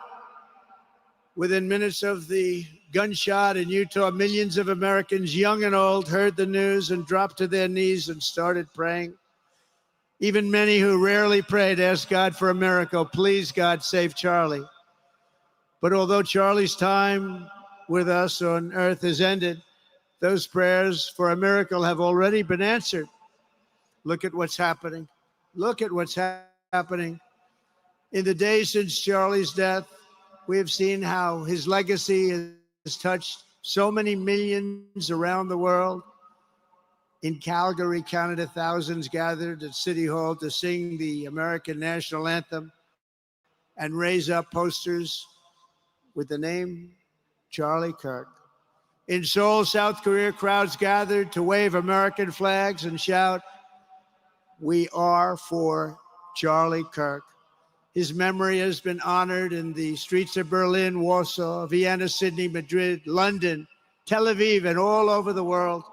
Speaker 7: Within minutes of the gunshot in Utah, millions of Americans, young and old, heard the news and dropped to their knees and started praying. Even many who rarely prayed asked God for a miracle. Please, God, save Charlie. But although Charlie's time with us on earth has ended, those prayers for a miracle have already been answered. Look at what's happening. Look at what's happening. In the days since Charlie's death, we have seen how his legacy has touched so many millions around the world. In Calgary, Canada, thousands gathered at City Hall to sing the American national anthem and raise up posters with the name Charlie Kirk. In Seoul, South Korea, crowds gathered to wave American flags and shout, "We are for Charlie Kirk." His memory has been honored in the streets of Berlin, Warsaw, Vienna, Sydney, Madrid, London, Tel Aviv, and all over the world.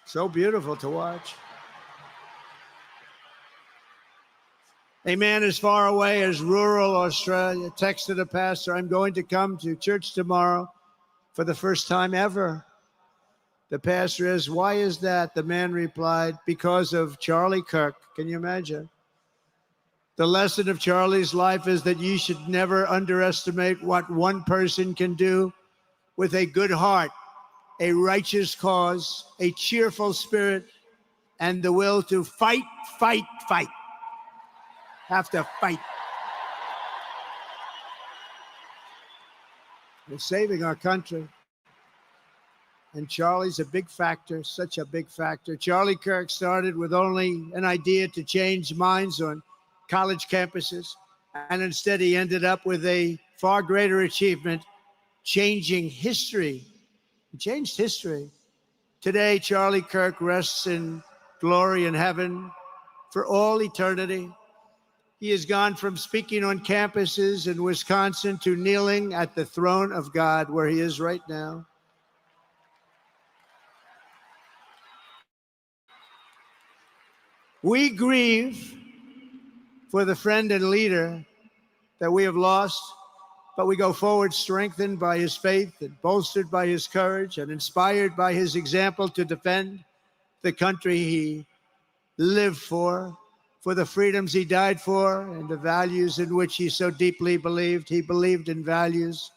Speaker 7: So beautiful to watch. A man as far away as rural Australia texted a pastor, "I'm going to come to church tomorrow for the first time ever." The pastor asked, "Why is that?" The man replied, "Because of Charlie Kirk." Can you imagine? The lesson of Charlie's life is that you should never underestimate what one person can do with a good heart, a righteous cause, a cheerful spirit, and the will to fight, fight, fight. Have to fight. We're saving our country. And Charlie's a big factor, such a big factor. Charlie Kirk started with only an idea to change minds on college campuses, and instead he ended up with a far greater achievement, changing history. He changed history. Today, Charlie Kirk rests in glory in heaven for all eternity. He has gone from speaking on campuses in Wisconsin to kneeling at the throne of God, where he is right now. We grieve for the friend and leader that we have lost, but we go forward strengthened by his faith and bolstered by his courage and inspired by his example to defend the country he lived for the freedoms he died for, and the values in which he so deeply believed. He believed in values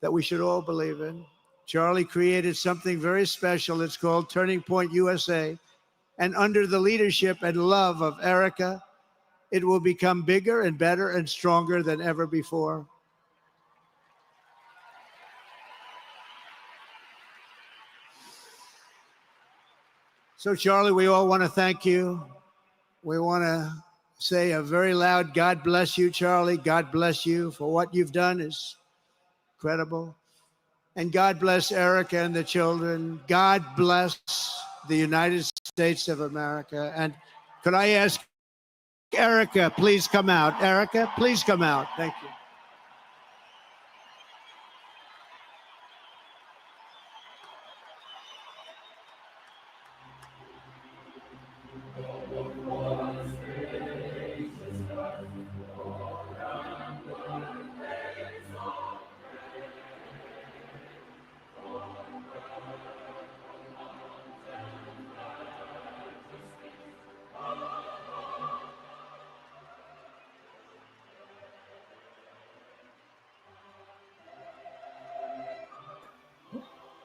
Speaker 7: that we should all believe in. Charlie created something very special. It's called Turning Point USA. And under the leadership and love of Erica, it will become bigger and better and stronger than ever before. So, Charlie, we all want to thank you. We want to say a very loud God bless you, Charlie. God bless you for what you've done is incredible. And God bless Erica and the children. God bless the United States of America. And could I ask Erica, please come out. Erica, please come out. Thank you.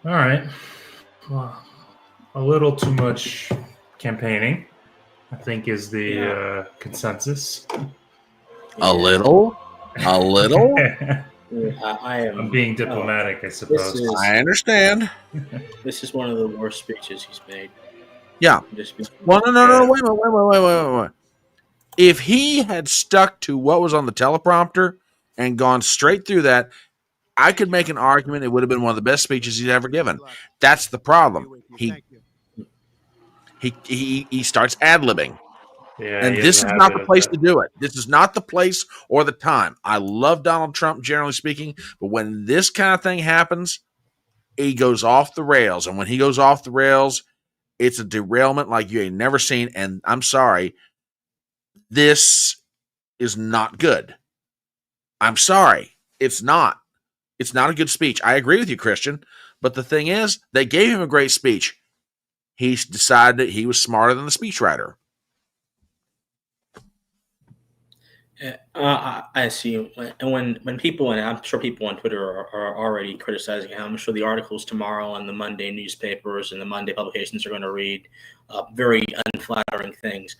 Speaker 2: All right. Well, a little too much campaigning, I think, is the consensus.
Speaker 3: A little? A little?
Speaker 2: I'm being diplomatic, I suppose.
Speaker 3: I understand.
Speaker 1: This is one of the worst speeches he's made.
Speaker 3: Yeah. Well, no. Wait a minute. If he had stuck to what was on the teleprompter and gone straight through that, I could make an argument it would have been one of the best speeches he's ever given. That's the problem. He starts ad-libbing.
Speaker 2: Yeah,
Speaker 3: and this is not the place to do it. This is not the place or the time. I love Donald Trump, generally speaking, but when this kind of thing happens, he goes off the rails. And when he goes off the rails, it's a derailment like you ain't never seen. And I'm sorry, this is not good. I'm sorry. It's not. It's not a good speech. I agree with you, Christian. But the thing is, they gave him a great speech. He decided that he was smarter than the speechwriter.
Speaker 1: I see. And when people, and I'm sure people on Twitter are already criticizing how I'm sure the articles tomorrow on the Monday newspapers and the Monday publications are going to read very unflattering things.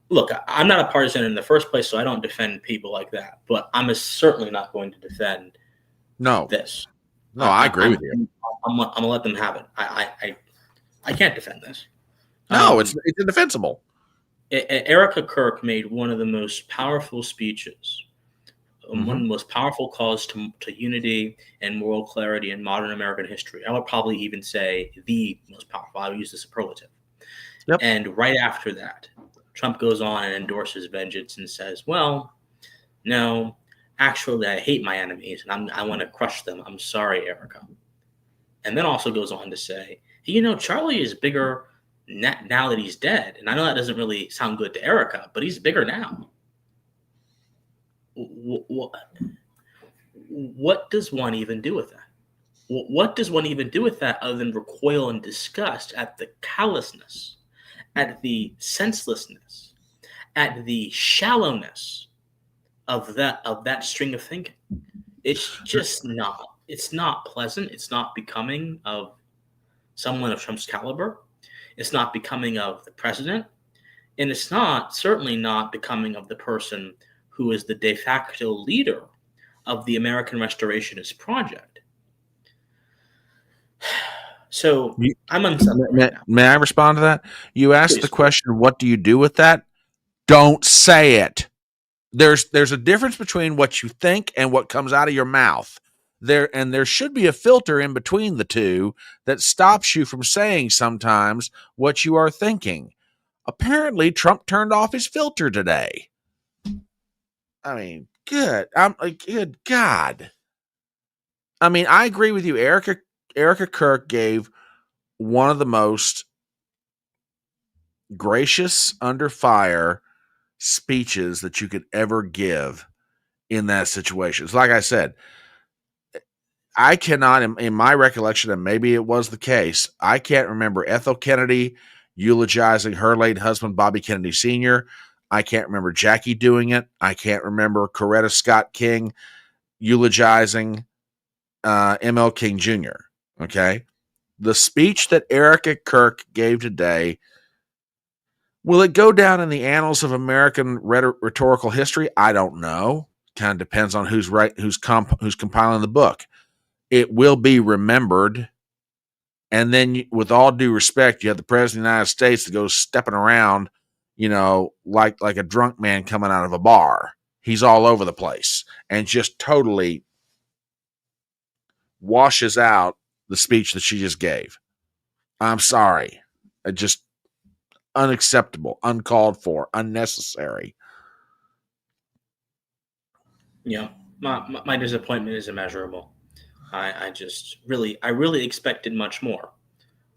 Speaker 1: Look, I'm not a partisan in the first place, so I don't defend people like that. But I'm certainly not going to defend this.
Speaker 3: No, I agree with you.
Speaker 1: I'm gonna let them have it. I can't defend this.
Speaker 3: No, it's indefensible.
Speaker 1: Erica Kirk made one of the most powerful speeches, one of the most powerful calls to unity and moral clarity in modern American history. I would probably even say the most powerful. I would use the superlative.
Speaker 3: Yep.
Speaker 1: And right after that, Trump goes on and endorses vengeance and says, well, no, actually, I hate my enemies and I want to crush them. I'm sorry, Erica. And then also goes on to say, Charlie is bigger now that he's dead. And I know that doesn't really sound good to Erica, but he's bigger now. What does one even do with that? What does one even do with that other than recoil in disgust at the callousness, at the senselessness, at the shallowness of that string of thinking? It's just not. It's not pleasant. It's not becoming of someone of Trump's caliber. It's not becoming of the president. And it's certainly not becoming of the person who is the de facto leader of the American Restorationist Project. So I'm unsettled right now.
Speaker 3: May I respond to that? You asked
Speaker 1: Please.
Speaker 3: The question, what do you do with that? Don't say it. There's a difference between what you think and what comes out of your mouth. There should be a filter in between the two that stops you from saying sometimes what you are thinking. Apparently, Trump turned off his filter today. I mean, good God. I mean, I agree with you. Erica Kirk gave one of the most gracious, under fire speeches that you could ever give in that situation. It's like I said, I cannot, in my recollection, and maybe it was the case, I can't remember Ethel Kennedy eulogizing her late husband, Bobby Kennedy Sr. I can't remember Jackie doing it. I can't remember Coretta Scott King eulogizing M.L. King Jr. Okay? The speech that Erica Kirk gave today, will it go down in the annals of American rhetorical history? I don't know. Kind of depends on who's compiling the book. It will be remembered. And then, with all due respect, you have the President of the United States that goes stepping around, like a drunk man coming out of a bar. He's all over the place and just totally washes out the speech that she just gave. I'm sorry. Just unacceptable, uncalled for, unnecessary.
Speaker 1: Yeah, my disappointment is immeasurable. I really expected much more.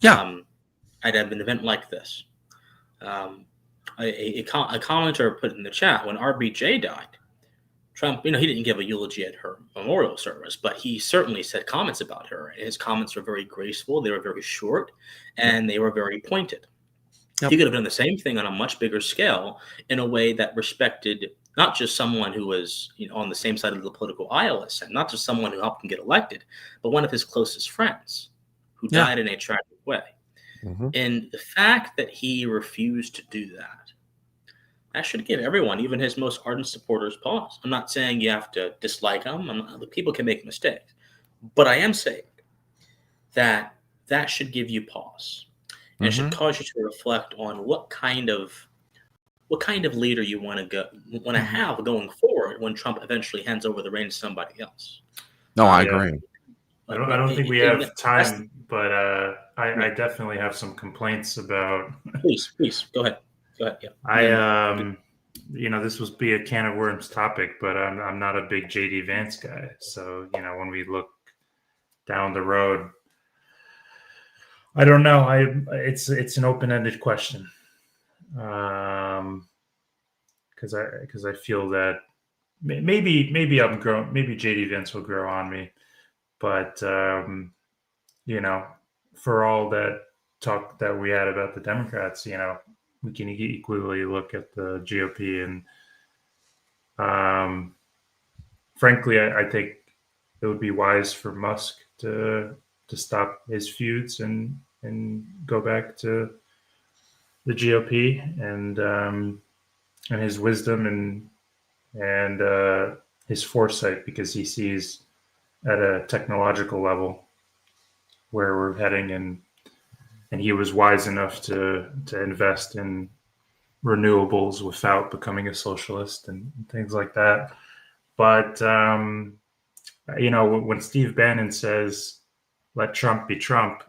Speaker 3: Yeah.
Speaker 1: I'd have an event like this. A commenter put in the chat, when RBJ died, Trump, he didn't give a eulogy at her memorial service, but he certainly said comments about her. His comments were very graceful, they were very short, and they were very pointed. Yep. He could have done the same thing on a much bigger scale in a way that respected not just someone who was on the same side of the political aisle as him, not just someone who helped him get elected, but one of his closest friends who died in a tragic way. Mm-hmm. And the fact that he refused to do that should give everyone, even his most ardent supporters, pause. I'm not saying you have to dislike him. People can make mistakes. But I am saying that should give you pause. And it should cause you to reflect on what kind of leader you want to have going forward when Trump eventually hands over the reins to somebody else.
Speaker 3: No, I agree.
Speaker 2: I don't think we have time, but I definitely have some complaints about.
Speaker 1: Please go ahead. Yeah.
Speaker 2: This will be a can of worms topic, but I'm not a big JD Vance guy. So when we look down the road, I don't know. It's an open-ended question, because I feel that maybe I'm growing. Maybe JD Vance will grow on me, but for all that talk that we had about the Democrats, we can equally look at the GOP, and frankly, I think it would be wise for Musk to stop his feuds and go back to the GOP and his wisdom and his foresight, because he sees at a technological level where we're heading, and he was wise enough to invest in renewables without becoming a socialist and things like that. But when Steve Bannon says "Let Trump be Trump,"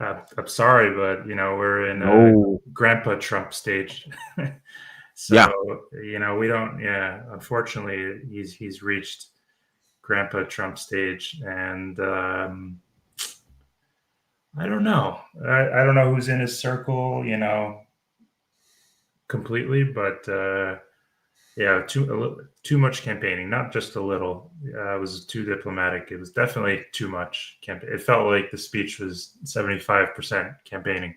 Speaker 2: I'm sorry, but we're in a Grandpa Trump stage. So we don't. Yeah, unfortunately, he's reached Grandpa Trump stage, and I don't know. I don't know who's in his circle, completely, but too much campaigning. Not just a little. It was too diplomatic. It was definitely too much campaign. It felt like the speech was 75% campaigning.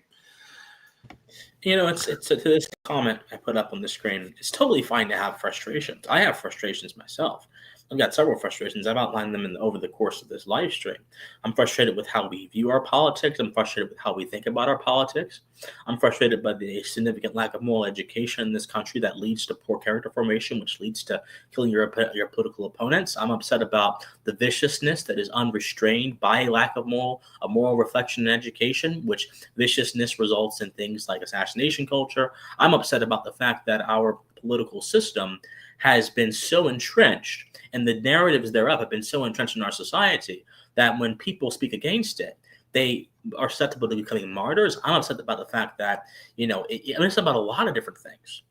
Speaker 1: It's to this comment I put up on the screen. It's totally fine to have frustrations. I have frustrations myself. I've got several frustrations. I've outlined them over the course of this live stream. I'm frustrated with how we view our politics. I'm frustrated with how we think about our politics. I'm frustrated by the significant lack of moral education in this country that leads to poor character formation, which leads to killing your political opponents. I'm upset about the viciousness that is unrestrained by a lack of moral reflection and education, which viciousness results in things like assassination culture. I'm upset about the fact that our political system has been so entrenched, and the narratives thereof have been so entrenched in our society, that when people speak against it, they are susceptible to becoming martyrs. I'm upset about the fact that, I'm upset about a lot of different things.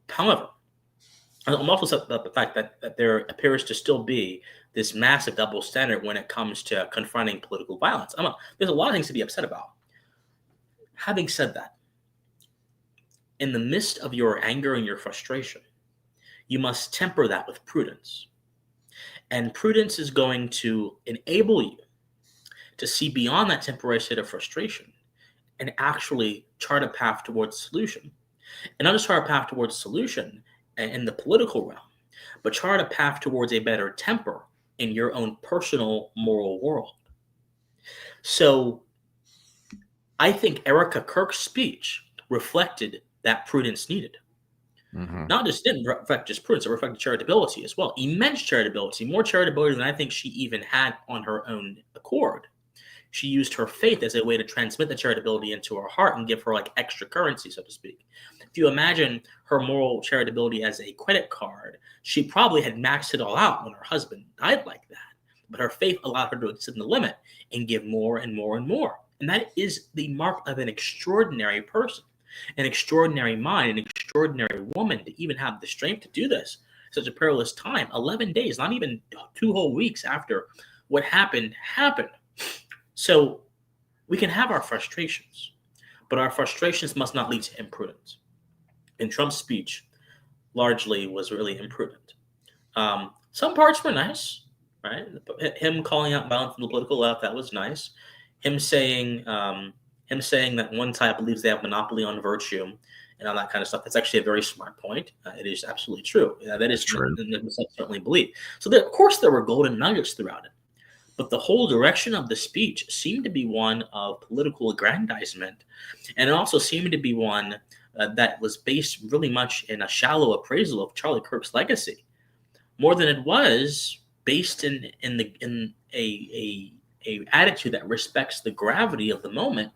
Speaker 1: However, I'm also upset about the fact that there appears to still be this massive double standard when it comes to confronting political violence. There's a lot of things to be upset about. Having said that, in the midst of your anger and your frustration, you must temper that with prudence. And prudence is going to enable you to see beyond that temporary state of frustration and actually chart a path towards solution. And not just chart a path towards solution in the political realm, but chart a path towards a better temper in your own personal moral world. So I think Erica Kirk's speech reflected that prudence needed.
Speaker 3: Mm-hmm.
Speaker 1: Not just didn't reflect just prudence, it reflected charitability as well. Immense charitability, more charitability than I think she even had on her own accord. She used her faith as a way to transmit the charitability into her heart and give her like extra currency, so to speak. If you imagine her moral charitability as a credit card, she probably had maxed it all out when her husband died like that. But her faith allowed her to exceed the limit and give more and more and more. And that is the mark of an extraordinary person, an extraordinary mind, an extraordinary woman to even have the strength to do this such a perilous time. 11 days, not even 2 whole weeks after what happened. So we can have our frustrations, but our frustrations must not lead to imprudence. And Trump's speech largely was really imprudent. Some parts were nice, right? Him calling out violence from the political left, that was nice. Him saying that one side believes they have monopoly on virtue and all that kind of stuff. That's actually a very smart point. It is absolutely true. That is true. I certainly believe. So of course there were golden nuggets throughout it. But the whole direction of the speech seemed to be one of political aggrandizement. And it also seemed to be one that was based really much in a shallow appraisal of Charlie Kirk's legacy, more than it was based in a attitude that respects the gravity of the moment,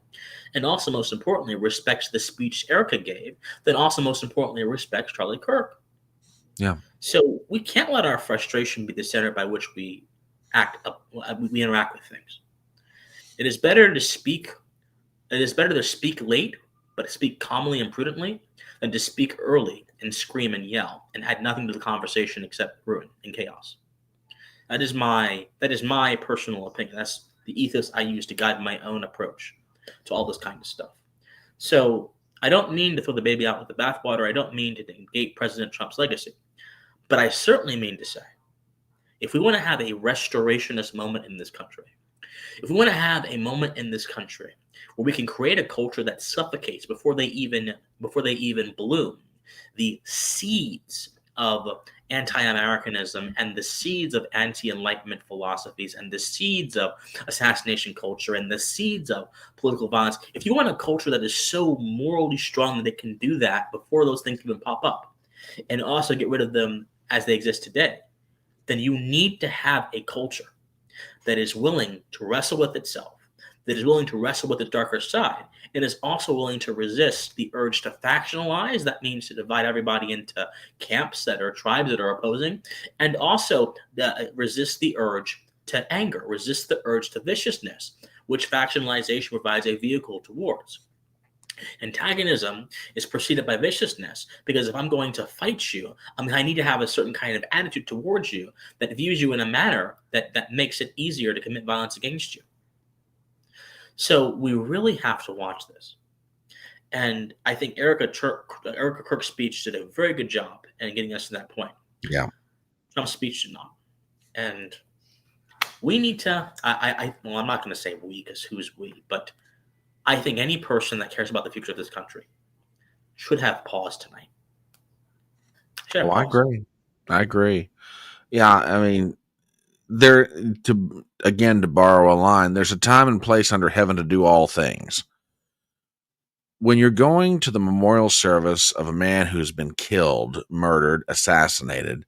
Speaker 1: and also most importantly respects the speech Erica gave, then also most importantly respects Charlie Kirk.
Speaker 3: Yeah.
Speaker 1: So we can't let our frustration be the standard by which we interact with things. It is better to speak late, but speak calmly and prudently, than to speak early and scream and yell and add nothing to the conversation except ruin and chaos. That is my personal opinion. That's the ethos I use to guide my own approach to all this kind of stuff. So I don't mean to throw the baby out with the bathwater. I don't mean to negate President Trump's legacy. But I certainly mean to say, if we want to have a restorationist moment in this country, if we want to have a moment in this country where we can create a culture that suffocates before they even bloom, the seeds of anti-Americanism and the seeds of anti-Enlightenment philosophies and the seeds of assassination culture and the seeds of political violence, if you want a culture that is so morally strong that it can do that before those things even pop up, and also get rid of them as they exist today, then you need to have a culture that is willing to wrestle with itself, that is willing to wrestle with its darker side, and is also willing to resist the urge to factionalize. That means to divide everybody into camps that are tribes that are opposing, and also resist the urge to anger, resist the urge to viciousness, which factionalization provides a vehicle towards. Antagonism is preceded by viciousness, because if I'm going to fight you, I need to have a certain kind of attitude towards you that views you in a manner that makes it easier to commit violence against you. So we really have to watch this. And I think Erica Kirk's speech did a very good job in getting us to that point.
Speaker 3: Yeah.
Speaker 1: Trump's speech did not. And we need to, well, I'm not going to say we, because who's we, but I think any person that cares about the future of this country should have pause tonight.
Speaker 3: I agree. Yeah, I mean, to borrow a line, there's a time and place under heaven to do all things. When you're going to the memorial service of a man who's been killed, murdered, assassinated,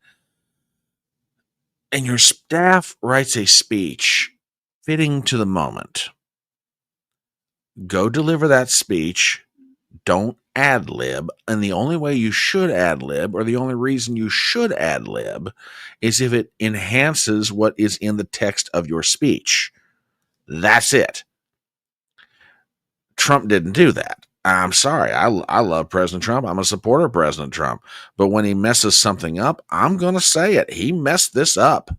Speaker 3: and your staff writes a speech fitting to the moment, go deliver that speech. Don't ad lib. And the only way you should ad lib, or the only reason you should ad lib, is if it enhances what is in the text of your speech. That's it. Trump didn't do that. I'm sorry. I love President Trump. I'm a supporter of President Trump. But when he messes something up, I'm going to say it. He messed this up.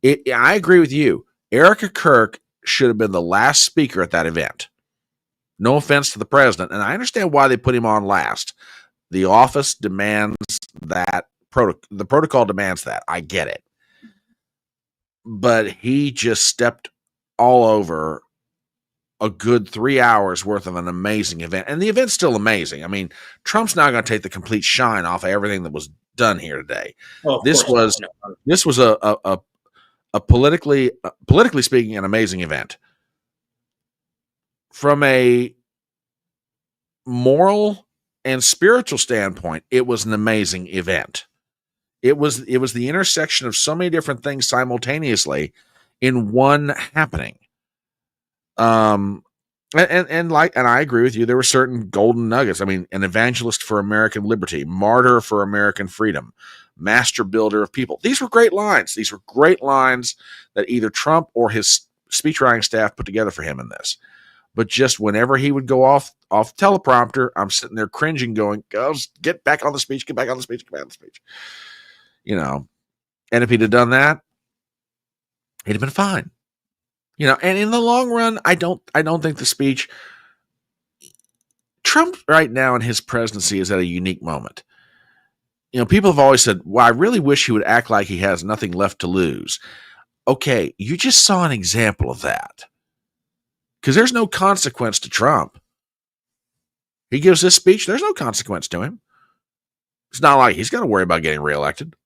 Speaker 3: I agree with you. Erica Kirk should have been the last speaker at that event. No offense to the president. And I understand why they put him on last. The office demands that. The protocol demands that. I get it. But he just stepped all over a good 3 hours worth of an amazing event. And the event's still amazing. I mean, Trump's not going to take the complete shine off of everything that was done here today. Well, this was a politically speaking, an amazing event. From a moral and spiritual standpoint, it was an amazing event. It was the intersection of so many different things simultaneously in one happening. And I agree with you. There were certain golden nuggets. I mean, an evangelist for American liberty, martyr for American freedom, master builder of people. These were great lines. These were great lines that either Trump or his speechwriting staff put together for him in this. But just whenever he would go off teleprompter, I'm sitting there cringing, going, "Go, get back on the speech, get back on the speech, get back on the speech." You know, and if he'd have done that, he'd have been fine. You know, and in the long run, I don't think the speech. Trump right now in his presidency is at a unique moment. You know, people have always said, "Well, I really wish he would act like he has nothing left to lose." Okay, you just saw an example of that. Because there's no consequence to Trump. He gives this speech, there's no consequence to him. It's not like he's got to worry about getting reelected.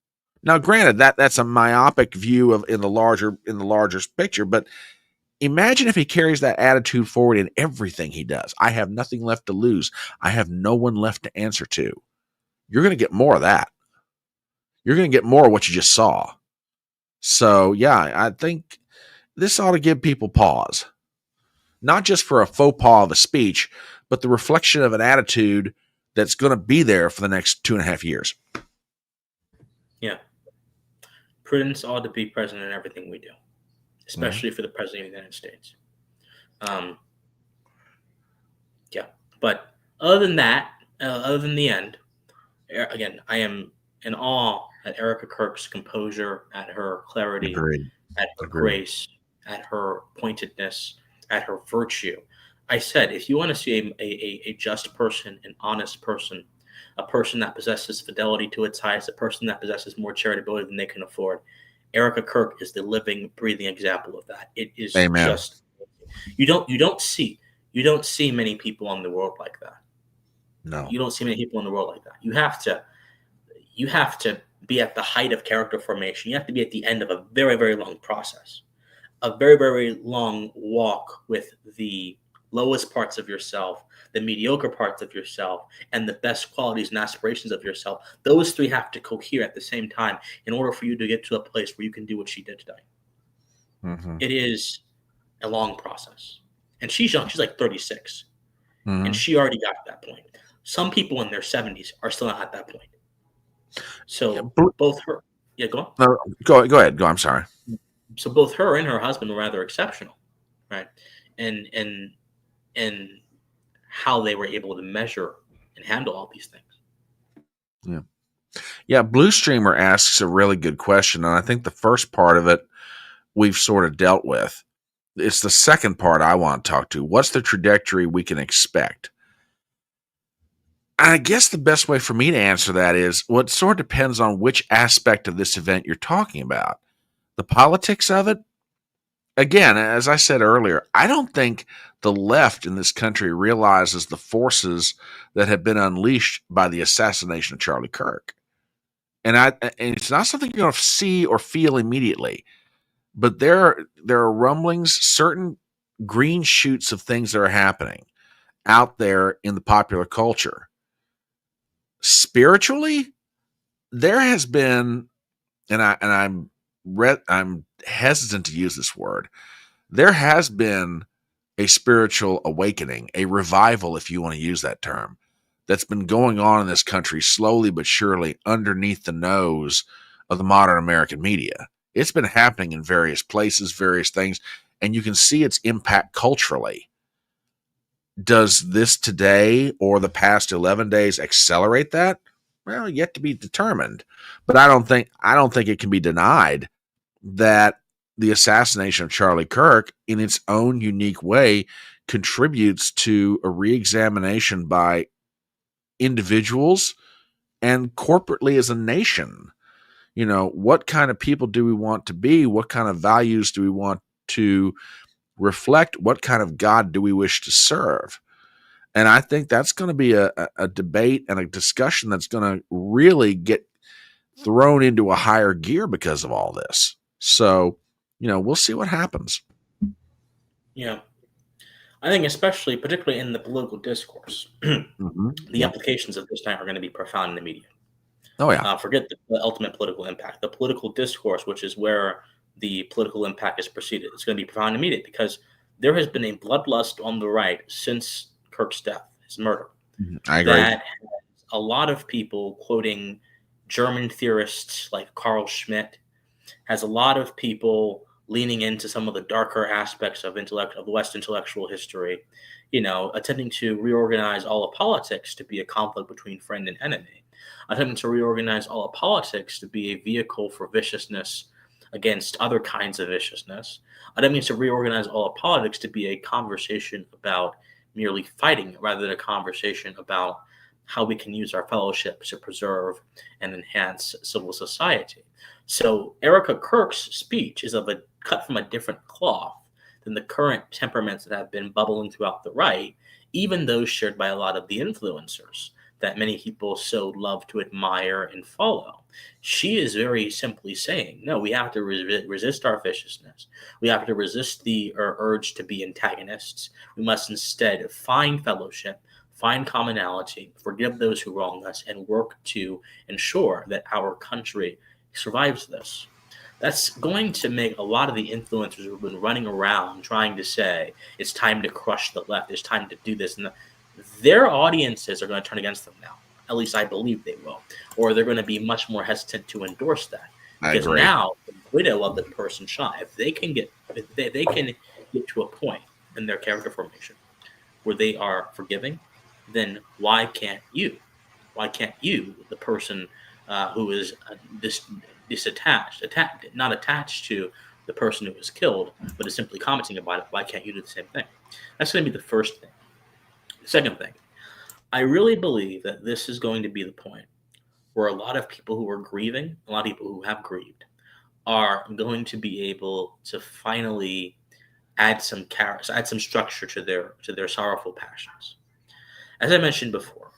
Speaker 3: Now, granted, that's a myopic view of in the larger picture, but imagine if he carries that attitude forward in everything he does. I have nothing left to lose. I have no one left to answer to. You're going to get more of that. You're going to get more of what you just saw. So, yeah, I think this ought to give people pause. Not just for a faux pas of a speech, but the reflection of an attitude that's going to be there for the next 2.5 years.
Speaker 1: Yeah. Prudence ought to be present in everything we do, especially for the President of the United States. Yeah. But other than that, other than the end, again, I am in awe at Erica Kirk's composure, at her clarity, at her grace, at her pointedness, at her virtue. I said, if you want to see a just person, an honest person, a person that possesses fidelity to its highest, a person that possesses more charitability than they can afford, Erica Kirk is the living, breathing example of that. It is
Speaker 3: Amen.
Speaker 1: just you don't see many people in the world like that.
Speaker 3: No.
Speaker 1: You don't see many people in the world like that. You have to be at the height of character formation. You have to be at the end of a very, very long process, a very, very long walk with the lowest parts of yourself, the mediocre parts of yourself, and the best qualities and aspirations of yourself. Those three have to cohere at the same time in order for you to get to a place where you can do what she did today.
Speaker 3: Mm-hmm.
Speaker 1: It is a long process. And she's young. She's like 36.
Speaker 3: Mm-hmm.
Speaker 1: And she already got to that point. Some people in their 70s are still not at that point. So both her, go on.
Speaker 3: No, go ahead. I'm sorry.
Speaker 1: So both her and her husband were rather exceptional, right? And how they were able to measure and handle all these things.
Speaker 3: Yeah. Blue Streamer asks a really good question, and I think the first part of it we've sort of dealt with. It's the second part I want to talk to. What's the trajectory we can expect? I guess the best way for me to answer that is, well, it sort of depends on which aspect of this event you're talking about. The politics of it, again, as I said earlier, I don't think the left in this country realizes the forces that have been unleashed by the assassination of Charlie Kirk. And it's not something you're going to see or feel immediately, but there are rumblings, certain green shoots of things that are happening out there in the popular culture. Spiritually, there has been, and I'm hesitant to use this word. There has been a spiritual awakening, a revival, if you want to use that term, that's been going on in this country slowly but surely underneath the nose of the modern American media. It's been happening in various places, various things, and you can see its impact culturally. Does this today or the past 11 days accelerate that? Well, yet to be determined. But I don't think it can be denied that the assassination of Charlie Kirk, in its own unique way, contributes to a reexamination by individuals and corporately as a nation. What kind of people do we want to be? What kind of values do we want to reflect? What kind of God do we wish to serve? And I think that's going to be a debate and a discussion that's going to really get thrown into a higher gear because of all this. So, we'll see what happens.
Speaker 1: Yeah. I think particularly in the political discourse, the implications of this night are going to be profound in the media.
Speaker 3: Oh, yeah.
Speaker 1: Forget the ultimate political impact. The political discourse, which is where the political impact is preceded, it's going to be profound and immediate because there has been a bloodlust on the right since Kirk's death, his murder.
Speaker 3: I agree.
Speaker 1: That has a lot of people quoting German theorists like Carl Schmitt, has a lot of people leaning into some of the darker aspects of the West intellectual history, attempting to reorganize all of politics to be a conflict between friend and enemy, attempting to reorganize all of politics to be a vehicle for viciousness against other kinds of viciousness, attempting to reorganize all of politics to be a conversation about merely fighting rather than a conversation about how we can use our fellowship to preserve and enhance civil society. So Erica Kirk's speech is cut from a different cloth than the current temperaments that have been bubbling throughout the right, even those shared by a lot of the influencers that many people so love to admire and follow. She is very simply saying, no, we have to resist our viciousness. We have to resist the urge to be antagonists. We must instead find fellowship, find commonality, forgive those who wrong us, and work to ensure that our country survives this. That's going to make a lot of the influencers who've been running around trying to say it's time to crush the left, it's time to do this, and their audiences are going to turn against them now. At least I believe they will. Or they're going to be much more hesitant to endorse that. Because now the widow of the person shot, if they can get to a point in their character formation where they are forgiving, then why can't you? Why can't you, the person who is not attached to the person who was killed, but is simply commenting about it, why can't you do the same thing? That's going to be the first thing. The second thing, I really believe that this is going to be the point where a lot of people who are grieving, a lot of people who have grieved, are going to be able to finally add some structure to their sorrowful passions. As I mentioned before,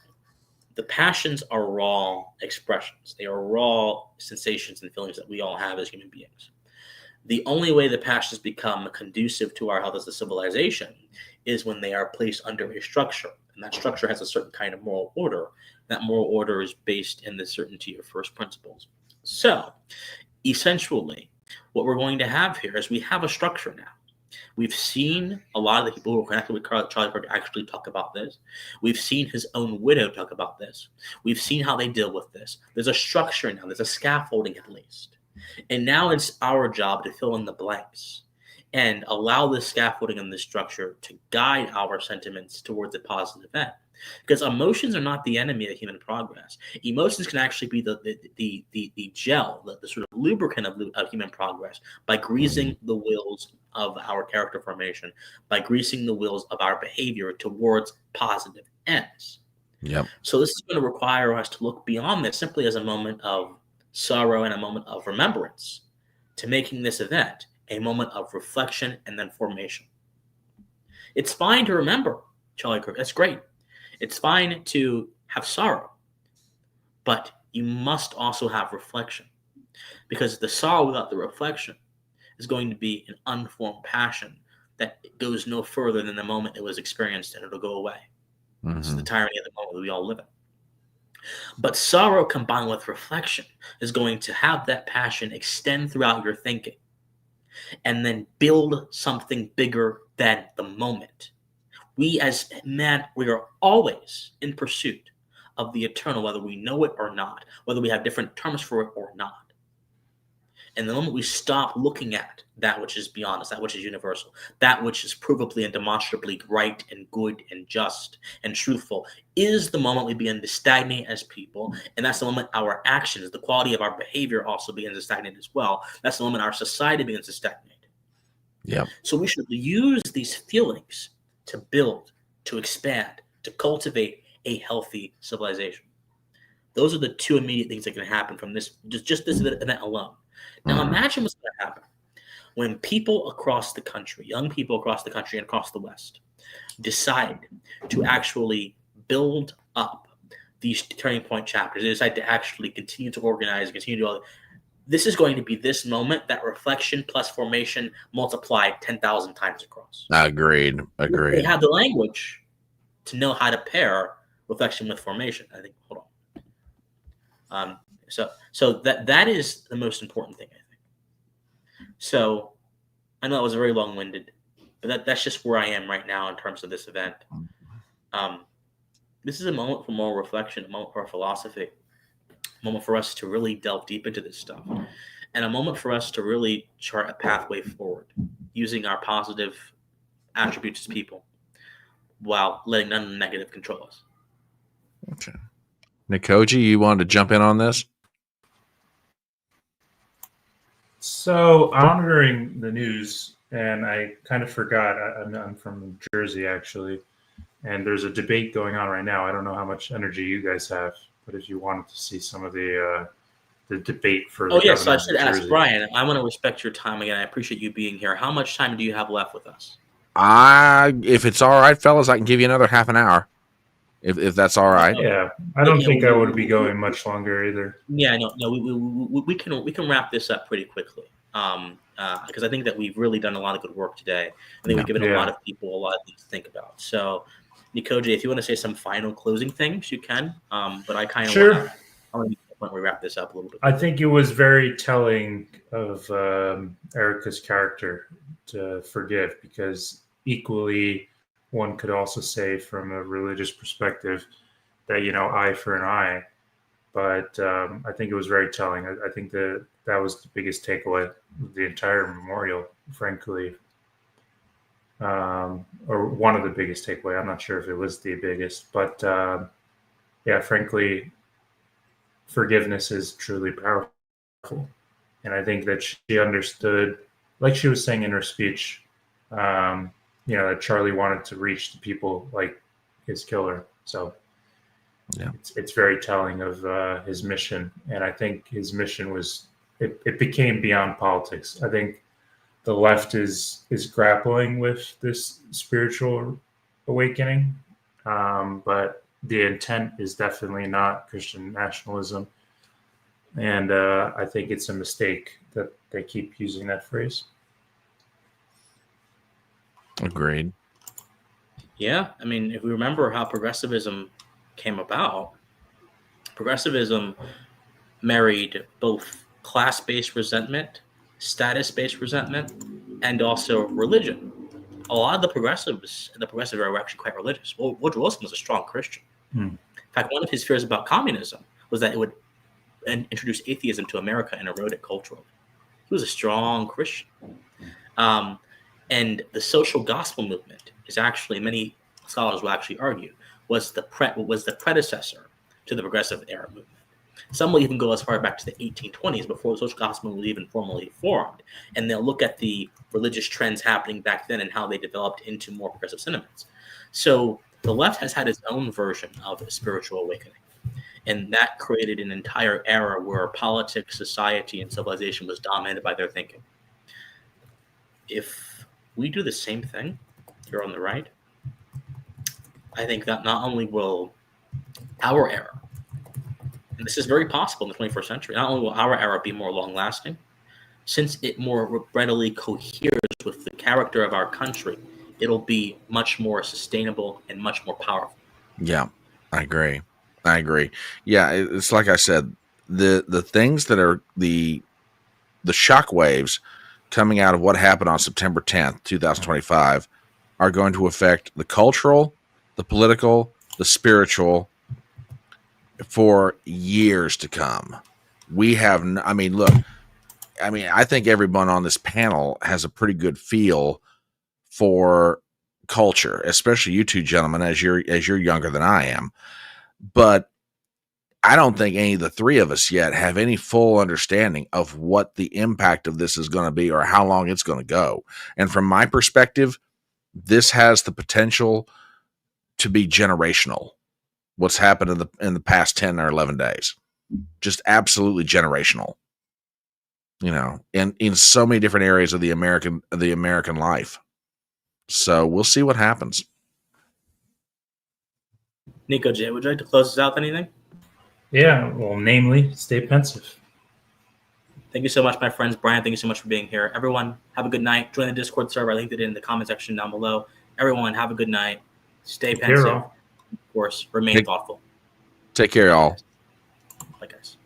Speaker 1: the passions are raw expressions. They are raw sensations and feelings that we all have as human beings. The only way the passions become conducive to our health as a civilization is when they are placed under a structure. And that structure has a certain kind of moral order. That moral order is based in the certainty of first principles. So, essentially, what we're going to have here is we have a structure now. We've seen a lot of the people who are connected with Charlie Kirk actually talk about this. We've seen his own widow talk about this. We've seen how they deal with this. There's a structure now. There's a scaffolding at least. And now it's our job to fill in the blanks and allow this scaffolding and this structure to guide our sentiments towards a positive end. Because emotions are not the enemy of human progress. Emotions can actually be the gel, the sort of lubricant of human progress by greasing the wheels of our character formation, by greasing the wheels of our behavior towards positive ends.
Speaker 3: Yep.
Speaker 1: So this is going to require us to look beyond this simply as a moment of sorrow and a moment of remembrance to making this event a moment of reflection and then formation. It's fine to remember Charlie Kirk. That's great. It's fine to have sorrow, but you must also have reflection, because the sorrow without the reflection is going to be an unformed passion that goes no further than the moment it was experienced, and it'll go away. This is the tyranny of the moment that we all live in. But sorrow combined with reflection is going to have that passion extend throughout your thinking and then build something bigger than the moment. We as men, we are always in pursuit of the eternal, whether we know it or not, whether we have different terms for it or not. And the moment we stop looking at that which is beyond us, that which is universal, that which is provably and demonstrably right and good and just and truthful, is the moment we begin to stagnate as people. And that's the moment our actions, the quality of our behavior also begins to stagnate as well. That's the moment our society begins to stagnate.
Speaker 3: Yeah.
Speaker 1: So we should use these feelings to build, to expand, to cultivate a healthy civilization. Those are the two immediate things that can happen from this, just this event alone. Now imagine what's going to happen when people across the country, young people across the country and across the West, decide to actually build up these turning point chapters. They decide to actually continue to organize, continue to do all that. This is going to be this moment, that reflection plus formation multiplied 10,000 times across.
Speaker 3: Agreed.
Speaker 1: They have the language to know how to pair reflection with formation. I think. Hold on. So that is the most important thing, I think. So I know it was very long-winded, but that's just where I am right now in terms of this event. This is a moment for more reflection, a moment for philosophy, a moment for us to really delve deep into this stuff, and a moment for us to really chart a pathway forward using our positive attributes as people while letting none of the negative control us.
Speaker 3: Okay. Nikoji, you wanted to jump in on this?
Speaker 2: So I'm monitoring the news, and I kind of forgot. I'm from New Jersey, actually, and there's a debate going on right now. I don't know how much energy you guys have, but if you wanted to see some of the debate for the
Speaker 1: yes, so I
Speaker 2: governor
Speaker 1: should
Speaker 2: of
Speaker 1: ask
Speaker 2: Jersey.
Speaker 1: Brian. I want to respect your time again. I appreciate you being here. How much time do you have left with us?
Speaker 3: If it's all right, fellas, I can give you another half an hour. If that's all right.
Speaker 2: Yeah, I don't think I would be going much longer either.
Speaker 1: Yeah, no, we can wrap this up pretty quickly. Because I think that we've really done a lot of good work today. I think we've given a lot of people a lot of things to think about. So, Nikoji, if you want to say some final closing things, you can. But I kind of want to get to the point where we wrap this up a little bit.
Speaker 2: I think it was very telling of Erica's character to forgive, because equally one could also say from a religious perspective that, eye for an eye. But I think it was very telling. I think that was the biggest takeaway of the entire memorial, frankly. Or one of the biggest takeaway. I'm not sure if it was the biggest. But, frankly, forgiveness is truly powerful. And I think that she understood, like she was saying in her speech, that Charlie wanted to reach the people like his killer. So
Speaker 3: Yeah.
Speaker 2: it's very telling of his mission. And I think his mission was, it became beyond politics. I think the left is grappling with this spiritual awakening, but the intent is definitely not Christian nationalism. And I think it's a mistake that they keep using that phrase.
Speaker 3: Agreed.
Speaker 1: Yeah, I mean, if we remember how progressivism came about, progressivism married both class-based resentment, status-based resentment, and also religion. A lot of the progressives in the progressive era were actually quite religious. Well, Woodrow Wilson was a strong Christian. In fact, one of his fears about communism was that it would introduce atheism to America and erode it culturally. He was a strong Christian. And the social gospel movement is actually, many scholars will actually argue, was the predecessor to the progressive era movement. Some will even go as far back to the 1820s, before the social gospel was even formally formed, and they'll look at the religious trends happening back then and how they developed into more progressive sentiments. So the left has had its own version of a spiritual awakening, and that created an entire era where politics, society, and civilization was dominated by their thinking. If we do the same thing here on the right, I think that not only will our era, and this is very possible in the 21st century, not only will our era be more long-lasting, since it more readily coheres with the character of our country, it'll be much more sustainable and much more powerful.
Speaker 3: Yeah, I agree. Yeah, it's like I said, the things that are the shockwaves coming out of what happened on September 10th, 2025, are going to affect the cultural, the political, the spiritual for years to come. We have, I think everyone on this panel has a pretty good feel for culture, especially you two gentlemen, as you're younger than I am. But I don't think any of the three of us yet have any full understanding of what the impact of this is going to be or how long it's going to go. And from my perspective, this has the potential to be generational. What's happened in the past 10 or 11 days, just absolutely generational, in so many different areas of the American life. So we'll see what happens.
Speaker 1: Nikoji, would you like to close us out with anything?
Speaker 2: Yeah, well, namely, stay pensive.
Speaker 1: Thank you so much, my friends. Brian, thank you so much for being here. Everyone, have a good night. Join the Discord server. I linked it in the comment section down below. Everyone, have a good night. Stay pensive. Of course, remain thoughtful.
Speaker 3: Take care, y'all.
Speaker 1: Bye, guys.